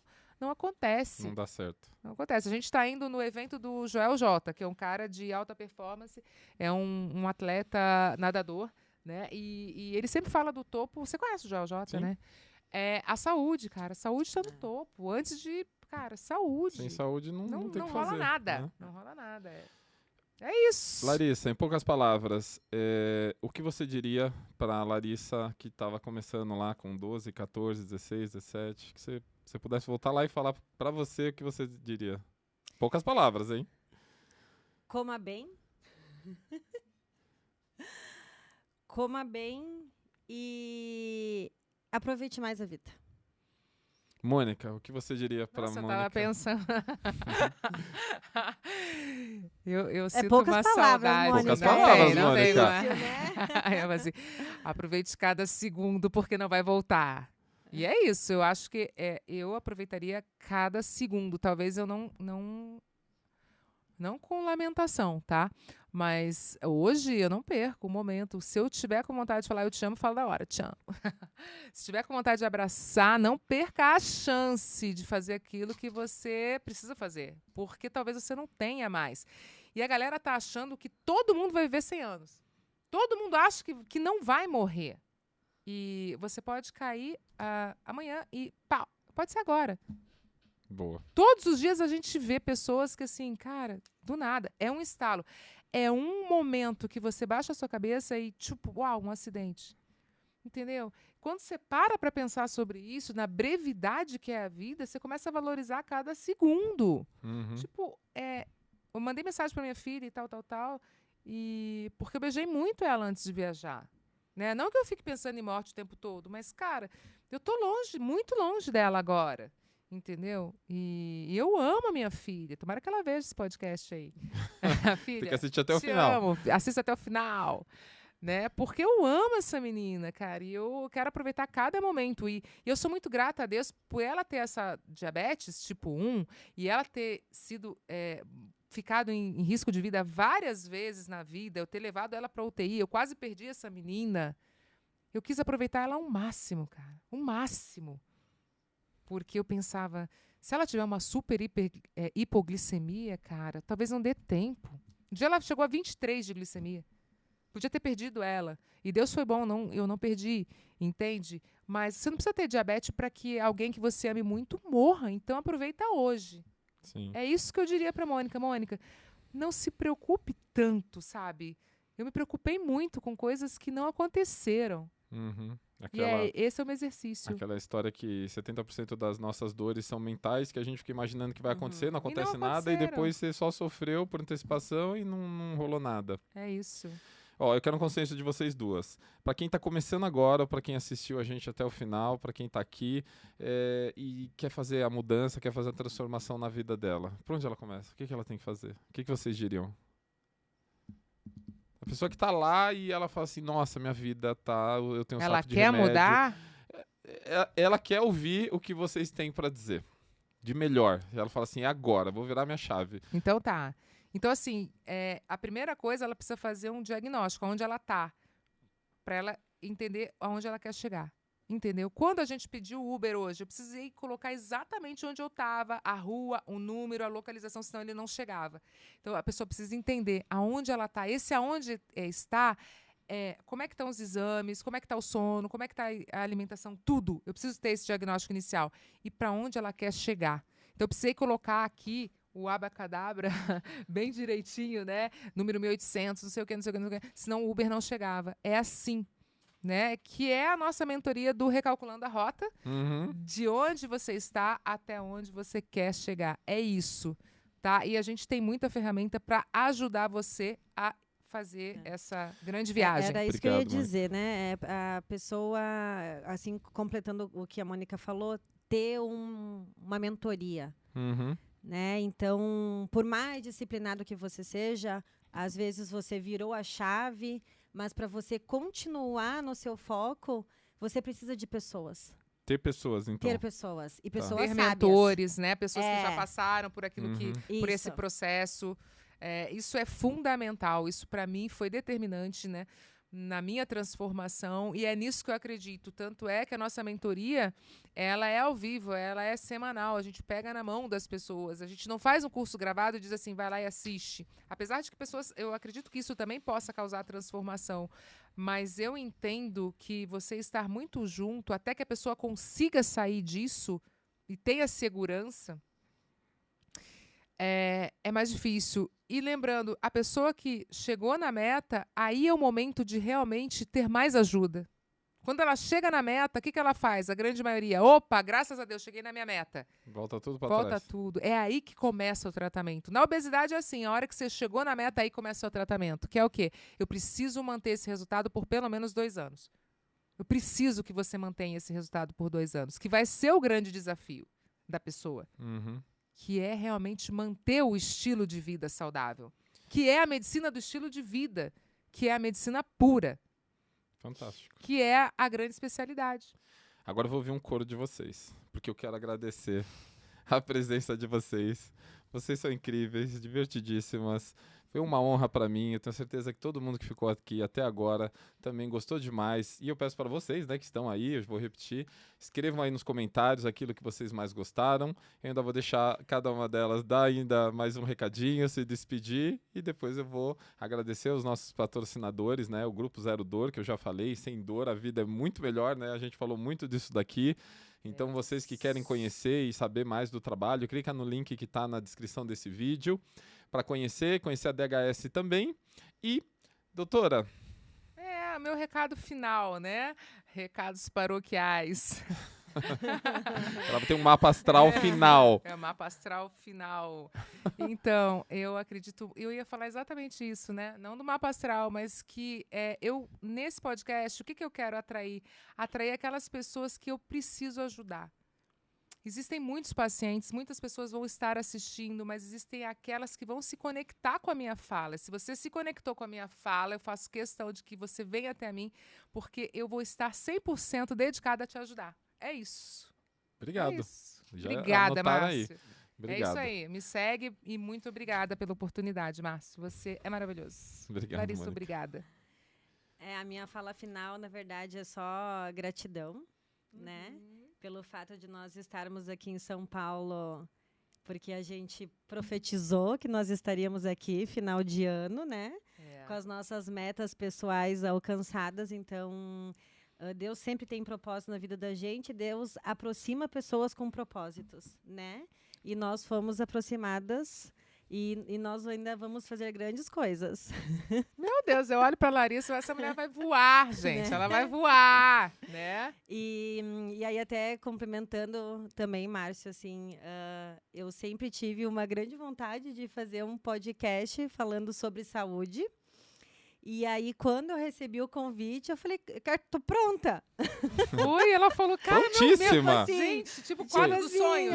Speaker 2: acontece.
Speaker 1: Não dá certo.
Speaker 2: Não acontece. A gente está indo no evento do Joel J, que é um cara de alta performance, é um atleta nadador, né? E ele sempre fala do topo. Você conhece o Joel J,
Speaker 1: Sim.
Speaker 2: né? É a saúde, cara. A saúde está no topo. Antes de, cara, saúde.
Speaker 1: Sem saúde não tem o que fazer.
Speaker 2: Rola nada.
Speaker 1: Né?
Speaker 2: Não rola nada. É isso.
Speaker 1: Larissa, em poucas palavras, o que você diria para a Larissa que estava começando lá com 12, 14, 16, 17, que você pudesse voltar lá e falar para você o que você diria? Poucas palavras, hein?
Speaker 3: Coma bem. Coma bem e aproveite mais a vida.
Speaker 1: Mônica, o que você diria para
Speaker 2: Nossa,
Speaker 1: Mônica?
Speaker 2: eu tava pensando. eu sinto
Speaker 3: poucas
Speaker 2: uma
Speaker 3: palavras,
Speaker 2: saudade.
Speaker 3: Mônica.
Speaker 1: Poucas palavras,
Speaker 2: não tem,
Speaker 1: Mônica.
Speaker 2: não é? Eu, assim, aproveite cada segundo porque não vai voltar. E é isso, eu acho que eu aproveitaria cada segundo. Talvez eu não com lamentação, tá? Mas hoje eu não perco o momento. Se eu tiver com vontade de falar eu te amo, falo da hora, te amo. Se tiver com vontade de abraçar, não perca a chance de fazer aquilo que você precisa fazer. Porque talvez você não tenha mais. E a galera tá achando que todo mundo vai viver 100 anos. Todo mundo acha que não vai morrer. E você pode cair amanhã e pau, pode ser agora.
Speaker 1: Boa.
Speaker 2: Todos os dias a gente vê pessoas que, assim, cara, do nada, é um estalo. É um momento que você baixa a sua cabeça e, tipo, uau, um acidente. Entendeu? Quando você para pensar sobre isso, na brevidade que é a vida, você começa a valorizar cada segundo.
Speaker 1: Uhum.
Speaker 2: Tipo, eu mandei mensagem pra minha filha e tal, e porque eu beijei muito ela antes de viajar. Né? Não que eu fique pensando em morte o tempo todo, mas, cara, eu tô longe, muito longe dela agora. Entendeu? E eu amo a minha filha. Tomara que ela veja esse podcast aí. Filha,
Speaker 1: tem que assistir até o
Speaker 2: te
Speaker 1: final.
Speaker 2: Amo. Assista até o final. Né? Porque eu amo essa menina, cara. E eu quero aproveitar cada momento. E eu sou muito grata a Deus por ela ter essa diabetes tipo 1 e ela ter sido... ficado em risco de vida várias vezes na vida, eu ter levado ela para UTI, eu quase perdi essa menina. Eu quis aproveitar ela ao máximo, cara. O máximo. Porque eu pensava, se ela tiver uma super hipoglicemia, cara, talvez não dê tempo. Um dia ela chegou a 23 de glicemia. Podia ter perdido ela. E Deus foi bom, eu não perdi, entende? Mas você não precisa ter diabetes para que alguém que você ame muito morra. Então aproveita hoje.
Speaker 1: Sim.
Speaker 2: É isso que eu diria para Mônica. Mônica, não se preocupe tanto, sabe? Eu me preocupei muito com coisas que não aconteceram.
Speaker 1: Uhum.
Speaker 2: Esse é o meu exercício.
Speaker 1: Aquela história que 70% das nossas dores são mentais, que a gente fica imaginando que vai acontecer, não acontece nada, e depois você só sofreu por antecipação e não rolou nada.
Speaker 2: É isso.
Speaker 1: Ó, eu quero um consenso de vocês duas. Para quem tá começando agora, para quem assistiu a gente até o final, para quem tá aqui e quer fazer a mudança, quer fazer a transformação na vida dela, por onde ela começa? O que ela tem que fazer? O que vocês diriam? A pessoa que tá lá e ela fala assim, nossa, minha vida tá... Eu tenho um saco de remédio.
Speaker 2: Ela quer mudar?
Speaker 1: Ela quer ouvir o que vocês têm para dizer. De melhor. Ela fala assim, agora, vou virar minha chave.
Speaker 2: Então tá. Então, assim, a primeira coisa, ela precisa fazer um diagnóstico, onde ela tá, para ela entender aonde ela quer chegar. Entendeu? Quando a gente pediu o Uber hoje, eu precisei colocar exatamente onde eu estava, a rua, o número, a localização, senão ele não chegava. Então, a pessoa precisa entender aonde ela está. Esse aonde está, como é que estão os exames, como é que está o sono, como é que está a alimentação, tudo. Eu preciso ter esse diagnóstico inicial. E para onde ela quer chegar. Então, eu precisei colocar aqui o abacadabra bem direitinho, né? Número 1800, não sei o que, senão o Uber não chegava. É assim. Né, que é a nossa mentoria do Recalculando a Rota, de onde você está até onde você quer chegar. É isso, tá? E a gente tem muita ferramenta para ajudar você a fazer essa grande viagem.
Speaker 3: Era isso que eu ia dizer, né? A pessoa, assim, completando o que a Mônica falou, ter uma mentoria, né? Então, por mais disciplinado que você seja, às vezes você virou a chave, mas para você continuar no seu foco, você precisa de pessoas.
Speaker 1: Ter pessoas, então.
Speaker 3: Ter pessoas. E pessoas
Speaker 2: ter
Speaker 3: sábias.
Speaker 2: mentores, né? Pessoas que já passaram por aquilo por esse
Speaker 3: Isso.
Speaker 2: processo. Isso é fundamental. Isso, para mim, foi determinante, né? Na minha transformação, e é nisso que eu acredito. Tanto é que a nossa mentoria, ela é ao vivo, ela é semanal, a gente pega na mão das pessoas, a gente não faz um curso gravado e diz assim, vai lá e assiste. Apesar de que pessoas, eu acredito que isso também possa causar transformação, mas eu entendo que você estar muito junto, até que a pessoa consiga sair disso e tenha segurança, é mais difícil. E lembrando, a pessoa que chegou na meta, aí é o momento de realmente ter mais ajuda. Quando ela chega na meta, o que ela faz? A grande maioria, opa, graças a Deus, cheguei na minha meta.
Speaker 1: Volta tudo para trás.
Speaker 2: Volta tudo. É aí que começa o tratamento. Na obesidade é assim, a hora que você chegou na meta, aí começa o tratamento. Que é o quê? Eu preciso manter esse resultado por pelo menos 2 anos. Eu preciso que você mantenha esse resultado por 2 anos, que vai ser o grande desafio da pessoa. Que é realmente manter o estilo de vida saudável, que é a medicina do estilo de vida, que é a medicina pura.
Speaker 1: Fantástico.
Speaker 2: Que é a grande especialidade.
Speaker 1: Agora eu vou ouvir um coro de vocês, porque eu quero agradecer a presença de vocês. Vocês são incríveis, divertidíssimas. Foi uma honra para mim. Eu tenho certeza que todo mundo que ficou aqui até agora também gostou demais. E eu peço para vocês, né, que estão aí, eu vou repetir, escrevam aí nos comentários aquilo que vocês mais gostaram. Eu ainda vou deixar cada uma delas dar ainda mais um recadinho, se despedir, e depois eu vou agradecer os nossos patrocinadores, né, o Grupo Zero Dor, que eu já falei, sem dor a vida é muito melhor, né? A gente falou muito disso daqui. Então, vocês que querem conhecer e saber mais do trabalho, clica no link que está na descrição desse vídeo para conhecer a DHS também. E, doutora...
Speaker 2: Meu recado final, né? Recados paroquiais.
Speaker 1: Ela tem um mapa astral final.
Speaker 2: É o mapa astral final. Então, eu acredito... Eu ia falar exatamente isso, né? Não do mapa astral, mas que eu, nesse podcast, o que eu quero atrair? Atrair aquelas pessoas que eu preciso ajudar. Existem muitos pacientes, muitas pessoas vão estar assistindo, mas existem aquelas que vão se conectar com a minha fala. Se você se conectou com a minha fala, eu faço questão de que você venha até mim, porque eu vou estar 100% dedicada a te ajudar. É isso.
Speaker 1: Obrigado.
Speaker 2: É isso.
Speaker 1: Já
Speaker 2: obrigada,
Speaker 1: anotaram
Speaker 2: Márcio.
Speaker 1: aí. Obrigado.
Speaker 2: É isso aí. Me segue e muito obrigada pela oportunidade, Márcio. Você é maravilhoso.
Speaker 1: Obrigado,
Speaker 2: Larissa,
Speaker 1: Mônica.
Speaker 2: obrigada.
Speaker 3: A minha fala final, na verdade, é só gratidão, né? Pelo fato de nós estarmos aqui em São Paulo, porque a gente profetizou que nós estaríamos aqui final de ano, né? Com as nossas metas pessoais alcançadas. Então, Deus sempre tem propósito na vida da gente. Deus aproxima pessoas com propósitos, né? E nós fomos aproximadas e nós ainda vamos fazer grandes coisas.
Speaker 2: Meu Deus, eu olho pra Larissa e essa mulher vai voar, gente. Ela vai voar, né?
Speaker 3: E aí, até complementando também, Márcio, assim, eu sempre tive uma grande vontade de fazer um podcast falando sobre saúde. E aí, quando eu recebi o convite, eu falei, tô pronta.
Speaker 2: Ui, ela falou, cara,
Speaker 1: prontíssima.
Speaker 3: Assim,
Speaker 2: gente, tipo quadro dos sonhos.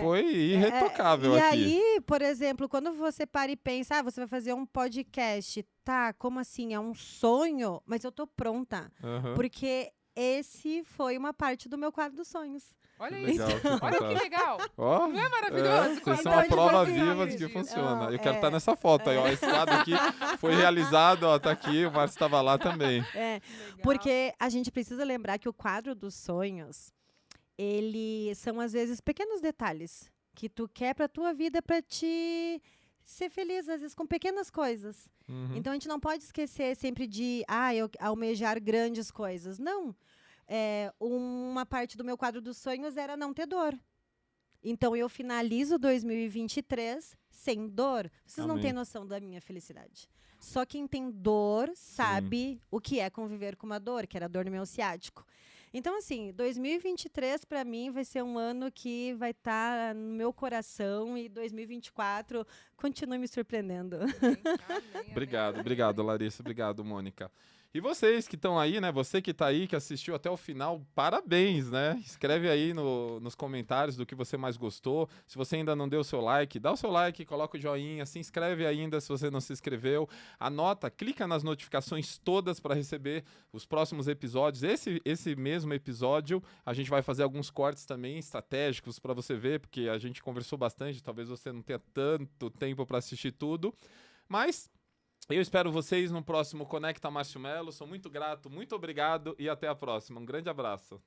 Speaker 1: Foi irretocável
Speaker 3: e
Speaker 1: aqui.
Speaker 3: aí, por exemplo, quando você para e pensa, você vai fazer um podcast, tá, como assim, é um sonho? Mas eu tô pronta, porque esse foi uma parte do meu quadro dos sonhos.
Speaker 2: Olha
Speaker 1: que legal,
Speaker 2: isso, olha que legal.
Speaker 1: Oh,
Speaker 2: não é maravilhoso?
Speaker 1: Vocês são a prova viva de que funciona. Eu quero estar nessa foto aí, ó. Esse quadro aqui foi realizado, ó, tá aqui, o Márcio estava lá também.
Speaker 3: Porque a gente precisa lembrar que o quadro dos sonhos, eles são, às vezes, pequenos detalhes que tu quer pra tua vida pra te ser feliz, às vezes, com pequenas coisas. Então, a gente não pode esquecer sempre de eu almejar grandes coisas. Não. Uma parte do meu quadro dos sonhos era não ter dor. Então, eu finalizo 2023 sem dor. Vocês não têm noção da minha felicidade. Só quem tem dor sabe o que é conviver com uma dor, que era a dor no meu ciático. Então, assim, 2023 para mim vai ser um ano que vai estar no meu coração e 2024 continue me surpreendendo.
Speaker 1: Obrigado, Larissa. Obrigado, Mônica. E vocês que estão aí, né? Você que está aí, que assistiu até o final, parabéns, né? Escreve aí nos comentários do que você mais gostou. Se você ainda não deu o seu like, dá o seu like, coloca o joinha, se inscreve ainda se você não se inscreveu. Anota, clica nas notificações todas para receber os próximos episódios. Esse mesmo episódio, a gente vai fazer alguns cortes também estratégicos para você ver, porque a gente conversou bastante, talvez você não tenha tanto tempo para assistir tudo. Mas eu espero vocês no próximo Conecta Márcio Melo. Sou muito grato, muito obrigado e até a próxima. Um grande abraço.